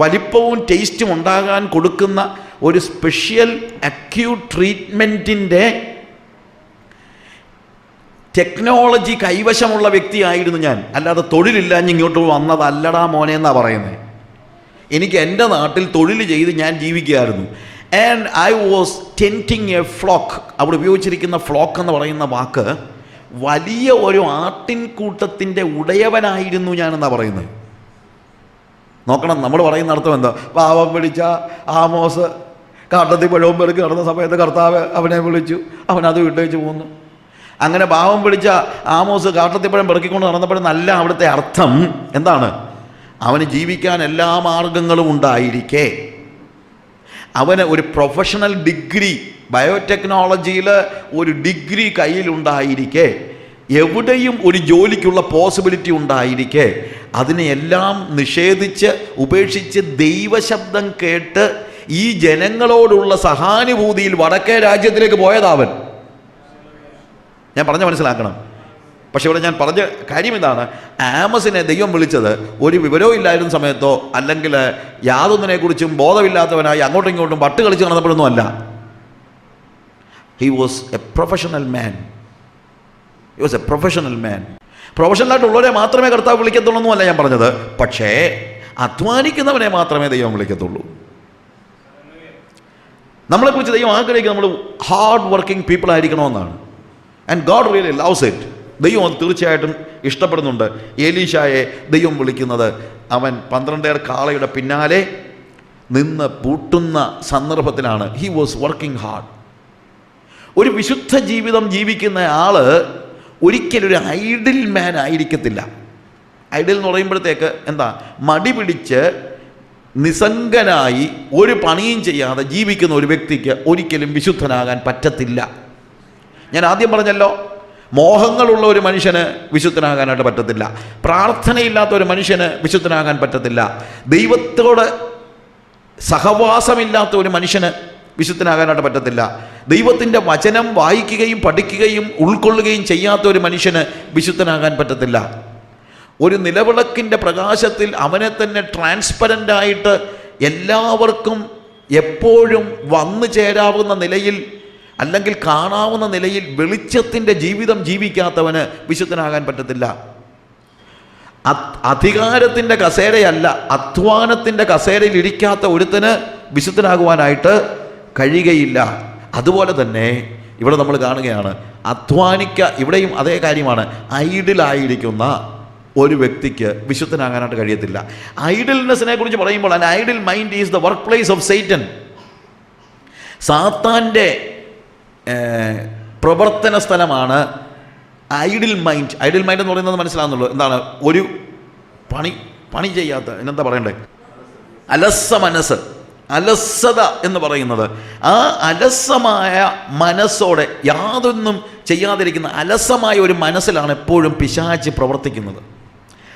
വലിപ്പവും ടേസ്റ്റും ഉണ്ടാകാൻ കൊടുക്കുന്ന ഒരു സ്പെഷ്യൽ അക്യൂട്ട് ട്രീറ്റ്മെൻറ്റിൻ്റെ ടെക്നോളജി കൈവശമുള്ള വ്യക്തിയായിരുന്നു ഞാൻ. അല്ലാതെ തൊഴിലില്ലാഞ്ഞ് ഇങ്ങോട്ട് വന്നതല്ലടാ മോനെ എന്നാണ് പറയുന്നത്. എനിക്ക് എൻ്റെ നാട്ടിൽ തൊഴിൽ ചെയ്ത് ഞാൻ ജീവിക്കുകയായിരുന്നു. And I was tending a flock. അവിടെ ഉപയോഗിച്ചിരിക്കുന്ന ഫ്ലോക്ക് എന്ന് പറയുന്ന വാക്ക് വലിയ ഒരു ആട്ടിൻകൂട്ടത്തിൻ്റെ ഉടയവനായിരുന്നു ഞാനെന്നാണ് പറയുന്നത്. നോക്കണം, നമ്മൾ പറയുന്ന അർത്ഥം എന്താ? പാവം പിടിച്ച ആമോസ് കാട്ടത്തിൽ പഴവും പെറുക്കി നടന്ന സമയത്ത് കർത്താവ് അവനെ വിളിച്ചു, അവനത് വിട്ടേച്ച് പോന്നു. അങ്ങനെ പാവം പിടിച്ച ആമോസ് കാട്ടത്തിപ്പഴം പെറുക്കിക്കൊണ്ട് നടന്നപ്പോഴെന്നല്ല അവിടുത്തെ അർത്ഥം. എന്താണ്? അവന് ജീവിക്കാൻ എല്ലാ മാർഗങ്ങളും ഉണ്ടായിരിക്കെ, അവന് ഒരു പ്രൊഫഷണൽ ഡിഗ്രി, ബയോടെക്നോളജിയിൽ ഒരു ഡിഗ്രി കയ്യിലുണ്ടായിരിക്കെ, എവിടെയും ഒരു ജോലിക്കുള്ള പോസിബിലിറ്റി ഉണ്ടായിരിക്കെ, അതിനെയെല്ലാം നിഷേധിച്ച് ഉപേക്ഷിച്ച് ദൈവശബ്ദം കേട്ട് ഈ ജനങ്ങളോടുള്ള സഹാനുഭൂതിയിൽ വടക്കേ രാജ്യത്തിലേക്ക് പോയതാവൻ. ഞാൻ പറഞ്ഞ മനസ്സിലാക്കണം. പക്ഷെ ഇവിടെ ഞാൻ പറഞ്ഞ കാര്യം ഇതാണ്, ആമോസിനെ ദൈവം വിളിച്ചത് ഒരു വിവരവും ഇല്ലായിരുന്ന സമയത്തോ അല്ലെങ്കിൽ യാതൊന്നിനെക്കുറിച്ചും ബോധമില്ലാത്തവനായി അങ്ങോട്ടും ഇങ്ങോട്ടും പട്ട് കളിച്ച് നടന്നപ്പോഴൊന്നും അല്ല. He was a professional man. He was a professional man. പ്രൊഫഷണലായിട്ടുള്ളവരെ മാത്രമേ കർത്താവ് വിളിക്കത്തുള്ളൂ എന്നല്ല ഞാൻ പറഞ്ഞത്. പക്ഷേ അധ്വാനിക്കുന്നവനെ മാത്രമേ ദൈവം വിളിക്കത്തുള്ളൂ. നമ്മളെക്കുറിച്ച് ദൈവം ആഗ്രഹിക്കുന്നത് നമ്മൾ ഹാർഡ് വർക്കിംഗ് പീപ്പിൾ ആയിരിക്കണമെന്നാണ്. And God really loves it. ദൈവം അത് തീർച്ചയായിട്ടും ഇഷ്ടപ്പെടുന്നുണ്ട്. എലീശായെ ദൈവം വിളിക്കുന്നത് അവൻ 12 കാളയുടെ പിന്നാലെ നിന്ന് പൂട്ടുന്ന സന്ദർഭത്തിലാണ്. He was working hard. ഒരു വിശുദ്ധ ജീവിതം ജീവിക്കുന്ന ആൾ ഒരിക്കലും ഒരു ഐഡിൽ മാൻ ആയിരിക്കത്തില്ല. ഐഡിൽ എന്ന് പറയുമ്പോഴത്തേക്ക് എന്താ, മടി പിടിച്ച് നിസ്സംഗനായി ഒരു പണിയും ചെയ്യാതെ ജീവിക്കുന്ന ഒരു വ്യക്തിക്ക് ഒരിക്കലും വിശുദ്ധനാകാൻ പറ്റത്തില്ല. ഞാൻ ആദ്യം പറഞ്ഞല്ലോ, മോഹങ്ങളുള്ള ഒരു മനുഷ്യന് വിശുദ്ധനാകാനായിട്ട് പറ്റത്തില്ല. പ്രാർത്ഥനയില്ലാത്ത ഒരു മനുഷ്യന് വിശുദ്ധനാകാൻ പറ്റത്തില്ല. ദൈവത്തോട് സഹവാസമില്ലാത്ത ഒരു മനുഷ്യന് വിശുദ്ധനാകാനായിട്ട് പറ്റത്തില്ല. ദൈവത്തിൻ്റെ വചനം വായിക്കുകയും പഠിക്കുകയും ഉൾക്കൊള്ളുകയും ചെയ്യാത്ത ഒരു മനുഷ്യന് വിശുദ്ധനാകാൻ പറ്റത്തില്ല. ഒരു നിലവിളക്കിൻ്റെ പ്രകാശത്തിൽ അവനെ തന്നെ ട്രാൻസ്പെറൻ്റായിട്ട് എല്ലാവർക്കും എപ്പോഴും വന്നു ചേരാവുന്ന നിലയിൽ അല്ലെങ്കിൽ കാണാവുന്ന നിലയിൽ വെളിച്ചത്തിൻ്റെ ജീവിതം ജീവിക്കാത്തവന് വിശുദ്ധനാകാൻ പറ്റത്തില്ല. അധികാരത്തിൻ്റെ കസേരയല്ല, അധ്വാനത്തിൻ്റെ കസേരയിൽ ഇരിക്കാത്ത ഒരുത്തന് വിശുദ്ധനാകുവാനായിട്ട് കഴിയുകയില്ല. അതുപോലെ തന്നെ ഇവിടെ നമ്മൾ കാണുകയാണ്, ഇവിടെയും അതേ കാര്യമാണ്. ഐഡിലായിരിക്കുന്ന ഒരു വ്യക്തിക്ക് വിശുദ്ധനാകാനായിട്ട് കഴിയത്തില്ല. ഐഡിൽനെസ്സിനെ കുറിച്ച് പറയുമ്പോൾ an idle mind is the workplace of Satan. സാത്താൻ്റെ പ്രവർത്തന സ്ഥലമാണ് ഐഡിൽ മൈൻഡ്. ഐഡിൽ മൈൻഡ് എന്ന് പറയുന്നത് മനസ്സിലാകുന്നുള്ളൂ. എന്താണ്? ഒരു പണി ചെയ്യാത്ത, എന്താ പറയണ്ടേ, അലസ മനസ്സ്, അലസത എന്ന് പറയുന്നത്. ആ അലസമായ മനസ്സോടെ യാതൊന്നും ചെയ്യാതിരിക്കുന്ന അലസമായ ഒരു മനസ്സിലാണ് എപ്പോഴും പിശാച് പ്രവർത്തിക്കുന്നത്.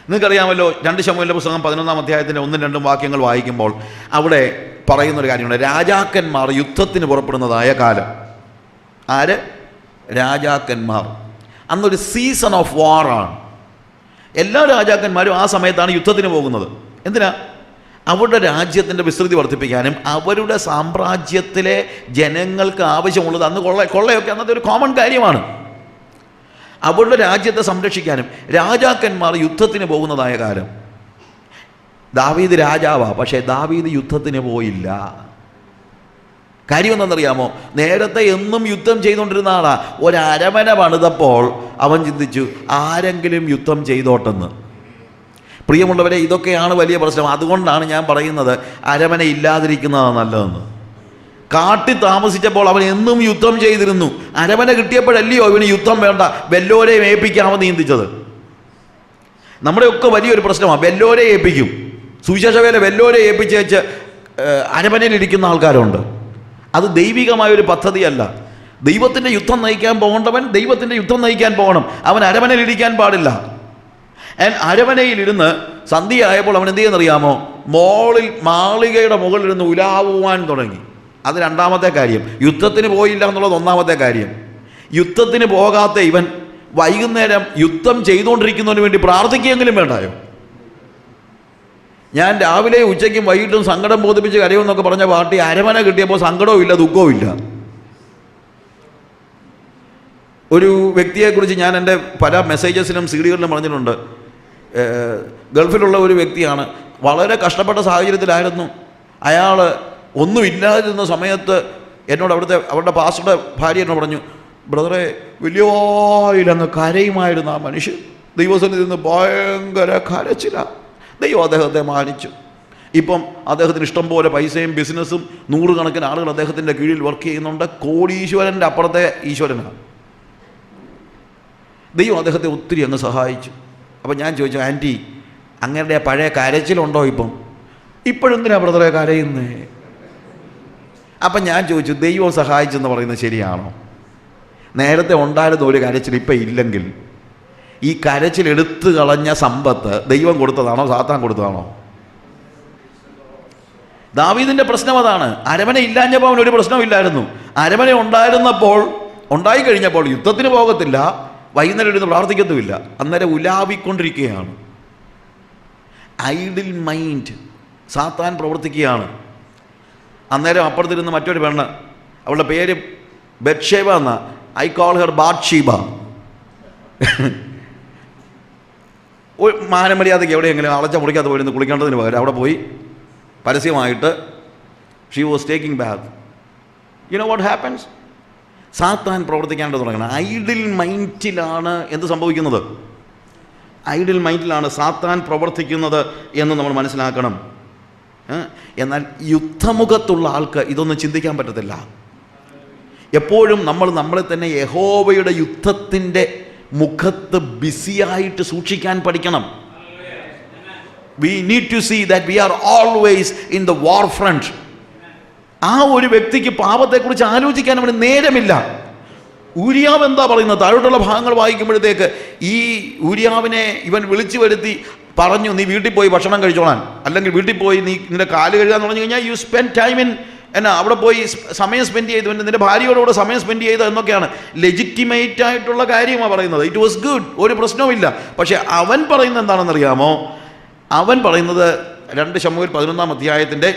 നിങ്ങൾക്കറിയാമല്ലോ, 2 ശമൂവേലിന്റെ പുസ്തകം 11-ാം അധ്യായത്തിൻ്റെ 1-2 വാക്യങ്ങൾ വായിക്കുമ്പോൾ അവിടെ പറയുന്നൊരു കാര്യമുണ്ട്. രാജാക്കന്മാർ യുദ്ധത്തിന് പുറപ്പെടുന്നതായ കാലം. ആര്? രാജാക്കന്മാർ. അന്നൊരു സീസൺ ഓഫ് വാറാണ്. എല്ലാ രാജാക്കന്മാരും ആ സമയത്താണ് യുദ്ധത്തിന് പോകുന്നത്. എന്തിനാ? അവരുടെ രാജ്യത്തിൻ്റെ വിസ്തൃതി വർദ്ധിപ്പിക്കാനും അവരുടെ സാമ്രാജ്യത്തിലെ ജനങ്ങൾക്ക് ആവശ്യമുള്ളത്, അന്ന് കൊള്ളയൊക്കെ അന്നത്തെ ഒരു കോമൺ കാര്യമാണ്, അവരുടെ രാജ്യത്തെ സംരക്ഷിക്കാനും രാജാക്കന്മാർ യുദ്ധത്തിന് പോകുന്നതായ കാലം. ദാവീദ് രാജാവാ, പക്ഷേ ദാവീദ് യുദ്ധത്തിന് പോയില്ല. കാര്യം എന്താണെന്നറിയാമോ? നേരത്തെ എന്നും യുദ്ധം ചെയ്തുകൊണ്ടിരുന്ന ആളാ. ഒരരമന പണിതപ്പോൾ അവൻ ചിന്തിച്ചു, ആരെങ്കിലും യുദ്ധം ചെയ്തോട്ടെന്ന്. പ്രിയമുള്ളവരെ, ഇതൊക്കെയാണ് വലിയ പ്രശ്നം. അതുകൊണ്ടാണ് ഞാൻ പറയുന്നത് അരമന ഇല്ലാതിരിക്കുന്നതാണ് നല്ലതെന്ന്. കാട്ടിൽ താമസിച്ചപ്പോൾ അവൻ എന്നും യുദ്ധം ചെയ്തിരുന്നു. അരമന കിട്ടിയപ്പോഴല്ലയോ ഇവന് യുദ്ധം വേണ്ട, വെല്ലോരെയും ഏൽപ്പിക്കാമെന്ന് ചിന്തിച്ചത്. നമ്മുടെയൊക്കെ വലിയൊരു പ്രശ്നമാണ്. വെല്ലോരെ ഏൽപ്പിക്കും. സുവിശേഷവേല വെല്ലോരെ ഏൽപ്പിച്ച് വെച്ച് അരമനയിലിരിക്കുന്ന ആൾക്കാരുണ്ട്. അത് ദൈവികമായൊരു പദ്ധതിയല്ല. ദൈവത്തിൻ്റെ യുദ്ധം നയിക്കാൻ പോകേണ്ടവൻ ദൈവത്തിൻ്റെ യുദ്ധം നയിക്കാൻ പോകണം. അവൻ അരമനയിലിരിക്കാൻ പാടില്ല. അരമനയിലിരുന്ന് സന്ധ്യയായപ്പോൾ അവൻ എന്ത് ചെയ്യുന്നറിയാമോ? മാളികയുടെ മുകളിലിരുന്ന് ഉലാവുവാൻ തുടങ്ങി. അത് 2ാമത്തെ കാര്യം. യുദ്ധത്തിന് പോയില്ല എന്നുള്ളത് 1ാമത്തെ കാര്യം. യുദ്ധത്തിന് പോകാത്ത ഇവൻ വൈകുന്നേരം യുദ്ധം ചെയ്തുകൊണ്ടിരിക്കുന്നതിന് വേണ്ടി പ്രാർത്ഥിക്കുകയെങ്കിലും വേണ്ടായോ? ഞാൻ രാവിലെ ഉച്ചയ്ക്കും വൈകിട്ടും സങ്കടം ബോധിപ്പിച്ച് കരയുമെന്നൊക്കെ പറഞ്ഞ പാർട്ടി അരമന കിട്ടിയപ്പോൾ സങ്കടവും ഇല്ല, ദുഃഖവും ഇല്ല. ഒരു വ്യക്തിയെക്കുറിച്ച് ഞാൻ എൻ്റെ പല മെസ്സേജസിലും CD-കളിലും പറഞ്ഞിട്ടുണ്ട്. ഗൾഫിലുള്ള ഒരു വ്യക്തിയാണ്. വളരെ കഷ്ടപ്പെട്ട സാഹചര്യത്തിലായിരുന്നു. അയാൾ ഒന്നുമില്ലാതിരുന്ന സമയത്ത് എന്നോട് അവരുടെ പാസ്റ്ററുടെ ഭാര്യ എന്നോട് പറഞ്ഞു, ബ്രദറെ, വലിയവായിലങ്ങ് കരയുമായിരുന്നു ആ മനുഷ്യൻ. ദൈവസന്നിധിയിൽ നിന്ന് ഭയങ്കര കരച്ചില്ല. ദൈവം അദ്ദേഹത്തെ മാനിച്ചു. ഇപ്പം അദ്ദേഹത്തിന് ഇഷ്ടംപോലെ പൈസയും ബിസിനസ്സും, 100 കണക്കിന് ആളുകൾ അദ്ദേഹത്തിൻ്റെ കീഴിൽ വർക്ക് ചെയ്യുന്നുണ്ട്. കോടീശ്വരൻ്റെ അപ്പുറത്തെ ഈശ്വരനാണ്. ദൈവം അദ്ദേഹത്തെ ഒത്തിരി അങ്ങ് സഹായിച്ചു. അപ്പം ഞാൻ ചോദിച്ചു, ആൻറ്റി, അങ്ങയുടെ പഴയ കരച്ചിലുണ്ടോ ഇപ്പോഴെന്തിനാ ബ്രദറെ കരയുന്നേ? അപ്പം ഞാൻ ചോദിച്ചു, ദൈവം സഹായിച്ചെന്ന് പറയുന്നത് ശരിയാണോ? നേരത്തെ ഉണ്ടായിരുന്ന ഒരു കരച്ചിൽ ഇപ്പം ഇല്ലെങ്കിൽ ഈ കരച്ചിൽ എടുത്തു കളഞ്ഞ സമ്പത്ത് ദൈവം കൊടുത്തതാണോ സാത്താൻ കൊടുത്തതാണോ? ദാവീദിൻ്റെ പ്രശ്നം അതാണ്. അരമന ഇല്ലാഞ്ഞപ്പോൾ അവൻ ഒരു പ്രശ്നമില്ലായിരുന്നു. അരമന ഉണ്ടായിക്കഴിഞ്ഞപ്പോൾ യുദ്ധത്തിന് പോകത്തില്ല, വൈകുന്നേരം ഇരുന്ന് പ്രാർത്ഥിക്കത്തുമില്ല, അന്നേരം ഉലാവിക്കൊണ്ടിരിക്കുകയാണ്. ഐഡിൽ മൈൻഡ് സാത്താൻ പ്രവർത്തിക്കുകയാണ്. അന്നേരം അപ്പുറത്തിരുന്ന് മറ്റൊരു പെണ്ണ്, അവളുടെ പേര് ബത്ശേബ എന്നാ. I call her Bathsheba. മാനമര്യാദയ്ക്ക് എവിടെയെങ്കിലും അളച്ച മുറിക്കാതെ പോയിരുന്ന് കുളിക്കേണ്ടതിന് പകരം അവിടെ പോയി പരസ്യമായിട്ട് she was taking bath. You know what happens? സാത്താൻ പ്രവർത്തിക്കാനായിട്ട് തുടങ്ങണം. ഐഡിൽ മൈൻഡിലാണ് എന്ത് സംഭവിക്കുന്നത്? ഐഡിൽ മൈൻഡിലാണ് സാത്താൻ പ്രവർത്തിക്കുന്നത് എന്ന് നമ്മൾ മനസ്സിലാക്കണം. എന്നാൽ യുദ്ധമുഖത്തുള്ള ആൾക്ക് ഇതൊന്നും ചിന്തിക്കാൻ പറ്റത്തില്ല. എപ്പോഴും നമ്മളെ തന്നെ യഹോവയുടെ യുദ്ധത്തിൻ്റെ മുഖത്ത് ബിസിയായിട്ട് സൂക്ഷിക്കാൻ പഠിക്കണം. We need to see that we are always in the war front. ആ ഒരു വ്യക്തിക്ക് പാപത്തെക്കുറിച്ച് ആലോചിക്കാൻ അവന് നേരമില്ല. ഊരിയാവ് എന്താ പറയുന്നത്? താഴോട്ടുള്ള ഭാഗങ്ങൾ വായിക്കുമ്പോഴത്തേക്ക് ഈ ഊരിയാവിനെ ഇവൻ വിളിച്ചു വരുത്തി പറഞ്ഞു, നീ വീട്ടിൽ പോയി ഭക്ഷണം കഴിച്ചോളാൻ, അല്ലെങ്കിൽ വീട്ടിൽ പോയി നീ നിന്റെ കാല് കഴുകാന്ന് പറഞ്ഞു കഴിഞ്ഞാൽ യു സ്പെൻഡ് ടൈം ഇൻ എന്നാ അവിടെ പോയി സമയം സ്പെൻഡ് ചെയ്തു, നിന്റെ ഭാര്യയോടുകൂടെ സമയം സ്പെൻഡ് ചെയ്തു എന്നൊക്കെയാണ് ലെജിറ്റിമേറ്റ് ആയിട്ടുള്ള കാര്യമാണ് പറയുന്നത്. ഇറ്റ് വാസ് ഗുഡ്, ഒരു പ്രശ്നവുമില്ല. പക്ഷെ അവൻ പറയുന്നത് എന്താണെന്നറിയാമോ? അവൻ പറയുന്നത് 2 ശമൂവേൽ 11-ാം അധ്യായത്തിൻ്റെ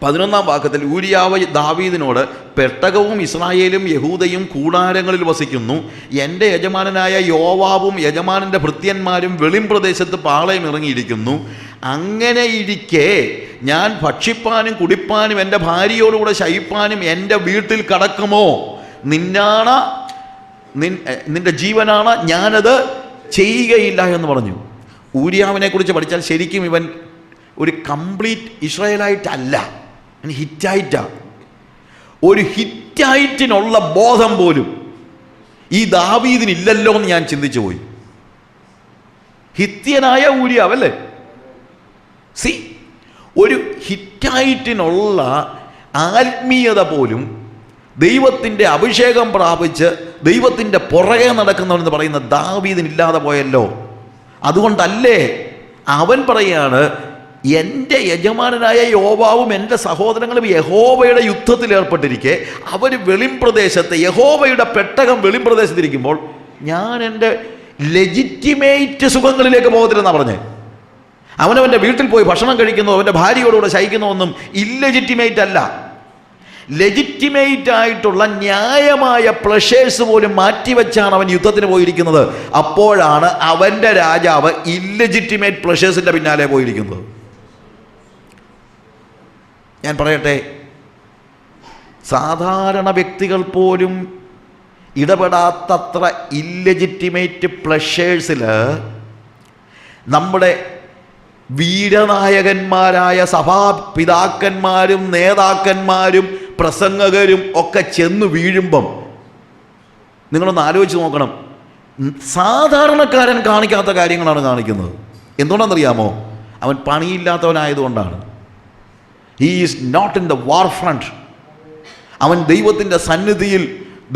11-ാം വാക്യത്തിൽ ഊരിയാവ് ദാവീദിനോട്, പെട്ടകവും ഇസ്രായേലും യഹൂദയും കൂടാരങ്ങളിൽ വസിക്കുന്നു, എൻ്റെ യജമാനനായ യോവാബും യജമാനൻ്റെ ഭൃത്യന്മാരും വെളിം പ്രദേശത്ത് പാളയം ഇറങ്ങിയിരിക്കുന്നു. അങ്ങനെ ഇരിക്കെ ഞാൻ ഭക്ഷിപ്പാനും കുടിപ്പാനും എൻ്റെ ഭാര്യയോടുകൂടെ ശയിപ്പാനും എൻ്റെ വീട്ടിൽ കടക്കുമോ? നിന്റെ ജീവനാണ്, ഞാനത് ചെയ്യുകയില്ല എന്ന് പറഞ്ഞു. ഊരിയാവിനെ കുറിച്ച് പഠിച്ചാൽ ശരിക്കും ഇവൻ ഒരു കംപ്ലീറ്റ് ഇസ്രായേലായിട്ടല്ല, ഹിറ്റായിട്ടാണ്. ഒരു ഹിറ്റായിട്ടിനുള്ള ബോധം പോലും ഈ ദാവീദിനില്ലല്ലോ എന്ന് ഞാൻ ചിന്തിച്ചു പോയി. ഹിത്യനായ ഊരിയാവല്ലേ? ഒരു ഹിറ്റായിട്ടിനുള്ള ആത്മീയത പോലും ദൈവത്തിൻ്റെ അഭിഷേകം പ്രാപിച്ച് ദൈവത്തിൻ്റെ പുറകെ നടക്കുന്നവരെന്ന് പറയുന്ന ദാവീദിനില്ലാതെ പോയല്ലോ. അതുകൊണ്ടല്ലേ അവൻ പറയാണ്, എൻ്റെ യജമാനനായ യോവാവും എൻ്റെ സഹോദരങ്ങളും യഹോവയുടെ യുദ്ധത്തിൽ ഏർപ്പെട്ടിരിക്കെ അവർ വെളിംപ്രദേശത്ത്, യഹോവയുടെ പെട്ടകം വെളിംപ്രദേശത്തിരിക്കുമ്പോൾ ഞാൻ എൻ്റെ ലെജിറ്റിമേറ്റ് സുഖങ്ങളിലേക്ക് പോകത്തില്ലെന്നാണ് പറഞ്ഞത്. അവനവൻ്റെ വീട്ടിൽ പോയി ഭക്ഷണം കഴിക്കുന്നു, അവൻ്റെ ഭാര്യയോടുകൂടെ ശയിക്കുന്നു ഒന്നും ഇല്ലെജിറ്റിമേറ്റ് അല്ല. ലെജിറ്റിമേറ്റ് ആയിട്ടുള്ള ന്യായമായ പ്ലഷേഴ്സ് പോലും മാറ്റിവെച്ചാണ് അവൻ യുദ്ധത്തിന് പോയിരിക്കുന്നത്. അപ്പോഴാണ് അവൻ്റെ രാജാവ് ഇല്ലെജിറ്റിമേറ്റ് പ്ലഷേഴ്സിൻ്റെ പിന്നാലെ പോയിരിക്കുന്നത്. ഞാൻ പറയട്ടെ, സാധാരണ വ്യക്തികൾ പോലും ഇടപെടാത്തത്ര ഇല്ലെജിറ്റിമേറ്റ് പ്ലഷേഴ്സിൽ നമ്മുടെ വീരനായകന്മാരായ സഭാപിതാക്കന്മാരും നേതാക്കന്മാരും പ്രസംഗകരും ഒക്കെ ചെന്ന് വീഴുമ്പം നിങ്ങളൊന്ന് ആലോചിച്ച് നോക്കണം. സാധാരണക്കാരൻ കാണിക്കാത്ത കാര്യങ്ങളാണ് കാണിക്കുന്നത്. എന്തുകൊണ്ടാണെന്നറിയാമോ? അവൻ പണിയില്ലാത്തവനായതുകൊണ്ടാണ്. He is not in the war front. അവൻ ദൈവത്തിൻ്റെ സന്നിധിയിൽ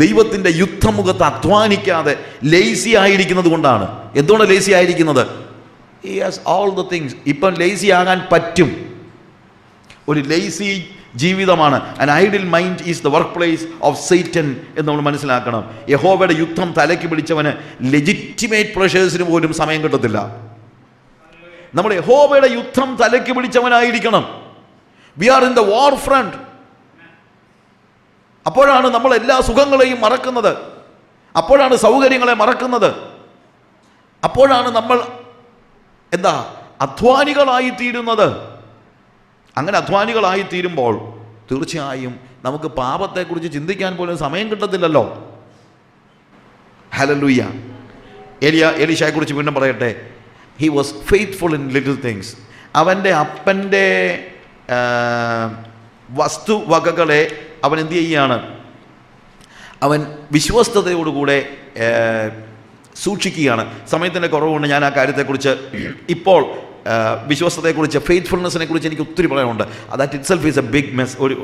ദൈവത്തിൻ്റെ യുദ്ധമുഖത്ത് അധ്വാനിക്കാതെ ലേസി ആയിരിക്കുന്നത് കൊണ്ടാണ്. എന്തുകൊണ്ടാണ് ലേസി ആയിരിക്കുന്നത്? He has all the things. ഇപ്പം ലേസി ആകാൻ പറ്റും. ഒരു ലേസി ജീവിതമാണ്. An idle mind is the workplace of Satan എന്ന് നമ്മൾ മനസ്സിലാക്കണം. യഹോവയുടെ യുദ്ധം തലയ്ക്ക് പിടിച്ചവന് ലെജിറ്റിമേറ്റ് പ്രഷേഴ്സിന് പോലും സമയം കിട്ടത്തില്ല. നമ്മൾ യഹോവയുടെ യുദ്ധം തലയ്ക്ക് പിടിച്ചവനായിരിക്കണം. We are in the war front. അപ്പോഴാണ് നമ്മൾ എല്ലാ സുഖങ്ങളെയും മറക്കുന്നത്, അപ്പോഴാണ് സൗകര്യങ്ങളെ മറക്കുന്നത്, അപ്പോഴാണ് നമ്മൾ അധ്വാനികളായി തീരുന്നത്. അങ്ങനെ അധ്വാനികളായി തീരുമ്പോൾ തീർച്ചയായും നമുക്ക് പാപത്തെക്കുറിച്ച് ചിന്തിക്കാൻ പോലും സമയം കിട്ടത്തില്ലല്ലോ. ഹല്ലേലൂയ. എലീശയെക്കുറിച്ച് വീണ്ടും പറയട്ടെ. He was faithful in little things. അവൻ്റെ അപ്പൻ്റെ വസ്തുവകകളെ അവൻ എന്ത് ചെയ്യുകയാണ്? അവൻ വിശ്വസ്തതയോടുകൂടെ സൂക്ഷിക്കുകയാണ്. സമയത്തിൻ്റെ കുറവുകൊണ്ട് ഞാൻ ആ കാര്യത്തെക്കുറിച്ച് ഇപ്പോൾ വിശ്വസ്തതയെക്കുറിച്ച്, ഫെയ്ത്ത്ഫുൾനെസ്സിനെ കുറിച്ച് എനിക്ക് ഒത്തിരി പറയാനുണ്ട്. That itself is a big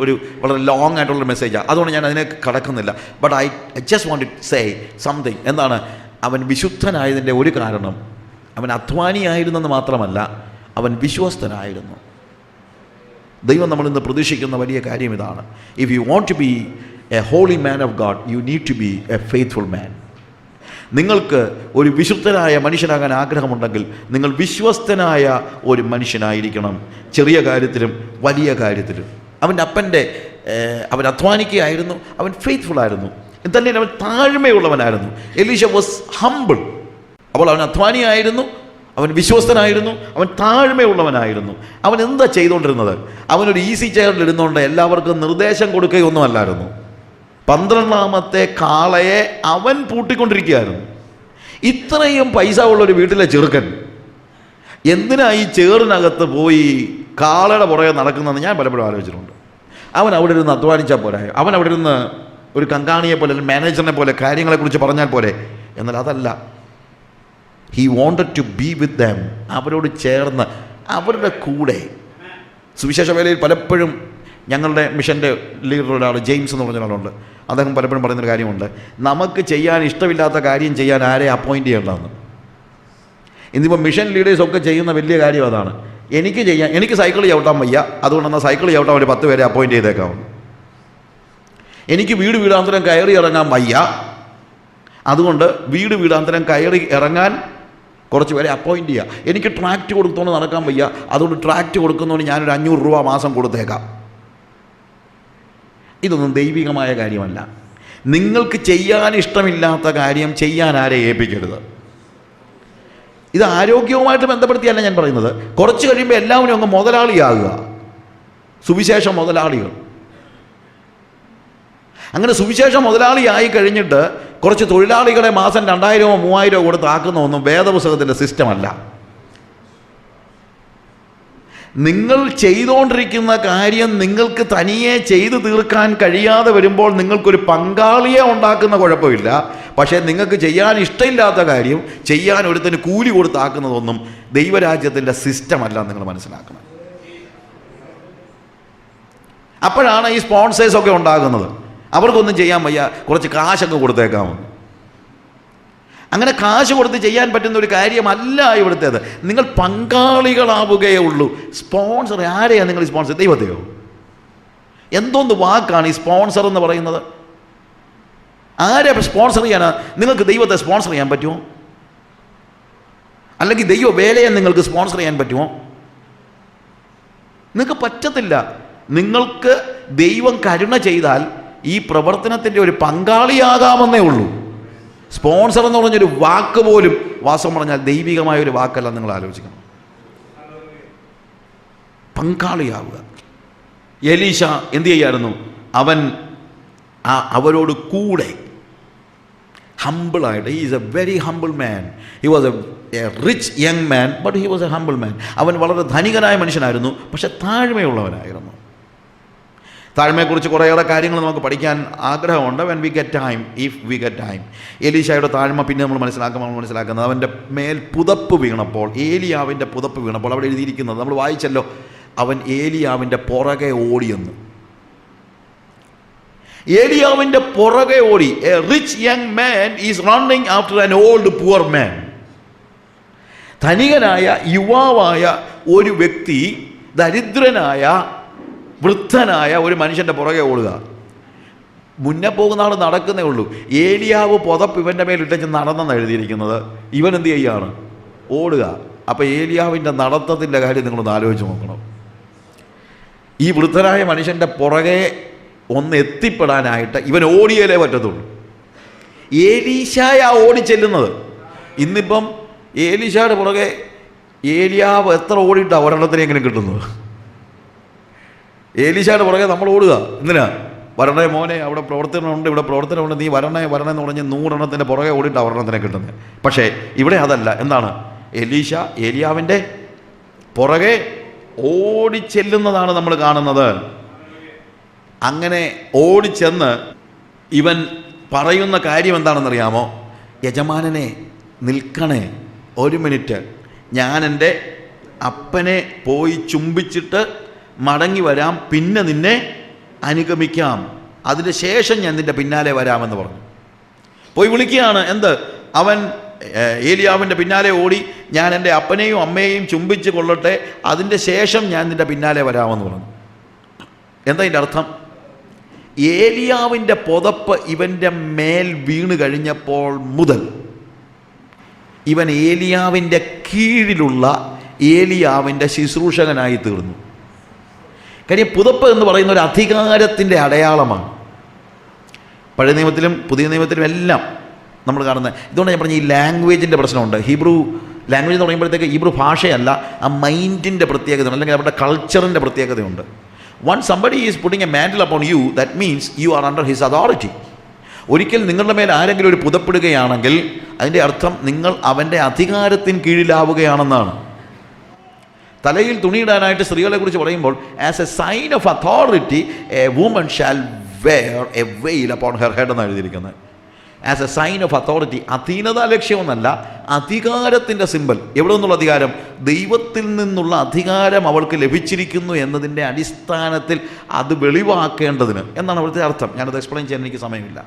ഒരു വളരെ ലോങ് ആയിട്ടുള്ള മെസ്സേജാണ്. അതുകൊണ്ട് ഞാൻ അതിനെ കടക്കുന്നില്ല. But I just want to say something. എന്താണ്? അവൻ വിശുദ്ധനായതിൻ്റെ ഒരു കാരണം, അവൻ അധ്വാനിയായിരുന്നെന്ന് മാത്രമല്ല, അവൻ വിശ്വസ്തനായിരുന്നു. ദൈവം നമ്മളിന്ന് പ്രതീക്ഷിക്കുന്ന വലിയ കാര്യം ഇതാണ്. If you want to be a holy man of God, you need to be a faithful man. നിങ്ങൾക്ക് ഒരു വിശുദ്ധനായ മനുഷ്യനാകാൻ ആഗ്രഹമുണ്ടെങ്കിൽ നിങ്ങൾ വിശ്വസ്തനായ ഒരു മനുഷ്യനായിരിക്കണം. ചെറിയ കാര്യത്തിലും വലിയ കാര്യത്തിലും. അവൻ അധ്വാനിക്കുകയായിരുന്നു, അവൻ ഫെയ്ത്ത്ഫുൾ ആയിരുന്നു. തന്നെ അവൻ താഴ്മയുള്ളവനായിരുന്നു. എലീശ വാസ് ഹംബിൾ. അപ്പോൾ അവൻ അധ്വാനിയായിരുന്നു, അവൻ വിശ്വസ്തനായിരുന്നു, അവൻ താഴ്മയുള്ളവനായിരുന്നു. അവൻ എന്താ ചെയ്തുകൊണ്ടിരുന്നത്? അവനൊരു ഈസി ചെയറിൽ ഇരുന്നുകൊണ്ട് എല്ലാവർക്കും നിർദ്ദേശം കൊടുക്കുകയൊന്നും അല്ലായിരുന്നു. 12ാമത്തെ കാളയെ അവൻ പൂട്ടിക്കൊണ്ടിരിക്കുകയായിരുന്നു. ഇത്രയും പൈസ ഉള്ളൊരു വീട്ടിലെ ചെറുക്കൻ എന്തിനാ ഈ ചേറിനകത്ത് പോയി കാളയുടെ പുറകെ നടക്കുന്നതെന്ന് ഞാൻ പലപ്പോഴും ആലോചിച്ചിട്ടുണ്ട്. അവൻ അവിടെ ഇരുന്ന് അധ്വാനിച്ചാൽ പോരാ? അവൻ അവിടെ ഇരുന്ന് ഒരു കങ്കാണിയെ പോലെ, ഒരു മാനേജറിനെ പോലെ കാര്യങ്ങളെക്കുറിച്ച് പറഞ്ഞാൽ പോരെ? എന്നാൽ അതല്ല. ഹി വാണ്ടഡ് ടു ബി വിത്ത് ദം. അവരോട് ചേർന്ന്, അവരുടെ കൂടെ. സുവിശേഷ വേലയിൽ പലപ്പോഴും ഞങ്ങളുടെ മിഷൻ്റെ ലീഡർ ഒരാൾ ജെയിംസ് എന്ന് പറഞ്ഞ ഒരാളുണ്ട്. അദ്ദേഹം പലപ്പോഴും പറയുന്നൊരു കാര്യമുണ്ട്, നമുക്ക് ചെയ്യാൻ ഇഷ്ടമില്ലാത്ത കാര്യം ചെയ്യാൻ ആരെ അപ്പോയിൻറ്റ് ചെയ്യേണ്ടതെന്ന്. ഇന്നിപ്പോൾ മിഷൻ ലീഡേഴ്സൊക്കെ ചെയ്യുന്ന വലിയ കാര്യം അതാണ്. എനിക്ക് സൈക്കിൾ ചവിട്ടാൻ വയ്യ, അതുകൊണ്ട് എന്നാൽ സൈക്കിൾ ചവിട്ടാൻ ഒരു 10 പേരെ അപ്പോയിൻറ്റ് ചെയ്തേക്കാം. എനിക്ക് വീടാന്തരം കയറി ഇറങ്ങാൻ വയ്യ, അതുകൊണ്ട് വീടാന്തരം കയറി ഇറങ്ങാൻ കുറച്ച് പേരെ അപ്പോയിൻറ്റ് ചെയ്യുക. എനിക്ക് ട്രാക്റ്റ് കൊടുത്തോണ്ട് നടക്കാൻ വയ്യ, അതുകൊണ്ട് ട്രാക്റ്റ് കൊടുക്കുന്നതുകൊണ്ട് ഞാനൊരു 500 രൂപ മാസം കൊടുത്തേക്കാം. ഇതൊന്നും ദൈവികമായ കാര്യമല്ല. നിങ്ങൾക്ക് ചെയ്യാൻ ഇഷ്ടമില്ലാത്ത കാര്യം ചെയ്യാൻ ആരെ ഏൽപ്പിക്കരുത്. ഇത് ആരോഗ്യവുമായിട്ട് ബന്ധപ്പെടുത്തിയല്ല ഞാൻ പറയുന്നത്. കുറച്ച് കഴിയുമ്പോൾ എല്ലാവരും അങ്ങ് മുതലാളിയാകുക, സുവിശേഷ മുതലാളികൾ. അങ്ങനെ സുവിശേഷ മുതലാളിയായി കഴിഞ്ഞിട്ട് കുറച്ച് തൊഴിലാളികളെ മാസം 2000 3000 കൊടുത്ത് ആക്കുന്നതൊന്നും വേദപുസ്തകത്തിൻ്റെ സിസ്റ്റമല്ല. നിങ്ങൾ ചെയ്തുകൊണ്ടിരിക്കുന്ന കാര്യം നിങ്ങൾക്ക് തനിയെ ചെയ്തു തീർക്കാൻ കഴിയാതെ വരുമ്പോൾ നിങ്ങൾക്കൊരു പങ്കാളിയെ ഉണ്ടാക്കുന്ന കുഴപ്പമില്ല. പക്ഷേ നിങ്ങൾക്ക് ചെയ്യാൻ ഇഷ്ടമില്ലാത്ത കാര്യം ചെയ്യാൻ ഒരുത്തിന് കൂലി കൊടുത്താക്കുന്നതൊന്നും ദൈവരാജ്യത്തിൻ്റെ സിസ്റ്റമല്ല, നിങ്ങൾ മനസ്സിലാക്കണം. അപ്പോഴാണ് ഈ സ്പോൺസേഴ്സൊക്കെ ഉണ്ടാകുന്നത്. അവർക്കൊന്നും ചെയ്യാൻ വയ്യ, കുറച്ച് കാശൊക്കെ കൊടുത്തേക്കാമെന്ന്. അങ്ങനെ കാശ് കൊടുത്ത് ചെയ്യാൻ പറ്റുന്ന ഒരു കാര്യമല്ല ഇവിടുത്തേത്. നിങ്ങൾ പങ്കാളികളാവുകയേ ഉള്ളൂ. സ്പോൺസർ ആരെയാണ് നിങ്ങൾ സ്പോൺസർ? ദൈവത്തെയോ? എന്തോന്ന് വാക്കാണ് ഈ സ്പോൺസർ എന്ന് പറയുന്നത്? ആരെ സ്പോൺസർ ചെയ്യാനാ? നിങ്ങൾക്ക് ദൈവത്തെ സ്പോൺസർ ചെയ്യാൻ പറ്റുമോ? അല്ലെങ്കിൽ ദൈവ വേലയെ നിങ്ങൾക്ക് സ്പോൺസർ ചെയ്യാൻ പറ്റുമോ? നിങ്ങൾക്ക് പറ്റത്തില്ല. നിങ്ങൾക്ക് ദൈവം കരുണ ചെയ്താൽ ഈ പ്രവർത്തനത്തിൻ്റെ ഒരു പങ്കാളിയാകാമെന്നേ ഉള്ളൂ. സ്പോൺസർ എന്ന് പറഞ്ഞൊരു വാക്ക് പോലും വാസ്തവം പറഞ്ഞാൽ ദൈവികമായ ഒരു വാക്കല്ല. നിങ്ങൾ ആലോചിക്കണം. പങ്കാളിയാവുക. എലീശ എന്ത് ചെയ്യായിരുന്നു? അവരോട് കൂടെ ഹംബിളായിട്ട്, he is a very humble man. He was a rich young man, but he was a humble man. അവൻ വളരെ ധനികനായ മനുഷ്യനായിരുന്നു, പക്ഷെ താഴ്മയുള്ളവനായിരുന്നു. താഴ്മയെക്കുറിച്ച് കുറേയേറെ കാര്യങ്ങൾ നമുക്ക് പഠിക്കാൻ ആഗ്രഹമുണ്ട്. When we get time, if we get time. എലീശയുടെ താഴ്മ പിന്നെ നമ്മൾ മനസ്സിലാക്കുന്നത് അവൻ്റെ മേൽ പുതപ്പ് വീണപ്പോൾ, ഏലിയാവിൻ്റെ പുതപ്പ് വീണപ്പോൾ അവിടെ എഴുതിയിരിക്കുന്നത് നമ്മൾ വായിച്ചല്ലോ, അവൻ ഏലിയാവിൻ്റെ പുറകെ ഓടിയെന്ന്. ഏലിയാവിൻ്റെ പുറകെ ഓടി. A rich young man is running after an old poor man. ധനികനായ യുവാവായ ഒരു വ്യക്തി ദരിദ്രനായ വൃദ്ധനായ ഒരു മനുഷ്യൻ്റെ പുറകെ ഓടുക. മുന്നേ പോകുന്ന ആൾ നടക്കുന്നേ ഉള്ളൂ. ഏലിയാവ് പുതപ്പ് ഇവൻ്റെ മേലിട്ടച്ച് നടന്നെന്ന് എഴുതിയിരിക്കുന്നത്. ഇവൻ എന്ത് ചെയ്യുകയാണ്? ഓടുക. അപ്പോൾ ഏലിയാവിൻ്റെ നടത്തത്തിൻ്റെ കാര്യം നിങ്ങളൊന്ന് ആലോചിച്ച് നോക്കണം. ഈ വൃദ്ധനായ മനുഷ്യൻ്റെ പുറകെ ഒന്ന് എത്തിപ്പെടാനായിട്ട് ഇവൻ ഓടിയാലേ പറ്റത്തുള്ളൂ. ഏലീശായ ഓടിച്ചെല്ലുന്നത്. ഇന്നിപ്പം ഏലീശയുടെ പുറകെ ഏലിയാവ് എത്ര ഓടിയിട്ടാണ് ഒരെണ്ണത്തിനെങ്കിലും കിട്ടുന്നത്? ഏലീശയുടെ പുറകെ നമ്മൾ ഓടുക. എന്തിനാ? വരണേ മോനെ, അവിടെ പ്രവർത്തനമുണ്ട്, ഇവിടെ പ്രവർത്തനമുണ്ട്, നീ വരണേ എന്ന് പറഞ്ഞ് 100 എണ്ണത്തിൻ്റെ പുറകെ ഓടിയിട്ട് ഒരെണ്ണത്തിനെ കിട്ടുന്നത്. പക്ഷേ ഇവിടെ അതല്ല. എന്താണ്? എലീശ ഏലിയാവിൻ്റെ പുറകെ ഓടിച്ചെല്ലുന്നതാണ് നമ്മൾ കാണുന്നത്. അങ്ങനെ ഓടിച്ചെന്ന് ഇവൻ പറയുന്ന കാര്യം എന്താണെന്നറിയാമോ? യജമാനനെ, നിൽക്കണേ, 1 മിനിറ്റ്, ഞാൻ എൻ്റെ അപ്പനെ പോയി ചുംബിച്ചിട്ട് മടങ്ങി വരാം, പിന്നെ നിന്നെ അനുഗമിക്കാം, അതിന് ശേഷം ഞാൻ നിൻ്റെ പിന്നാലെ വരാമെന്ന് പറഞ്ഞു. പോയി വിളിക്കുകയാണ്. എന്ത്? അവൻ ഏലിയാവിൻ്റെ പിന്നാലെ ഓടി, ഞാൻ എൻ്റെ അപ്പനെയും അമ്മയെയും ചുംബിച്ച് കൊള്ളട്ടെ, അതിൻ്റെ ശേഷം ഞാൻ നിൻ്റെ പിന്നാലെ വരാമെന്ന് പറഞ്ഞു. എന്താ ഇതിൻ്റെ അർത്ഥം? ഏലിയാവിൻ്റെ പുതപ്പ് ഇവൻ്റെ മേൽ വീണ് കഴിഞ്ഞപ്പോൾ മുതൽ ഇവൻ ഏലിയാവിൻ്റെ കീഴിലുള്ള ഏലിയാവിൻ്റെ ശുശ്രൂഷകനായി തീർന്നു. കാര്യം പുതപ്പ് എന്ന് പറയുന്ന ഒരു അധികാരത്തിൻ്റെ അടയാളമാണ്. പഴയ നിയമത്തിലും പുതിയ നിയമത്തിലും എല്ലാം നമ്മൾ കാണുന്നത്. ഇതുകൊണ്ട് ഞാൻ പറഞ്ഞ ഈ ലാംഗ്വേജിൻ്റെ പ്രശ്നമുണ്ട്. ഹീബ്രു ലാംഗ്വേജ് എന്ന് പറയുമ്പോഴത്തേക്ക് ഹീബ്രു ഭാഷയല്ല, ആ മൈൻഡിൻ്റെ പ്രത്യേകതയുണ്ട്, അല്ലെങ്കിൽ അവരുടെ കൾച്ചറിൻ്റെ പ്രത്യേകതയുണ്ട്. Once somebody is putting a mantle upon you, that means you are under his authority. ഒരിക്കൽ നിങ്ങളുടെ മേൽ ആരെങ്കിലും ഒരു പുതപ്പെടുകയാണെങ്കിൽ അതിൻ്റെ അർത്ഥം നിങ്ങൾ അവൻ്റെ അധികാരത്തിന് കീഴിലാവുകയാണെന്നാണ്. തലയിൽ തുണിയിടാനായിട്ട് സ്ത്രീകളെ കുറിച്ച് പറയുമ്പോൾ as a sign of authority a woman shall wear a veil upon her head എന്നാണ് എഴുതിയിരിക്കുന്നത്. As a sign of authority. അധീനത ലക്ഷ്യമൊന്നല്ല, അധികാരത്തിൻ്റെ സിമ്പൽ. എവിടെ നിന്നുള്ള അധികാരം? ദൈവത്തിൽ നിന്നുള്ള അധികാരം അവൾക്ക് ലഭിച്ചിരിക്കുന്നു എന്നതിൻ്റെ അടിസ്ഥാനത്തിൽ അത് വെളിവാക്കേണ്ടതിന് എന്നാണ് അവിടുത്തെ അർത്ഥം. ഞാനത് എക്സ്പ്ലെയിൻ ചെയ്യാൻ എനിക്ക് സമയമില്ല.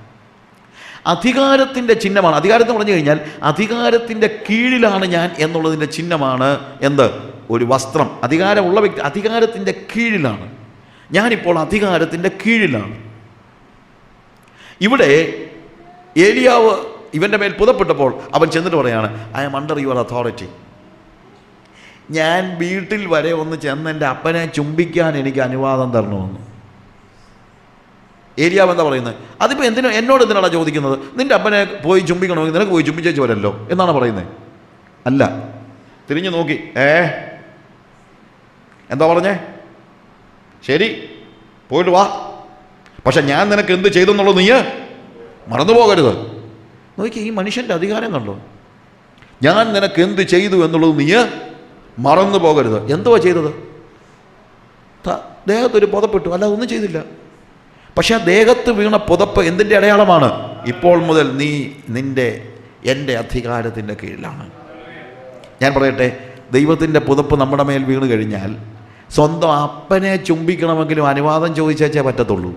അധികാരത്തിൻ്റെ ചിഹ്നമാണ്. അധികാരത്തെ പറഞ്ഞു കഴിഞ്ഞാൽ അധികാരത്തിൻ്റെ കീഴിലാണ് ഞാൻ എന്നുള്ളതിൻ്റെ ചിഹ്നമാണ് എന്ത്? ഒരു വസ്ത്രം. അധികാരമുള്ള വ്യക്തി അധികാരത്തിൻ്റെ കീഴിലാണ്. ഞാനിപ്പോൾ അധികാരത്തിൻ്റെ കീഴിലാണ്. ഇവിടെ ഏലിയാവ് ഇവൻ്റെ മേൽ പുതപ്പെട്ടപ്പോൾ അവൻ ചെന്നിട്ട് പറയാണ്, I am under your authority. ഞാൻ വീട്ടിൽ വരെ ഒന്ന് ചെന്ന് എൻ്റെ അപ്പനെ ചുംബിക്കാൻ എനിക്ക് അനുവാദം തരണമെന്ന്. ഏലിയാവ് എന്താ പറയുന്നത്? അതിപ്പോൾ എന്നോട് എന്തിനാണ് ചോദിക്കുന്നത്? നിൻ്റെ അപ്പനെ പോയി ചുംബിക്കണമെങ്കിൽ നിനക്ക് പോയി ചുംബിച്ചേച്ച് വരല്ലോ എന്നാണ് പറയുന്നത്. അല്ല, തിരിഞ്ഞു നോക്കി, എന്താ പറഞ്ഞേ? ശരി, പോയിട്ട് വാ, പക്ഷെ ഞാൻ നിനക്ക് എന്ത് ചെയ്തെന്നുള്ളത് നീ മറന്നു പോകരുത്. നോക്കി, ഈ മനുഷ്യൻ്റെ അധികാരം കണ്ടോ? ഞാൻ നിനക്ക് എന്ത് ചെയ്തു എന്നുള്ളത് നീ മറന്നു പോകരുത്. എന്തുവാ ചെയ്തത്? ദേഹത്തൊരു പുതപ്പെട്ടു, അല്ല ഒന്നും ചെയ്തില്ല. പക്ഷെ ആ ദേഹത്ത് വീണ പുതപ്പ് എന്തിൻ്റെ അടയാളമാണ്? ഇപ്പോൾ മുതൽ നീ എൻ്റെ അധികാരത്തിൻ്റെ കീഴിലാണ്. ഞാൻ പറയട്ടെ, ദൈവത്തിൻ്റെ പുതപ്പ് നമ്മുടെ മേൽ വീണ് കഴിഞ്ഞാൽ സ്വന്തം അപ്പനെ ചുംബിക്കണമെങ്കിലും അനുവാദം ചോദിച്ചേച്ചേ പറ്റത്തുള്ളൂ.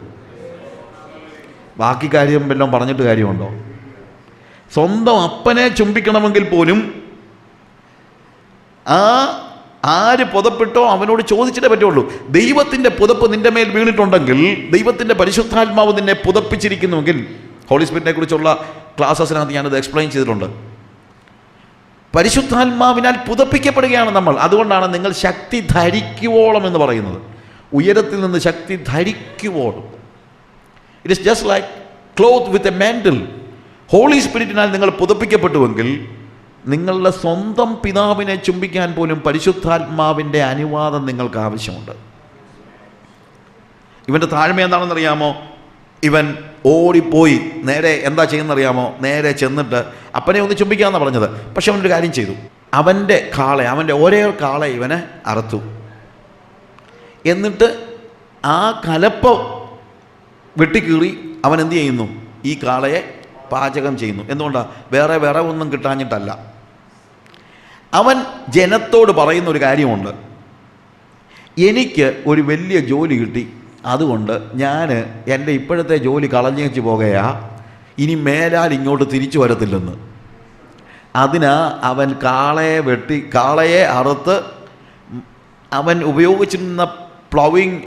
ബാക്കി കാര്യം വല്ലതും പറഞ്ഞിട്ട് കാര്യമുണ്ടോ? സ്വന്തം അപ്പനെ ചുംബിക്കണമെങ്കിൽ പോലും ആര് പുതപ്പിട്ടോ അവനോട് ചോദിച്ചിട്ടേ പറ്റുള്ളൂ. ദൈവത്തിൻ്റെ പുതപ്പ് നിൻ്റെ മേൽ വീണിട്ടുണ്ടെങ്കിൽ, ദൈവത്തിൻ്റെ പരിശുദ്ധാത്മാവ് നിന്നെ പുതപ്പിച്ചിരിക്കുന്നുവെങ്കിൽ, ഹോളി സ്പിരിറ്റിനെ കുറിച്ചുള്ള ക്ലാസ്സസിനകത്ത് ഞാനത് എക്സ്പ്ലെയിൻ ചെയ്തിട്ടുണ്ട്. പരിശുദ്ധാത്മാവിനാൽ പുതപ്പിക്കപ്പെടുകയാണ് നമ്മൾ. അതുകൊണ്ടാണ് നിങ്ങൾ ശക്തി ധരിക്കുവോളം എന്ന് പറയുന്നത്. ഉയരത്തിൽ നിന്ന് ശക്തി ധരിക്കുവോളം. It is just like clothed with a mantle. Holy സ്പിരിറ്റിനാൽ നിങ്ങൾ പുതപ്പിക്കപ്പെട്ടുവെങ്കിൽ നിങ്ങളുടെ സ്വന്തം പിതാവിനെ ചുംബിക്കാൻ പോലും പരിശുദ്ധാത്മാവിൻ്റെ അനുവാദം നിങ്ങൾക്ക് ആവശ്യമുണ്ട്. ഇവൻ്റെ താഴ്മ എന്താണെന്നറിയാമോ? ഇവൻ ഓടിപ്പോയി നേരെ എന്താ ചെയ്യുന്നറിയാമോ? നേരെ ചെന്നിട്ട് അപ്പനെ ഒന്ന് ചുംബിക്കാമെന്നാണ് പറഞ്ഞത്. പക്ഷെ അവനൊരു കാര്യം ചെയ്തു. അവൻ്റെ ഒരേ കാളെ ഇവനെ അറുത്തു. എന്നിട്ട് ആ കലപ്പ വെട്ടിക്കീറി അവൻ എന്ത് ചെയ്യുന്നു? ഈ കാളയെ പാചകം ചെയ്യുന്നു. എന്തുകൊണ്ടാണ്? വേറെ വിറവൊന്നും കിട്ടാഞ്ഞിട്ടല്ല. അവൻ ജനത്തോട് പറയുന്ന ഒരു കാര്യമുണ്ട്, എനിക്ക് ഒരു വലിയ ജോലി കിട്ടി, അതുകൊണ്ട് ഞാൻ എൻ്റെ ഇപ്പോഴത്തെ ജോലി കളഞ്ഞേച്ച് പോകുകയാ, ഇനി മേലാൽ ഇങ്ങോട്ട് തിരിച്ചു വരത്തില്ലെന്ന്. അതിനാ അവൻ കാളയെ അറുത്ത് അവൻ ഉപയോഗിച്ചിരുന്ന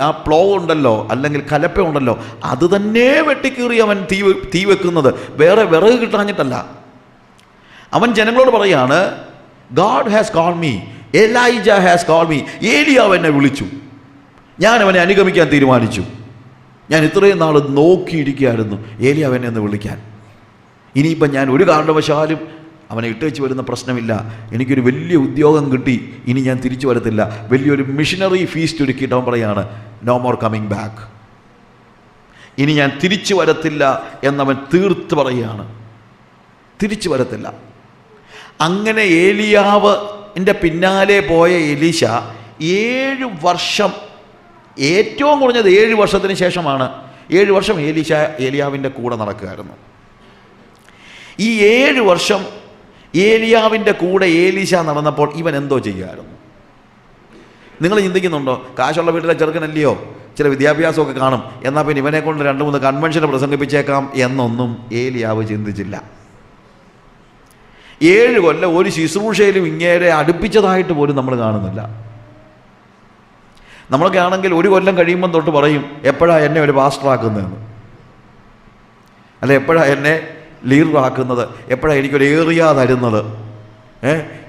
ആ പ്ലൗ ഉണ്ടല്ലോ, അല്ലെങ്കിൽ കലപ്പ ഉണ്ടല്ലോ, അത് തന്നെ വെട്ടിക്കീറി അവൻ തീ വെക്കുന്നത്. വേറെ വിറക് കിട്ടാഞ്ഞിട്ടല്ല. അവൻ ജനങ്ങളോട് പറയാണ്, God has called me, Elijah has called me. ഏലിയാവ് എന്നെ വിളിച്ചു, ഞാൻ അവനെ അനുഗമിക്കാൻ തീരുമാനിച്ചു. ഞാൻ ഇത്രയും നാൾ നോക്കിയിരിക്കുകയായിരുന്നു ഏലിയാവ് എന്നെ ഒന്ന് വിളിക്കാൻ. ഇനിയിപ്പം ഞാൻ ഒരു കാരണവശാലും അവനെ ഇട്ടേച്ച് വരുന്ന പ്രശ്നമില്ല. എനിക്കൊരു വലിയ ഉദ്യോഗം കിട്ടി, ഇനി ഞാൻ തിരിച്ചു വരത്തില്ല. വലിയൊരു മിഷനറി ഫീസ്റ്റ് ഒരുക്കിയിട്ട് അവൻ പറയാണ്, നോ മോർ കമ്മിങ് ബാക്ക്. ഇനി ഞാൻ തിരിച്ചു വരത്തില്ല എന്നവൻ തീർത്ത് പറയുകയാണ്. തിരിച്ചു വരത്തില്ല. അങ്ങനെ ഏലിയാവിൻ്റെ പിന്നാലെ പോയ എലീശ 7 വർഷം, ഏറ്റവും കുറഞ്ഞത് 7 വർഷത്തിന് ശേഷമാണ്, 7 വർഷം ഏലിയാവിൻ്റെ കൂടെ നടക്കുകയായിരുന്നു. ഈ 7 വർഷം ഏലിയാവിൻ്റെ കൂടെ ഏലീശ നടന്നപ്പോൾ ഇവൻ എന്തോ ചെയ്യുമായിരുന്നു? നിങ്ങൾ ചിന്തിക്കുന്നുണ്ടോ? കാശുള്ള വീട്ടിലെ ചെറുക്കനല്ലയോ, ചില വിദ്യാഭ്യാസമൊക്കെ കാണും, എന്നാൽ പിന്നെ ഇവനെ കൊണ്ട് 2-3 കൺവെൻഷന് പ്രസംഗിപ്പിച്ചേക്കാം എന്നൊന്നും ഏലിയാവ് ചിന്തിച്ചില്ല. 7 കൊല്ലം ഒരു ശുശ്രൂഷയിലും ഇങ്ങേരെ അടുപ്പിച്ചതായിട്ട് പോലും നമ്മൾ കാണുന്നില്ല. നമ്മളൊക്കെ ആണെങ്കിൽ 1 കൊല്ലം കഴിയുമ്പം തൊട്ട് പറയും, എപ്പോഴാണ് എന്നെ ഒരു പാസ്റ്ററാക്കുന്നതെന്ന്, അല്ല എപ്പോഴാണ് എന്നെ ലീഡറാക്കുന്നത്, എപ്പോഴാണ് എനിക്കൊരു ഏറിയ തരുന്നത്,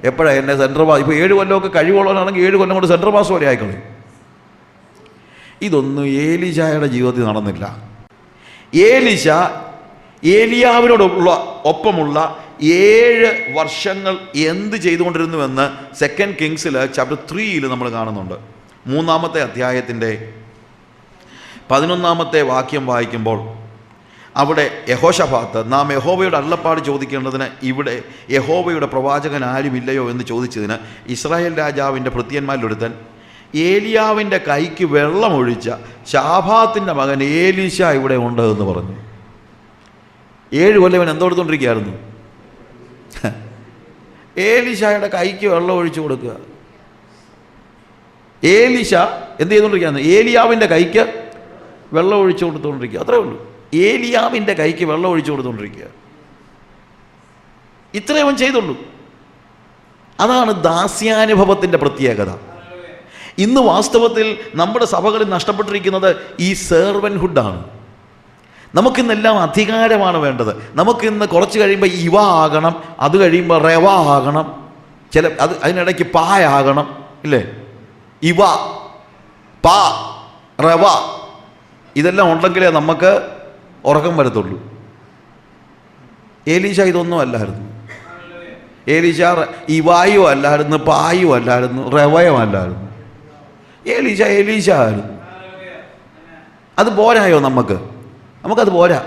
എപ്പോഴാണ് എന്നെ സെൻട്രൽ പാസ്. ഇപ്പോൾ 7 കൊല്ലമൊക്കെ കഴിവുള്ളവനാണെങ്കിൽ 7 കൊല്ലം കൊണ്ട് സെൻട്രൽ പാസ് വരെ ആയിക്കളി. ഇതൊന്നും ഏലീശയുടെ ജീവിതത്തിൽ നടന്നില്ല. ഏലീശ ഏലിയാവിനോടുള്ള ഒപ്പമുള്ള 7 വർഷങ്ങൾ എന്ത് ചെയ്തുകൊണ്ടിരുന്നുവെന്ന് 2 കിങ്സിൽ ചാപ്റ്റർ 3 നമ്മൾ കാണുന്നുണ്ട്. 3-ാമത്തെ അധ്യായത്തിൻ്റെ 11-ാമത്തെ വാക്യം വായിക്കുമ്പോൾ അവിടെ യഹോശഫാത്ത്, നാം യഹോവയുടെ അരുളപ്പാട് ചോദിക്കേണ്ടതിന് ഇവിടെ യഹോവയുടെ പ്രവാചകൻ ആരുമില്ലയോ എന്ന് ചോദിച്ചതിന് ഇസ്രായേൽ രാജാവിൻ്റെ ഭൃത്യന്മാരിലൊരുത്തൻ, ഏലിയാവിൻ്റെ കൈക്ക് വെള്ളമൊഴിച്ച ശാഫാത്തിൻ്റെ മകൻ ഏലീശ ഇവിടെ ഉണ്ട് എന്ന് പറഞ്ഞു. 7 കൊല്ലം ഇവൻ എന്തോ എടുത്തുകൊണ്ടിരിക്കുകയായിരുന്നു? ഏലീശായുടെ കൈക്ക് വെള്ളം ഒഴിച്ചു കൊടുക്കുക. ഏലീശ എന്ത് ചെയ്തുകൊണ്ടിരിക്കുകയാണ്? ഏലിയാവിൻ്റെ കൈക്ക് വെള്ളം ഒഴിച്ചു കൊടുത്തുകൊണ്ടിരിക്കുക. അത്രേ ഉള്ളൂ. ഏലിയാവിൻ്റെ കൈക്ക് വെള്ളം ഒഴിച്ചു കൊടുത്തുകൊണ്ടിരിക്കുക. ഇത്രേ അവൻ ചെയ്തുള്ളൂ. അതാണ് ദാസ്യാനുഭവത്തിൻ്റെ പ്രത്യേകത. ഇന്ന് വാസ്തവത്തിൽ നമ്മുടെ സഭകളിൽ നഷ്ടപ്പെട്ടിരിക്കുന്നത് ഈ സെർവൻഹുഡാണ്. നമുക്കിന്നെല്ലാം അധികാരമാണ് വേണ്ടത്. നമുക്കിന്ന് കുറച്ച് കഴിയുമ്പോൾ ഇവ ആകണം, അത് കഴിയുമ്പോൾ റവ ആകണം, അതിനിടയ്ക്ക് പായാകണം, ഇല്ലേ? ഇവ, പാ, റവ ഇതെല്ലാം ഉണ്ടെങ്കിലേ നമുക്ക് ഉറക്കം വരത്തുള്ളൂ. ഏലീശ ഇതൊന്നും അല്ലായിരുന്നു. ഏലീശ ഇവായും അല്ലായിരുന്നു, പായും അല്ലായിരുന്നു, റവയും അല്ലായിരുന്നു. ഏലീശ ആയിരുന്നു. അത് പോരായോ നമുക്ക്? നമുക്കത് പോരാ.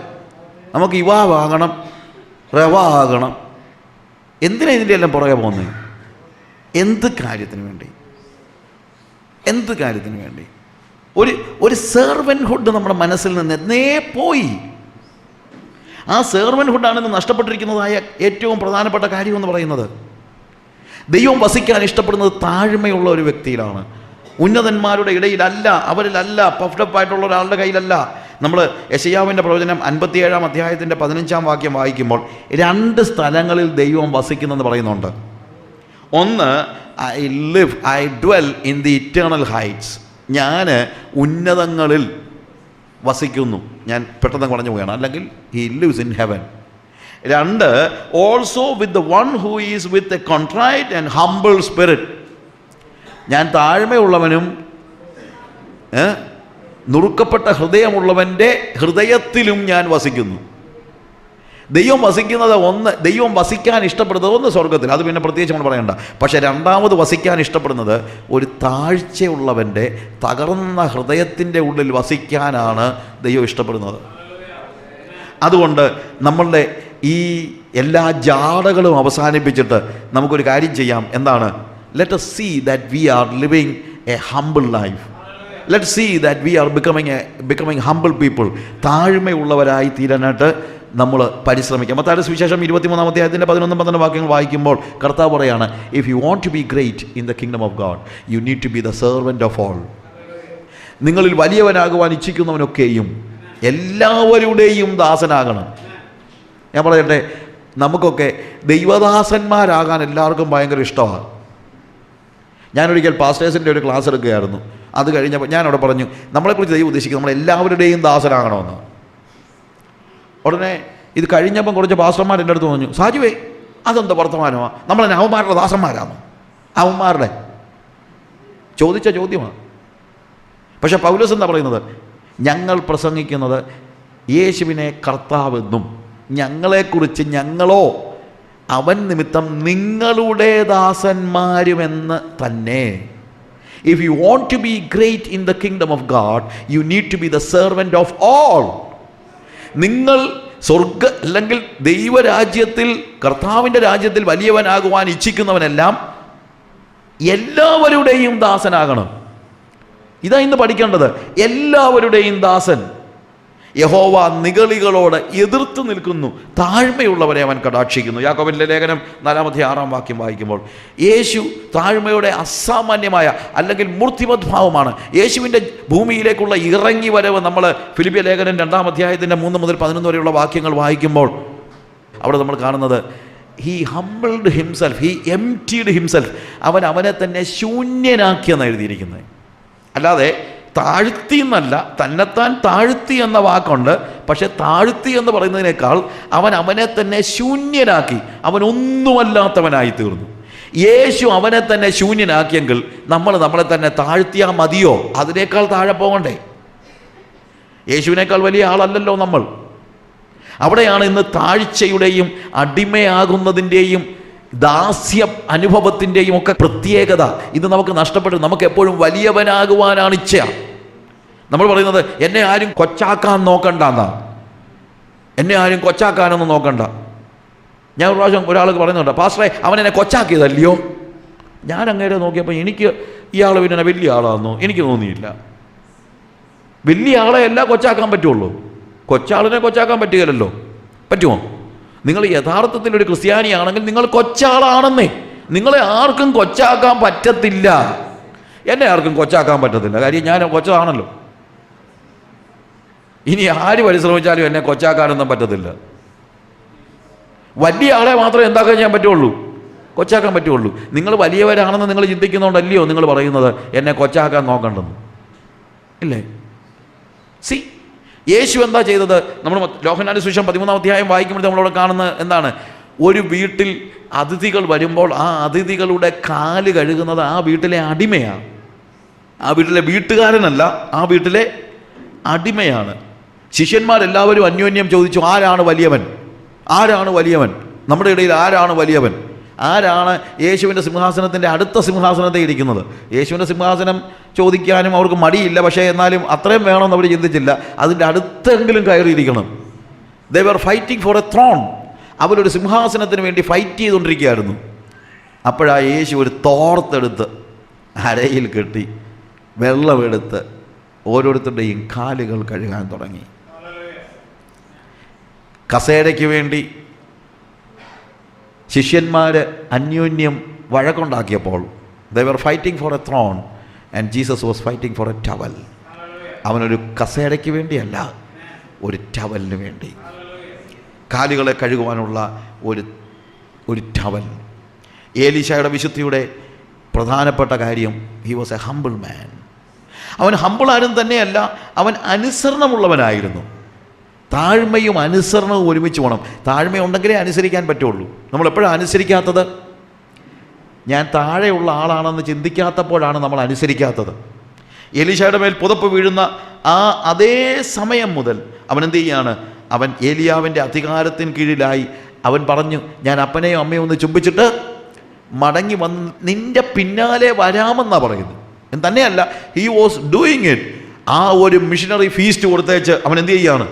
നമുക്ക് ഇവ ആകണം, റവ ആകണം. എന്തിനാ ഇതിൻ്റെ എല്ലാം പുറകെ പോകുന്നത്? എന്ത് കാര്യത്തിന് വേണ്ടി? എന്ത് കാര്യത്തിന് വേണ്ടി? ഒരു സെർവൻഹുഡ് നമ്മുടെ മനസ്സിൽ നിന്ന് എന്നേ പോയി. ആ സെർവൻഹുഡാണ് ഇന്ന് നഷ്ടപ്പെട്ടിരിക്കുന്നതായ ഏറ്റവും പ്രധാനപ്പെട്ട കാര്യമെന്ന് പറയുന്നത്. ദൈവം വസിക്കാൻ ഇഷ്ടപ്പെടുന്നത് താഴ്മയുള്ള ഒരു വ്യക്തിയിലാണ്. ഉന്നതന്മാരുടെ ഇടയിലല്ല, അവരിലല്ല, പഫ്ഡപ്പായിട്ടുള്ള ഒരാളുടെ കയ്യിലല്ല. നമ്മൾ യെശയ്യാവിൻ്റെ പ്രവചനം 57-ാം അധ്യായത്തിൻ്റെ 15-ാം വാക്യം വായിക്കുമ്പോൾ 2 സ്ഥലങ്ങളിൽ ദൈവം വസിക്കുന്നെന്ന് പറയുന്നുണ്ട്. ഒന്ന്, I dwell in the eternal heights, ഞാൻ ഉന്നതങ്ങളിൽ വസിക്കുന്നു. ഞാൻ പെട്ടെന്ന് പറഞ്ഞു പോവുകയാണ്, അല്ലെങ്കിൽ he lives in heaven. 2, also with the one who is with a contrite and humble spirit, ഞാൻ താഴ്മയുള്ളവനും നുറുക്കപ്പെട്ട ഹൃദയമുള്ളവൻ്റെ ഹൃദയത്തിലും ഞാൻ വസിക്കുന്നു. ദൈവം വസിക്കുന്നത് ദൈവം വസിക്കാൻ ഇഷ്ടപ്പെടുന്നത് ഒന്ന് സ്വർഗത്തിൽ, അത് പിന്നെ പ്രത്യേകിച്ച് നമ്മൾ പറയണ്ട. പക്ഷേ രണ്ടാമത് വസിക്കാൻ ഇഷ്ടപ്പെടുന്നത് ഒരു താഴ്ചയുള്ളവൻ്റെ തകർന്ന ഹൃദയത്തിൻ്റെ ഉള്ളിൽ വസിക്കാനാണ് ദൈവം ഇഷ്ടപ്പെടുന്നത്. അതുകൊണ്ട് നമ്മളുടെ ഈ എല്ലാ ജാടകളും അവസാനിപ്പിച്ചിട്ട് നമുക്കൊരു കാര്യം ചെയ്യാം. എന്താണ്? let us see that we are living a humble life. Let's see that we are becoming humble people. താഴ്മയുള്ളവരായി തീരാനായിട്ട് നമ്മൾ പരിശ്രമിക്കാം. മത്തായിയുടെ സുവിശേഷം 23-ാം അധ്യായത്തിൻ്റെ 11-12 വാക്യങ്ങൾ വായിക്കുമ്പോൾ കർത്താവ് പറയാണ്, if you want to be great in the kingdom of God, you need to be the servant of all. നിങ്ങളിൽ വലിയവനാകുവാൻ ഇച്ഛിക്കുന്നവനൊക്കെയും എല്ലാവരുടെയും ദാസനാകണം. ഞാൻ പറയട്ടെ, നമുക്കൊക്കെ ദൈവദാസന്മാരാകാൻ എല്ലാവർക്കും ഭയങ്കര ഇഷ്ടമാണ്. ഞാനൊരിക്കൽ പാസ്റ്റേഴ്സിൻ്റെ ഒരു ക്ലാസ് എടുക്കുകയായിരുന്നു. അത് കഴിഞ്ഞപ്പോൾ ഞാനവിടെ പറഞ്ഞു, നമ്മളെക്കുറിച്ച് ദൈവം ഉദ്ദേശിക്കുന്നത് നമ്മളെല്ലാവരുടെയും ദാസനാകണമെന്ന്. ഉടനെ ഇത് കഴിഞ്ഞപ്പം കുറച്ച് പാസ്റ്റർമാർ എൻ്റെ അടുത്ത് പറഞ്ഞു, സാജുവേ അതെന്താ വർത്തമാനമാണ്, നമ്മളെ അവന്മാരുടെ ദാസന്മാരാണോ? അവന്മാരുടെ ചോദിച്ച ചോദ്യമാണ്. പക്ഷേ പൗലോസ് എന്താ പറയുന്നത്? ഞങ്ങൾ പ്രസംഗിക്കുന്നത് യേശുവിനെ കർത്താവെന്നും ഞങ്ങളെക്കുറിച്ച് ഞങ്ങളോ അവൻ നിമിത്തം നിങ്ങളുടെ ദാസന്മാരുമെന്ന് തന്നെ. If you want to be great in the kingdom of God, you need to be the servant of all. നിങ്ങൾ അല്ലെങ്കിൽ ദൈവരാജ്യത്തിൽ, കർത്താവിൻ്റെ രാജ്യത്തിൽ വലിയവനാകുവാൻ ഇച്ഛിക്കുന്നവനെല്ലാം എല്ലാവരുടെയും ദാസനാകണം. ഇതാ ഇന്ന് പഠിക്കേണ്ടത്. എല്ലാവരുടെയും ദാസൻ. യഹോവ നിഗളികളോട് എതിർത്ത് നിൽക്കുന്നു, താഴ്മയുള്ളവരെ അവൻ കടാക്ഷിക്കുന്നു. യാക്കോബിന്റെ ലേഖനം 4-6 വാക്യം വായിക്കുമ്പോൾ യേശു താഴ്മയുടെ അസാമാന്യമായ അല്ലെങ്കിൽ മൂർത്തിമദ്ഭാവമാണ്. യേശുവിൻ്റെ ഭൂമിയിലേക്കുള്ള ഇറങ്ങി വരവ് നമ്മൾ ഫിലിപ്പിയ ലേഖനം 2-ാം അധ്യായത്തിൻ്റെ 3 മുതൽ 11 വരെയുള്ള വാക്യങ്ങൾ വായിക്കുമ്പോൾ അവിടെ നമ്മൾ കാണുന്നത്, he humbled himself, he emptied himself, അവനെ തന്നെ ശൂന്യനാക്കിയെന്ന് എഴുതിയിരിക്കുന്നത്. അല്ലാതെ താഴ്ത്തി എന്നല്ല, തന്നെത്താൻ താഴ്ത്തി എന്ന വാക്കുണ്ട്. പക്ഷെ താഴ്ത്തി എന്ന് പറയുന്നതിനേക്കാൾ അവനെ തന്നെ ശൂന്യനാക്കി, അവനൊന്നുമല്ലാത്തവനായി തീർന്നു. യേശു അവനെ തന്നെ ശൂന്യനാക്കിയെങ്കിൽ നമ്മളെ തന്നെ താഴ്ത്തിയാൽ മതിയോ? അതിനേക്കാൾ താഴെ പോകണ്ടേ? യേശുവിനേക്കാൾ വലിയ ആളല്ലല്ലോ നമ്മൾ. അവിടെയാണ് ഇന്ന് താഴ്ചയുടെയും അടിമയാകുന്നതിൻ്റെയും ദാസ്യ അനുഭവത്തിൻ്റെയും ഒക്കെ പ്രത്യേകത. ഇത് നമുക്ക് നഷ്ടപ്പെട്ടു. നമുക്ക് എപ്പോഴും വലിയവനാകുവാനാണ് ഇച്ഛ. നമ്മൾ പറയുന്നത്, എന്നെ ആരും കൊച്ചാക്കാൻ നോക്കണ്ട എന്നാ. എന്നെ ആരും കൊച്ചാക്കാനൊന്നും നോക്കണ്ട. ഞാൻ ഒരു പ്രാവശ്യം ഒരാൾക്ക് പറയുന്നുണ്ട്, പാസ്റ്ററെ അവനെന്നെ കൊച്ചാക്കിയതല്ലയോ. ഞാൻ അങ്ങേരെ നോക്കിയപ്പോൾ എനിക്ക് ഇയാൾ പിന്നെ വലിയ ആളാണെന്നോ എനിക്ക് തോന്നിയില്ല. വലിയ ആളെ അല്ല കൊച്ചാക്കാൻ പറ്റുള്ളൂ. കൊച്ചാളിനെ കൊച്ചാക്കാൻ പറ്റുകയില്ലല്ലോ. പറ്റുമോ? നിങ്ങൾ യഥാർത്ഥത്തിൽ ഒരു ക്രിസ്ത്യാനിയാണെങ്കിൽ നിങ്ങൾ കൊച്ചാളാണെന്നേ. നിങ്ങളെ ആർക്കും കൊച്ചാക്കാൻ പറ്റത്തില്ല. എന്നെ ആർക്കും കൊച്ചാക്കാൻ പറ്റത്തില്ല, കാര്യം ഞാൻ കൊച്ചാണല്ലോ. ഇനി ആര് പരിശ്രമിച്ചാലും എന്നെ കൊച്ചാക്കാനൊന്നും പറ്റത്തില്ല. വലിയ ആളെ മാത്രമേ എന്താക്കാൻ ചെയ്യാൻ പറ്റുള്ളൂ? കൊച്ചാക്കാൻ പറ്റുള്ളൂ. നിങ്ങൾ വലിയവരാണെന്ന് നിങ്ങൾ ചിന്തിക്കുന്നതുകൊണ്ടല്ലയോ നിങ്ങൾ പറയുന്നത് എന്നെ കൊച്ചാക്കാൻ നോക്കണ്ടെന്ന്? ഇല്ലേ? സി, യേശു എന്താ ചെയ്തത്? നമ്മൾ യോഹന്നാന്റെ സുവിശേഷം 13-ാം അധ്യായം വായിക്കുമ്പോൾ നമ്മളവിടെ കാണുന്ന എന്താണ്? ഒരു വീട്ടിൽ അതിഥികൾ വരുമ്പോൾ ആ അതിഥികളുടെ കാല് കഴുകുന്നത് ആ വീട്ടിലെ അടിമയാണ്. ആ വീട്ടിലെ വീട്ടുകാരനല്ല, ആ വീട്ടിലെ അടിമയാണ്. ശിഷ്യന്മാരെല്ലാവരും അന്യോന്യം ചോദിച്ചു, ആരാണ് വലിയവൻ? ആരാണ് വലിയവൻ? നമ്മുടെ ഇടയിൽ ആരാണ് വലിയവൻ? ആരാണ് യേശുവിൻ്റെ സിംഹാസനത്തിൻ്റെ അടുത്ത സിംഹാസനത്തെ ഇരിക്കുന്നത്? യേശുവിൻ്റെ സിംഹാസനം ചോദിക്കാനും അവർക്ക് മടിയില്ല, പക്ഷേ എന്നാലും അത്രയും വേണമെന്ന് അവർ ചിന്തിച്ചില്ല. അതിൻ്റെ അടുത്തെങ്കിലും കയറിയിരിക്കണം. ദേ were fighting for a thrown. അവരൊരു സിംഹാസനത്തിന് വേണ്ടി ഫൈറ്റ് ചെയ്തുകൊണ്ടിരിക്കുകയായിരുന്നു. അപ്പോഴാ യേശു ഒരു തോർത്തെടുത്ത് അരയിൽ കെട്ടി വെള്ളമെടുത്ത് ഓരോരുത്തരുടെയും കാലുകൾ കഴുകാൻ തുടങ്ങി. കസേരയ്ക്ക് വേണ്ടി ശിഷ്യന്മാർ അന്യോന്യം വഴക്കുണ്ടാക്കിയപ്പോൾ they were fighting for a throne and Jesus was fighting for a towel. അവനൊരു കസേരയ്ക്ക് വേണ്ടിയല്ല, ഒരു ടവലിന് വേണ്ടി, കാലുകളെ കഴുകുവാനുള്ള ഒരു ടവൽ. ഏലീശയുടെ വിശുദ്ധിയുടെ പ്രധാനപ്പെട്ട കാര്യം, he was a humble man. അവൻ ഹംബിളാരും തന്നെയല്ല, അവൻ അനുസരണമുള്ളവനായിരുന്നു. താഴ്മയും അനുസരണവും ഒരുമിച്ച് വേണം. താഴ്മയുണ്ടെങ്കിലേ അനുസരിക്കാൻ പറ്റുള്ളൂ. നമ്മളെപ്പോഴാണ് അനുസരിക്കാത്തത്? ഞാൻ താഴെയുള്ള ആളാണെന്ന് ചിന്തിക്കാത്തപ്പോഴാണ് നമ്മൾ അനുസരിക്കാത്തത്. എലീശയുടെ മേൽ പുതപ്പ് വീഴുന്ന അതേ സമയം മുതൽ അവൻ എന്ത് ചെയ്യാണ്? അവൻ ഏലിയാവിൻ്റെ അധികാരത്തിന് കീഴിലായി. അവൻ പറഞ്ഞു, ഞാൻ അപ്പനെയും അമ്മയും ഒന്ന് ചുംബിച്ചിട്ട് മടങ്ങി വന്ന് നിൻ്റെ പിന്നാലെ വരാമെന്നാണ് പറയുന്നത്. തന്നെയല്ല, ഹി വാസ് ഡൂയിങ് ഇറ്റ്. ആ ഒരു മിഷനറി ഫീസ്റ്റ് കൊടുത്തേച്ച് അവൻ എന്ത് ചെയ്യുകയാണ്?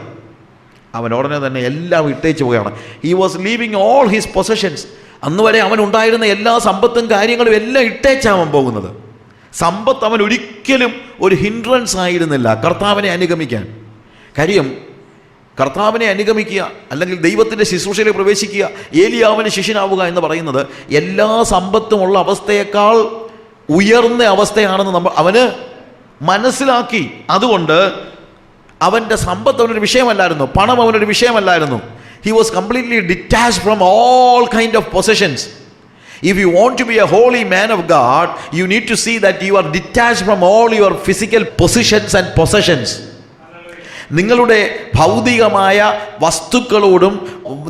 അവൻ ഉടനെ തന്നെ എല്ലാം ഇട്ടേച്ച് പോവുകയാണ്. He was leaving all his possessions. അന്ന് വരെ അവൻ ഉണ്ടായിരുന്ന എല്ലാ സമ്പത്തും കാര്യങ്ങളും എല്ലാം ഇട്ടേച്ചാവൻ പോകുന്നത്. സമ്പത്ത് അവൻ ഒരിക്കലും ഒരു ഹിൻഡ്രൻസ് ആയിരുന്നില്ല കർത്താവിനെ അനുഗമിക്കാൻ. കാര്യം കർത്താവിനെ അനുഗമിക്കുക, അല്ലെങ്കിൽ ദൈവത്തിൻ്റെ ശുശ്രൂഷയിൽ പ്രവേശിക്കുക, ഏലിയാവിന് ശിഷ്യനാവുക എന്ന് പറയുന്നത് എല്ലാ സമ്പത്തുമുള്ള അവസ്ഥയേക്കാൾ ഉയർന്ന അവസ്ഥയാണെന്ന് അവന് മനസ്സിലാക്കി. അതുകൊണ്ട് അവൻ്റെ സമ്പത്ത് അവനൊരു വിഷയമല്ലായിരുന്നു, പണം അവനൊരു വിഷയമല്ലായിരുന്നു. He was completely detached from all kind of possessions. If you want to be a holy man of God, you need to see that you are detached from all your physical positions and possessions. നിങ്ങളുടെ ഭൗതികമായ വസ്തുക്കളോടും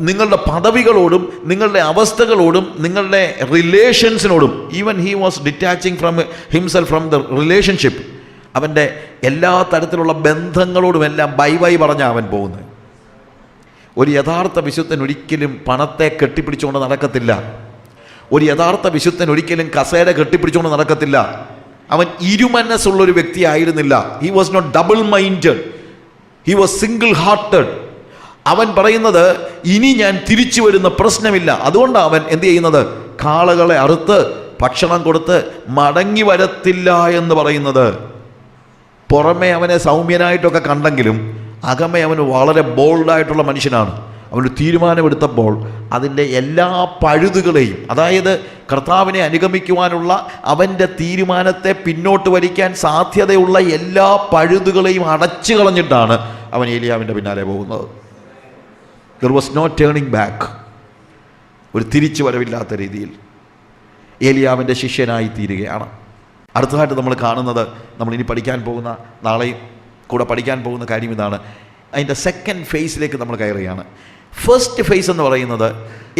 നിങ്ങളുടെ പദവികളോടും നിങ്ങളുടെ അവസ്ഥകളോടും നിങ്ങളുടെ റിലേഷൻസിനോടും, even he was detaching from himself from the relationship. അവൻ്റെ എല്ലാ തരത്തിലുള്ള ബന്ധങ്ങളോടുമെല്ലാം ബൈ പറഞ്ഞാണ് അവൻ പോകുന്നത്. ഒരു യഥാർത്ഥ വിശുദ്ധൻ ഒരിക്കലും പണത്തെ കെട്ടിപ്പിടിച്ചുകൊണ്ട് നടക്കത്തില്ല. ഒരു യഥാർത്ഥ വിശുദ്ധൻ ഒരിക്കലും കസേര കെട്ടിപ്പിടിച്ചുകൊണ്ട് നടക്കത്തില്ല. അവൻ ഇരുമനസ്സുള്ളൊരു വ്യക്തി ആയിരുന്നില്ല. He was not double minded, he was single hearted. അവൻ പറയുന്നത്, ഇനി ഞാൻ തിരിച്ചു വരുന്ന പ്രശ്നമില്ല. അതുകൊണ്ടാണ് അവൻ എന്ത് ചെയ്യുന്നത്? കാളകളെ അറുത്ത് ഭക്ഷണം കൊടുത്ത് മടങ്ങി വരത്തില്ല എന്ന് പറയുന്നത്. പുറമെ അവനെ സൗമ്യനായിട്ടൊക്കെ കണ്ടെങ്കിലും അകമേ അവന് വളരെ ബോൾഡായിട്ടുള്ള മനുഷ്യനാണ്. അവനൊരു തീരുമാനമെടുത്തപ്പോൾ അതിൻ്റെ എല്ലാ പഴുതുകളെയും, അതായത് കർത്താവിനെ അനുഗമിക്കുവാനുള്ള അവൻ്റെ തീരുമാനത്തെ പിന്നോട്ട് വലിക്കാൻ സാധ്യതയുള്ള എല്ലാ പഴുതുകളെയും അടച്ചു കളഞ്ഞിട്ടാണ് അവൻ ഏലിയാവിൻ്റെ പിന്നാലെ പോകുന്നത്. There was no turning back. ഒരു തിരിച്ചു വരവില്ലാത്ത രീതിയിൽ ഏലിയാവിൻ്റെ ശിഷ്യനായി തീരുകയാണ്. അടുത്തതായിട്ട് നമ്മൾ കാണുന്നത്, നമ്മൾ ഇനി പഠിക്കാൻ പോകുന്ന, നാളെയും കൂടെ പഠിക്കാൻ പോകുന്ന കാര്യം ഇതാണ്. അതിൻ്റെ സെക്കൻഡ് ഫേസിലേക്ക് നമ്മൾ കയറുകയാണ്. ഫസ്റ്റ് ഫേസ് എന്ന് പറയുന്നത്,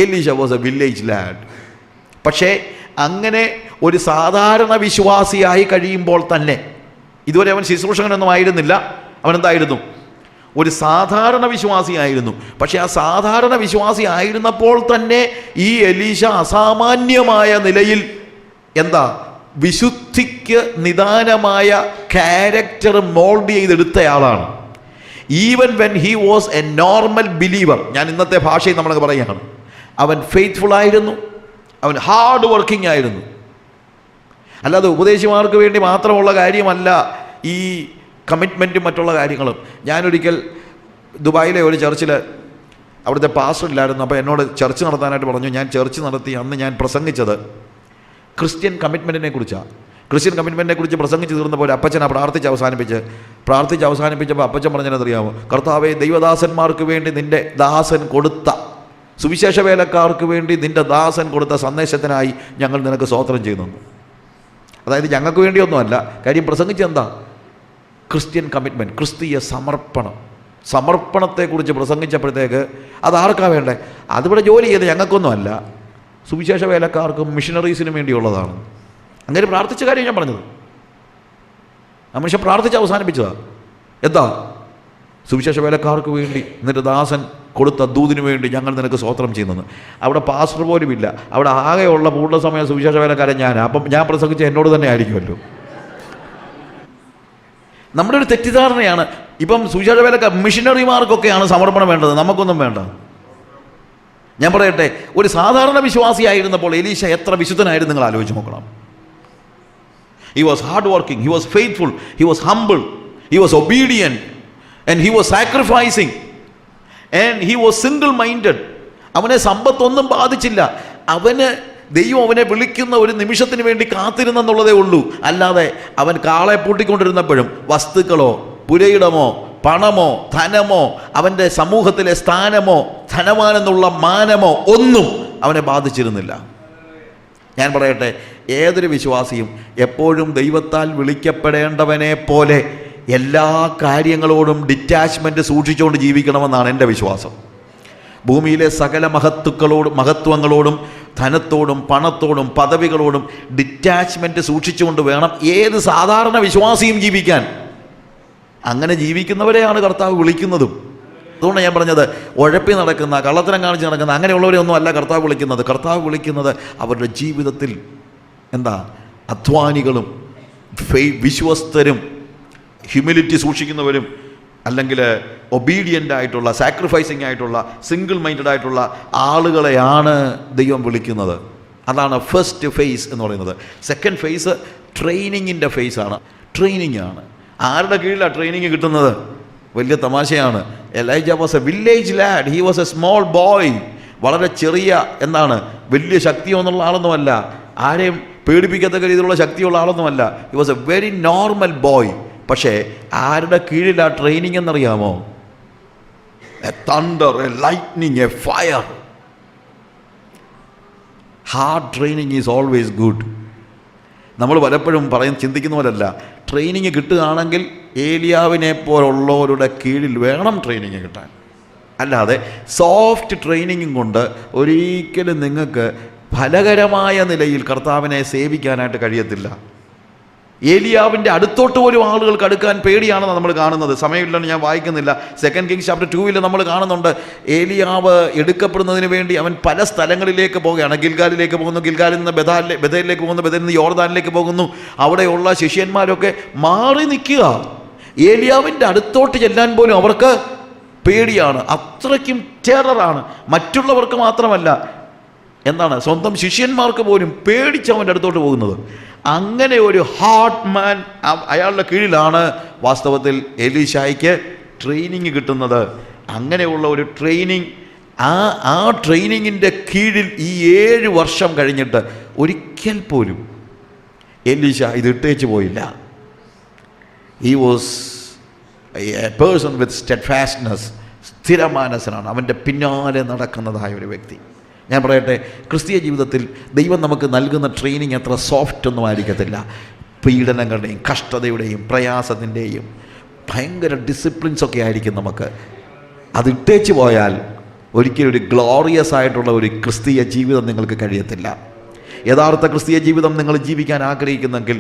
Elisha was a village lad. പക്ഷേ അങ്ങനെ ഒരു സാധാരണ വിശ്വാസിയായി കഴിയുമ്പോൾ തന്നെ, ഇതുവരെ അവൻ ശുശ്രൂഷകനൊന്നും ആയിരുന്നില്ല, അവൻ എന്തായിരുന്നു? ഒരു സാധാരണ വിശ്വാസിയായിരുന്നു. പക്ഷേ ആ സാധാരണ വിശ്വാസി ആയിരുന്നപ്പോൾ തന്നെ ഈ എലീഷ അസാമാന്യമായ നിലയിൽ വിശുദ്ധിക്ക് നിദാനമായ ക്യാരക്ടർ മോൾഡ് ചെയ്തെടുത്തയാളാണ്. Even when he was a normal believer, ഞാൻ ഇന്നത്തെ ഭാഷയിൽ നമ്മളൊക്കെ പറയുകയാണ്, അവൻ ഫെയ്ത്ത്ഫുൾ ആയിരുന്നു, അവൻ ഹാർഡ് വർക്കിംഗ് ആയിരുന്നു. അല്ലാതെ ഉപദേശിമാർക്ക് വേണ്ടി മാത്രമുള്ള കാര്യമല്ല ഈ കമ്മിറ്റ്മെൻറ്റും മറ്റുള്ള കാര്യങ്ങളും. ഞാനൊരിക്കൽ ദുബായിലെ ഒരു ചർച്ചിൽ അവിടുത്തെ പാസ്റ്റർ ഇല്ലായിരുന്നു. അപ്പോൾ എന്നോട് ചർച്ച നടത്താനായിട്ട് പറഞ്ഞു. ഞാൻ ചർച്ച നടത്തി. അന്ന് ഞാൻ പ്രസംഗിച്ചത് ക്രിസ്ത്യൻ കമ്മിറ്റ്മെൻറ്റിനെ കുറിച്ചാണ്. ക്രിസ്ത്യൻ കമ്മിറ്റ്മെൻറ്റിനെ കുറിച്ച് പ്രസംഗിച്ച് തീർന്നപ്പോൾ അപ്പച്ചനാണ് പ്രാർത്ഥിച്ച് അവസാനിപ്പിച്ചപ്പോൾ അപ്പച്ചൻ പറഞ്ഞതിനറിയാമോ? കർത്താവേ, ദൈവദാസന്മാർക്ക് വേണ്ടി നിൻ്റെ ദാസൻ കൊടുത്ത, സുവിശേഷ വേലക്കാർക്ക് വേണ്ടി നിൻ്റെ ദാസൻ കൊടുത്ത സന്ദേശത്തിനായി ഞങ്ങൾ നിനക്ക് സ്തോത്രം ചെയ്യുന്നു. അതായത് ഞങ്ങൾക്ക് വേണ്ടിയൊന്നുമല്ല, കാര്യം പ്രസംഗിച്ചെന്താ? ക്രിസ്ത്യൻ കമ്മിറ്റ്മെൻറ്റ്, ക്രിസ്തീയ സമർപ്പണത്തെക്കുറിച്ച് പ്രസംഗിച്ചപ്പോഴത്തേക്ക് അതാർക്കാ വേണ്ടേ? അതിവിടെ ജോലി ചെയ്ത് ഞങ്ങൾക്കൊന്നുമല്ല, സുവിശേഷ വേലക്കാർക്കും മിഷനറീസിനും വേണ്ടിയുള്ളതാണ്. അങ്ങനെ പ്രാർത്ഥിച്ച കാര്യം ഞാൻ പറഞ്ഞത്. ആ മനുഷ്യൻ പ്രാർത്ഥിച്ച് അവസാനിപ്പിച്ചതാണ്. എന്താ? സുവിശേഷ വേലക്കാർക്ക് വേണ്ടി നിന്റെ ദാസൻ കൊടുത്ത ദൂതിനു വേണ്ടി ഞങ്ങൾ നിനക്ക് സ്തോത്രം ചെയ്യുന്നത്. അവിടെ പാസ്റ്റർ പോലും ഇല്ല, അവിടെ ആകെയുള്ള പൂർണ്ണ സമയം സുവിശേഷ വേലക്കാരൻ ഞാൻ. അപ്പം ഞാൻ പ്രസംഗിച്ച എന്നോട് തന്നെ ആയിരിക്കുമല്ലോ. നമ്മുടെ ഒരു തെറ്റിദ്ധാരണയാണ്. ഇപ്പം സുവിശേഷ വേലക്കാർ മിഷനറിമാർക്കൊക്കെയാണ് സമർപ്പണം വേണ്ടത്, നമുക്കൊന്നും വേണ്ട. ഞാൻ പറയട്ടെ, ഒരു സാധാരണ വിശ്വാസിയായിരുന്നപ്പോൾ എലീശ എത്ര വിശുദ്ധനായിരുന്നു നിങ്ങൾ ആലോചിച്ച് നോക്കണം. He was hard working, he was faithful, he was humble, he was obedient, and he was sacrificing, and he was single minded. അവനെ സമ്പത്തൊന്നും ബാധിച്ചില്ല. ദൈവം അവനെ വിളിക്കുന്ന ഒരു നിമിഷത്തിന് വേണ്ടി കാത്തിരുന്നെന്നുള്ളതേ ഉള്ളൂ. അല്ലാതെ അവൻ കാളെ പൂട്ടിക്കൊണ്ടിരുന്നപ്പോഴും വസ്തുക്കളോ പുരയിടമോ പണമോ ധനമോ അവൻ്റെ സമൂഹത്തിലെ സ്ഥാനമോ ധനവാനെന്നുള്ള മാനമോ ഒന്നും അവനെ ബാധിച്ചിരുന്നില്ല. ഞാൻ പറയട്ടെ, ഏതൊരു വിശ്വാസിയും എപ്പോഴും ദൈവത്താൽ വിളിക്കപ്പെടേണ്ടവനെ പോലെ എല്ലാ കാര്യങ്ങളോടും ഡിറ്റാച്ച്മെൻറ്റ് സൂക്ഷിച്ചുകൊണ്ട് ജീവിക്കണമെന്നാണ് എൻ്റെ വിശ്വാസം. ഭൂമിയിലെ സകല മഹത്വങ്ങളോടും ധനത്തോടും പണത്തോടും പദവികളോടും ഡിറ്റാച്ച്മെൻറ്റ് സൂക്ഷിച്ചുകൊണ്ട് വേണം ഏത് സാധാരണ വിശ്വാസിയും ജീവിക്കാൻ. അങ്ങനെ ജീവിക്കുന്നവരെയാണ് കർത്താവ് വിളിക്കുന്നതും. അതുകൊണ്ട് ഞാൻ പറഞ്ഞത്, ഉഴപ്പി നടക്കുന്ന, കള്ളത്തരം കാണിച്ച് നടക്കുന്ന അങ്ങനെയുള്ളവരെ ഒന്നും അല്ല കർത്താവ് വിളിക്കുന്നത്. കർത്താവ് വിളിക്കുന്നത് അവരുടെ ജീവിതത്തിൽ അധ്വാനികളും വിശ്വസ്തരും ഹ്യൂമിലിറ്റി സൂക്ഷിക്കുന്നവരും അല്ലെങ്കിൽ ഒബീഡിയൻ്റ് ആയിട്ടുള്ള, സാക്രിഫൈസിങ് ആയിട്ടുള്ള, സിംഗിൾ മൈൻഡഡ് ആയിട്ടുള്ള ആളുകളെയാണ് ദൈവം വിളിക്കുന്നത്. അതാണ് ഫസ്റ്റ് ഫേസ് എന്ന് പറയുന്നത്. സെക്കൻഡ് ഫേസ് ട്രെയിനിങ്ങിൻ്റെ ഫേസാണ്. ട്രെയിനിങ് ആണ്. ആരുടെ കീഴിലാണ് ട്രെയിനിങ് കിട്ടുന്നത്? വലിയ തമാശയാണ്. Elijah was a village lad, he was a small boy. വളരെ ചെറിയ, വലിയ ശക്തിയോ എന്നുള്ള ആളൊന്നുമല്ല, ആരെയും പേടിപ്പിക്കത്തക്ക രീതിയിലുള്ള ശക്തിയുള്ള ആളൊന്നുമല്ല. He was a very normal boy. പക്ഷേ ആരുടെ കീഴിലാണ് ട്രെയിനിങ് എന്നറിയാമോ? A thunder, a lightning, a fire. Hard training is always good. നമ്മൾ പലപ്പോഴും ചിന്തിക്കുന്ന പോലല്ല. ട്രെയിനിങ് കിട്ടുകയാണെങ്കിൽ ഏലിയാവിനെ പോലുള്ളവരുടെ കീഴിൽ വേണം ട്രെയിനിങ് കിട്ടാൻ. അല്ലാതെ സോഫ്റ്റ് ട്രെയിനിങ്ങും കൊണ്ട് ഒരിക്കലും നിങ്ങൾക്ക് ഫലകരമായ നിലയിൽ കർത്താവിനെ സേവിക്കാനായിട്ട് കഴിയത്തില്ല. ഏലിയാവിൻ്റെ അടുത്തോട്ട് പോലും ആളുകൾക്ക് അടുക്കാൻ പേടിയാണെന്ന് നമ്മൾ കാണുന്നത്. സമയമില്ലെന്ന് ഞാൻ വായിക്കുന്നില്ല. 2 Kings chapter 2 നമ്മൾ കാണുന്നുണ്ട്. ഏലിയാവ് എടുക്കപ്പെടുന്നതിന് വേണ്ടി അവൻ പല സ്ഥലങ്ങളിലേക്ക് പോവുകയാണ്. ഗിൽഗാലിലേക്ക് പോകുന്നു, ഗിൽഗാലിൽ നിന്ന് ബഥേലിലേക്ക് പോകുന്നു, ബഥേലിൽ നിന്ന് യോർദാനിലേക്ക് പോകുന്നു. അവിടെയുള്ള ശിഷ്യന്മാരൊക്കെ മാറി നിൽക്കുക. ഏലിയാവിൻ്റെ അടുത്തോട്ട് ചെല്ലാൻ പോലും അവർക്ക് പേടിയാണ്. അത്രയ്ക്കും ടെററാണ്. മറ്റുള്ളവർക്ക് മാത്രമല്ല, സ്വന്തം ശിഷ്യന്മാർക്ക് പോലും പേടിച്ച് അവൻ്റെ അടുത്തോട്ട് പോകുന്നത്. അങ്ങനെ ഒരു ഹാർട്ട് മാൻ, അയാളുടെ കീഴിലാണ് വാസ്തവത്തിൽ എലീശായ്ക്ക് ട്രെയിനിങ് കിട്ടുന്നത്. അങ്ങനെയുള്ള ഒരു ട്രെയിനിങ്, ആ ട്രെയിനിങ്ങിൻ്റെ കീഴിൽ ഈ 7 വർഷം കഴിഞ്ഞിട്ട് ഒരിക്കൽ പോലും എലീശ ഇത് ഇട്ടേച്ച് പോയില്ല. He was a person with steadfastness. സ്ഥിരമാനസനാണ്, അവൻ്റെ പിന്നാലെ നടക്കുന്നതായ ഒരു വ്യക്തി. ഞാൻ പറയട്ടെ, ക്രിസ്തീയ ജീവിതത്തിൽ ദൈവം നമുക്ക് നൽകുന്ന ട്രെയിനിങ് അത്ര സോഫ്റ്റ് ഒന്നും ആയിരിക്കത്തില്ല. പീഡനങ്ങളുടെയും കഷ്ടതയുടെയും പ്രയാസത്തിൻ്റെയും ഭയങ്കര ഡിസിപ്ലിൻസൊക്കെ ആയിരിക്കും നമുക്ക്. അത് ഇട്ടേച്ച് പോയാൽ ഒരിക്കലും ഒരു ഗ്ലോറിയസ് ആയിട്ടുള്ള ഒരു ക്രിസ്തീയ ജീവിതം നിങ്ങൾക്ക് കഴിയത്തില്ല. യഥാർത്ഥ ക്രിസ്തീയ ജീവിതം നിങ്ങൾ ജീവിക്കാൻ ആഗ്രഹിക്കുന്നെങ്കിൽ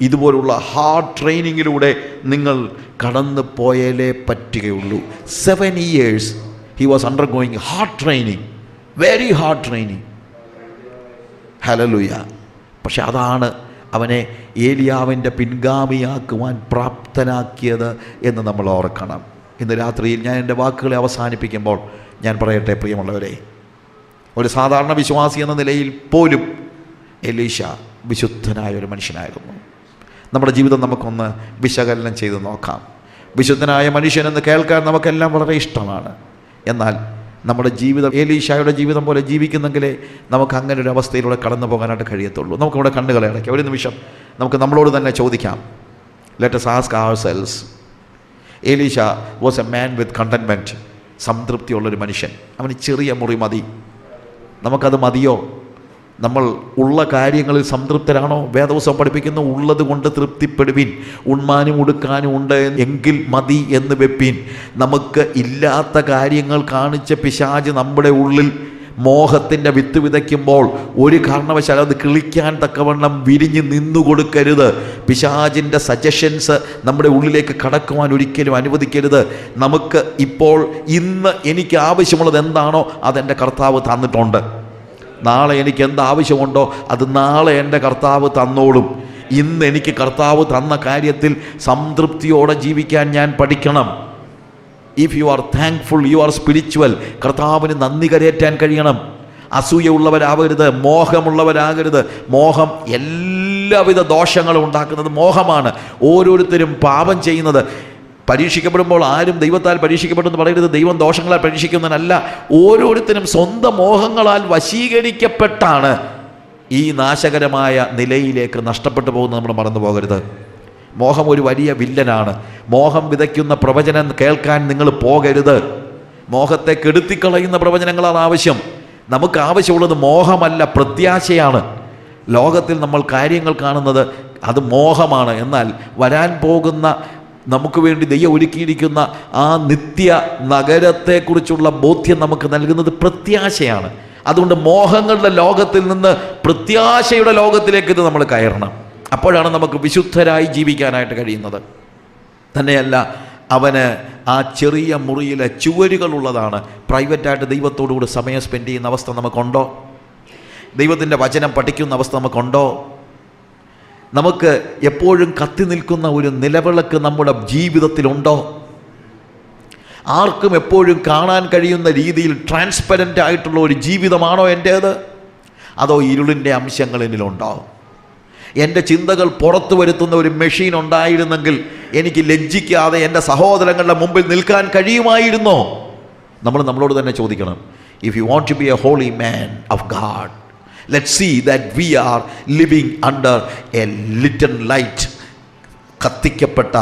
ഇതുപോലുള്ള ഹാർഡ് ട്രെയിനിങ്ങിലൂടെ നിങ്ങൾ കടന്നു പോയാലേ പറ്റുകയുള്ളൂ. 7 years he was undergoing hard training, very hard training. Hallelujah. പക്ഷെ അതാണ് അവനെ ഏലിയാവിൻ്റെ പിൻഗാമിയാക്കുവാൻ പ്രാപ്തനാക്കിയത് എന്ന് നമ്മൾ ഓർക്കണം. ഇന്ന് രാത്രിയിൽ ഞാൻ എൻ്റെ വാക്കുകളെ അവസാനിപ്പിക്കുമ്പോൾ ഞാൻ പറയട്ടെ, പ്രിയമുള്ളവരെ, ഒരു സാധാരണ വിശ്വാസി എന്ന നിലയിൽ പോലും എലീശ വിശുദ്ധനായ ഒരു മനുഷ്യനായിരുന്നു. നമ്മുടെ ജീവിതം നമുക്കൊന്ന് വിശകലനം ചെയ്ത് നോക്കാം. വിശുദ്ധനായ മനുഷ്യനെന്ന് കേൾക്കാൻ നമുക്കെല്ലാം വളരെ ഇഷ്ടമാണ്. എന്നാൽ നമ്മുടെ ജീവിതം ഏലീശായുടെ ജീവിതം പോലെ ജീവിക്കുന്നെങ്കിലേ നമുക്ക് അങ്ങനെ ഒരു അവസ്ഥയിലൂടെ കടന്നു പോകാനായിട്ട് കഴിയത്തുള്ളൂ. നമുക്കിവിടെ കണ്ണുകളെ അടയ്ക്കാം. ഒരു നിമിഷം നമുക്ക് നമ്മളോട് തന്നെ ചോദിക്കാം. Let us ask ourselves. Elisha was a man with contentment. സംതൃപ്തിയുള്ളൊരു മനുഷ്യൻ. അവന് ചെറിയ മുറി മതി. നമുക്കത് മതിയോ? നമ്മൾ ഉള്ള കാര്യങ്ങളിൽ സംതൃപ്തരാണോ? വേദപുസ്തകം പഠിപ്പിക്കുന്നു, ഉള്ളത് കൊണ്ട് തൃപ്തിപ്പെടുവിൻ, ഉണ്മാനും ഉടുക്കാനും ഉണ്ട് എങ്കിൽ മതി എന്ന് വെപ്പിൻ. നമുക്ക് ഇല്ലാത്ത കാര്യങ്ങൾ കാണിച്ച പിശാച് നമ്മുടെ ഉള്ളിൽ മോഹത്തിൻ്റെ വിത്ത് വിതയ്ക്കുമ്പോൾ ഒരു കാരണവശാലും അത് കിളിക്കാൻ തക്കവണ്ണം വിരിഞ്ഞ് നിന്നു കൊടുക്കരുത്. പിശാചിൻ്റെ സജഷൻസ് നമ്മുടെ ഉള്ളിലേക്ക് കടക്കുവാൻ ഒരിക്കലും അനുവദിക്കരുത്. നമുക്ക് ഇപ്പോൾ ഇന്ന് എനിക്ക് ആവശ്യമുള്ളത് എന്താണോ അതെൻ്റെ കർത്താവ് തന്നിട്ടുണ്ട്. നാളെ എനിക്ക് എന്താവശ്യമുണ്ടോ അത് നാളെ എൻ്റെ കർത്താവ് തന്നോളും. ഇന്ന് എനിക്ക് കർത്താവ് തന്ന കാര്യത്തിൽ സംതൃപ്തിയോടെ ജീവിക്കാൻ ഞാൻ പഠിക്കണം. If you R thankful, you are spiritual. കർത്താവിന് നന്ദി കരയേറ്റാൻ കഴിയണം. അസൂയുള്ളവരാകരുത്, മോഹമുള്ളവരാകരുത്. മോഹം എല്ലാവിധ ദോഷങ്ങളും ഉണ്ടാക്കുന്നത് മോഹമാണ്. ഓരോരുത്തരും പാപം ചെയ്യുന്നത്. പരീക്ഷിക്കപ്പെടുമ്പോൾ ആരും ദൈവത്താൽ പരീക്ഷിക്കപ്പെട്ടെന്ന് പറയരുത്. ദൈവം ദോഷങ്ങളാൽ പരീക്ഷിക്കുന്നതിനല്ല. ഓരോരുത്തരും സ്വന്തം മോഹങ്ങളാൽ വശീകരിക്കപ്പെട്ടാണ് ഈ നാശകരമായ നിലയിലേക്ക് നഷ്ടപ്പെട്ടു പോകുന്നത് നമ്മൾ മറന്നു പോകരുത്. മോഹം ഒരു വലിയ വില്ലനാണ്. മോഹം വിതയ്ക്കുന്ന പ്രവചനം കേൾക്കാൻ നിങ്ങൾ പോകരുത്. മോഹത്തെ കെടുത്തിക്കളയുന്ന പ്രവചനങ്ങളാണ് ആവശ്യം. നമുക്ക് ആവശ്യമുള്ളത് മോഹമല്ല, പ്രത്യാശയാണ്. ലോകത്തിൽ നമ്മൾ കാര്യങ്ങൾ കാണുന്നത് അത് മോഹമാണ്. എന്നാൽ വരാൻ പോകുന്ന നമുക്ക് വേണ്ടി ദൈവം ഒരുക്കിയിരിക്കുന്ന ആ നിത്യ നഗരത്തെക്കുറിച്ചുള്ള ബോധ്യം നമുക്ക് നൽകുന്നത് പ്രത്യാശയാണ്. അതുകൊണ്ട് മോഹങ്ങളുടെ ലോകത്തിൽ നിന്ന് പ്രത്യാശയുടെ ലോകത്തിലേക്ക് ഇത് നമ്മൾ കയറണം. അപ്പോഴാണ് നമുക്ക് വിശുദ്ധരായി ജീവിക്കാനായിട്ട് കഴിയുന്നത്. തന്നെയല്ല, അവന് ആ ചെറിയ മുറിയിലെ ചുവരുകളുള്ളതാണ്. പ്രൈവറ്റായിട്ട് ദൈവത്തോടുകൂടി സമയം സ്പെൻഡ് ചെയ്യുന്ന അവസ്ഥ നമുക്കുണ്ടോ? ദൈവത്തിൻ്റെ വചനം പഠിക്കുന്ന അവസ്ഥ നമുക്കുണ്ടോ? നമുക്ക് എപ്പോഴും കത്തി നിൽക്കുന്ന ഒരു നിലവിളക്ക് നമ്മുടെ ജീവിതത്തിലുണ്ടോ? ആർക്കും എപ്പോഴും കാണാൻ കഴിയുന്ന രീതിയിൽ ട്രാൻസ്പെറൻ്റ് ആയിട്ടുള്ള ഒരു ജീവിതമാണോ എൻ്റേത്? അതോ ഇരുളിൻ്റെ അംശങ്ങൾ എന്നിലുണ്ടോ? എൻ്റെ ചിന്തകൾ പുറത്തു വരുത്തുന്ന ഒരു മെഷീൻ ഉണ്ടായിരുന്നെങ്കിൽ എനിക്ക് ലജ്ജിക്കാതെ എൻ്റെ സഹോദരങ്ങളുടെ മുമ്പിൽ നിൽക്കാൻ കഴിയുമായിരുന്നോ? നമ്മൾ നമ്മളോട് തന്നെ ചോദിക്കണം. If you want to be a holy man of God, let's see that we are living under a little light. കത്തിക്കപ്പെട്ട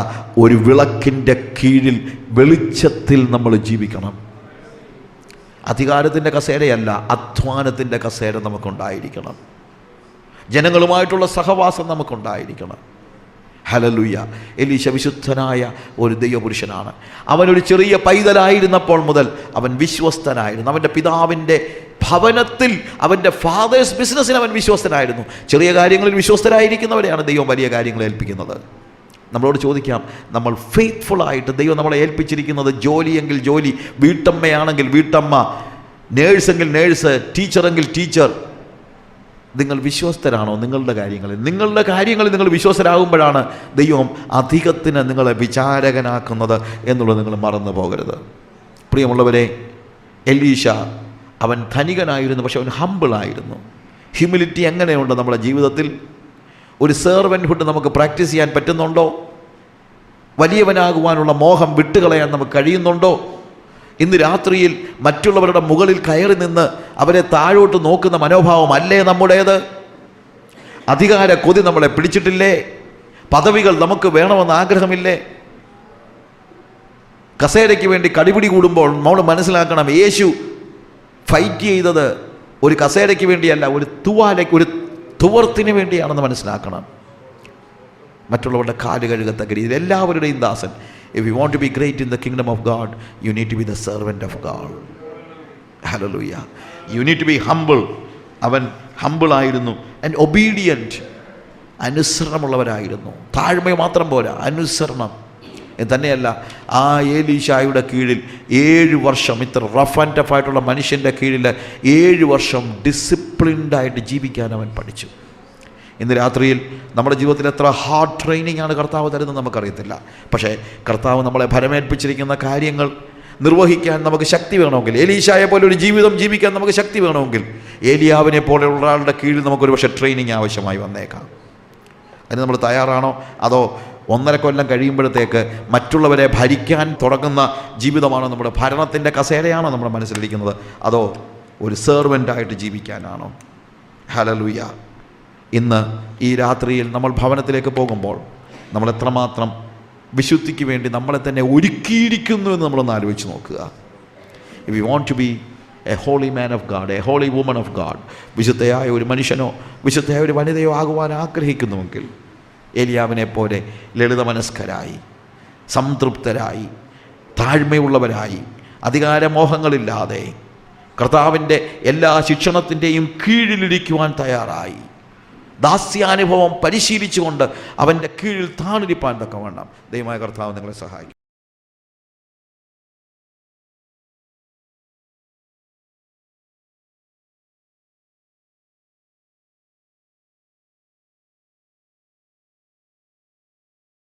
ഒരു വിളക്കിൻ്റെ കീഴിൽ വെളിച്ചത്തിൽ നമ്മൾ ജീവിക്കണം. അധികാരത്തിൻ്റെ കസേരയല്ല, അധ്വാനത്തിൻ്റെ കസേര നമുക്കുണ്ടായിരിക്കണം. ജനങ്ങളുമായിട്ടുള്ള സഹവാസം നമുക്കുണ്ടായിരിക്കണം. ഹല്ലേലൂയ. എലീശ വിശുദ്ധനായ ഒരു ദൈവപുരുഷനാണ്. അവനൊരു ചെറിയ പൈതലായിരുന്നപ്പോൾ മുതൽ അവൻ വിശ്വസ്തനായിരുന്നു. അവൻ്റെ പിതാവിൻ്റെ ഭവനത്തിൽ, അവൻ്റെ ഫാദേഴ്സ് ബിസിനസ്സിൽ അവൻ വിശ്വസ്തനായിരുന്നു. ചെറിയ കാര്യങ്ങളിൽ വിശ്വസ്തരായിരിക്കുന്നവരെയാണ് ദൈവം വലിയ കാര്യങ്ങൾ ഏൽപ്പിക്കുന്നത്. നമ്മളോട് ചോദിക്കാം, നമ്മൾ ഫെയ്ത്ത്ഫുള്ളായിട്ട് ദൈവം നമ്മളെ ഏൽപ്പിച്ചിരിക്കുന്നത് ജോലിയെങ്കിൽ ജോലി, വീട്ടമ്മയാണെങ്കിൽ വീട്ടമ്മ, നേഴ്സെങ്കിൽ നേഴ്സ്, ടീച്ചറെങ്കിൽ ടീച്ചർ, നിങ്ങൾ വിശ്വസ്തരാണോ നിങ്ങളുടെ കാര്യങ്ങളിൽ? നിങ്ങളുടെ കാര്യങ്ങളിൽ നിങ്ങൾ വിശ്വസ്തരാകുമ്പോഴാണ് ദൈവം അധികത്തിന് നിങ്ങളെ വിചാരകനാക്കുന്നത് എന്നുള്ളത് നിങ്ങൾ മറന്നു പോകരുത്. പ്രിയമുള്ളവരെ, എലീശ അവൻ ധനികനായിരുന്നു, പക്ഷെ അവൻ ഹമ്പിളായിരുന്നു. ഹ്യൂമിലിറ്റി എങ്ങനെയുണ്ട് നമ്മുടെ ജീവിതത്തിൽ? ഒരു സെർവൻഹുഡ് നമുക്ക് പ്രാക്ടീസ് ചെയ്യാൻ പറ്റുന്നുണ്ടോ? വലിയവനാകുവാനുള്ള മോഹം വിട്ടുകളയാൻ നമുക്ക് കഴിയുന്നുണ്ടോ? ഇന്ന് രാത്രിയിൽ മറ്റുള്ളവരുടെ മുകളിൽ കയറി നിന്ന് അവരെ താഴോട്ട് നോക്കുന്ന മനോഭാവം അല്ലേ നമ്മുടേത്? അധികാര കൊതി നമ്മളെ പിടിച്ചിട്ടില്ലേ? പദവികൾ നമുക്ക് വേണമെന്ന് ആഗ്രഹമില്ലേ? കസേരയ്ക്ക് വേണ്ടി കടിപിടി കൂടുമ്പോൾ നമ്മൾ മനസ്സിലാക്കണം, യേശു ഫൈറ്റ് ചെയ്തത് ഒരു കസേരയ്ക്ക് വേണ്ടിയല്ല, ഒരു തുവർത്തിന് വേണ്ടിയാണെന്ന് മനസ്സിലാക്കണം. മറ്റുള്ളവരുടെ കാല് കഴുകത്തക്ക രീതിയിൽ എല്ലാവരുടെയും ദാസൻ. If you want to be great in the kingdom of God, you need to be the servant of God. Hallelujah. You need to be humble. അവൻ ഹമ്പിൾ ആയിരുന്നു. ആൻഡ് ഒബീഡിയൻറ്റ്, അനുസരണമുള്ളവരായിരുന്നു. താഴ്മ മാത്രം പോരാ, അനുസരണം. തന്നെയല്ല, ആ ഏലീശായുടെ കീഴിൽ 7 വർഷം, ഇത്ര റഫ് ആൻഡ് ടഫ് ആയിട്ടുള്ള മനുഷ്യൻ്റെ കീഴിൽ 7 വർഷം ഡിസിപ്ലിൻഡായിട്ട് ജീവിക്കാൻ അവൻ പഠിച്ചു. ഇന്ന് രാത്രിയിൽ നമ്മുടെ ജീവിതത്തിൽ എത്ര ഹാർഡ് ട്രെയിനിങ് ആണ് കർത്താവ് തരുന്നത് നമുക്കറിയത്തില്ല. പക്ഷേ കർത്താവ് നമ്മളെ ഭരമേൽപ്പിച്ചിരിക്കുന്ന കാര്യങ്ങൾ നിർവഹിക്കാൻ നമുക്ക് ശക്തി വേണമെങ്കിൽ, എലീശായെ പോലെ ഒരു ജീവിതം ജീവിക്കാൻ നമുക്ക് ശക്തി വേണമെങ്കിൽ, ഏലിയാവിനെ പോലെയുള്ള ഒരാളുടെ കീഴിൽ നമുക്കൊരു പക്ഷേ ട്രെയിനിങ് ആവശ്യമായി വന്നേക്കാം. അതിന് നമ്മൾ തയ്യാറാണോ? അതോ 1.5 കൊല്ലം കഴിയുമ്പോഴത്തേക്ക് മറ്റുള്ളവരെ ഭരിക്കാൻ തുടങ്ങുന്ന ജീവിതമാണോ നമ്മുടെ ഭരണത്തിൻ്റെ കസേരയാണോ നമ്മുടെ മനസ്സിലിരിക്കുന്നത്, അതോ ഒരു സെർവൻ്റായിട്ട് ജീവിക്കാനാണോ? ഹല്ലേലൂയ. ഇന്ന് ഈ രാത്രിയിൽ നമ്മൾ ഭവനത്തിലേക്ക് പോകുമ്പോൾ നമ്മൾ എത്രമാത്രം വിശുദ്ധിക്ക് വേണ്ടി നമ്മളെ തന്നെ ഒരുക്കിയിരിക്കുന്നു എന്ന് നമ്മളൊന്ന് ആലോചിച്ച് നോക്കുക. If you want to be a holy man of God, a holy woman of God, വിശുദ്ധയായ ഒരു മനുഷ്യനോ വിശുദ്ധയായ ഒരു വനിതയോ ആകുവാൻ ആഗ്രഹിക്കുന്നുവെങ്കിൽ ഏലിയാവിനെ പോലെ ലളിതമനസ്കരായി, സംതൃപ്തരായി, താഴ്മയുള്ളവരായി, അധികാരമോഹങ്ങളില്ലാതെ കർത്താവിൻ്റെ എല്ലാ ശിക്ഷണത്തിൻ്റെയും കീഴിലിരിക്കുവാൻ തയ്യാറായി, ദാസ്യാനുഭവം പരിശീലിച്ചുകൊണ്ട് അവൻ്റെ കീഴിൽ താണിരിപ്പാൻ തക്കവണ്ണം ദൈവമായ കർത്താവ് നിങ്ങളെ സഹായിക്കും.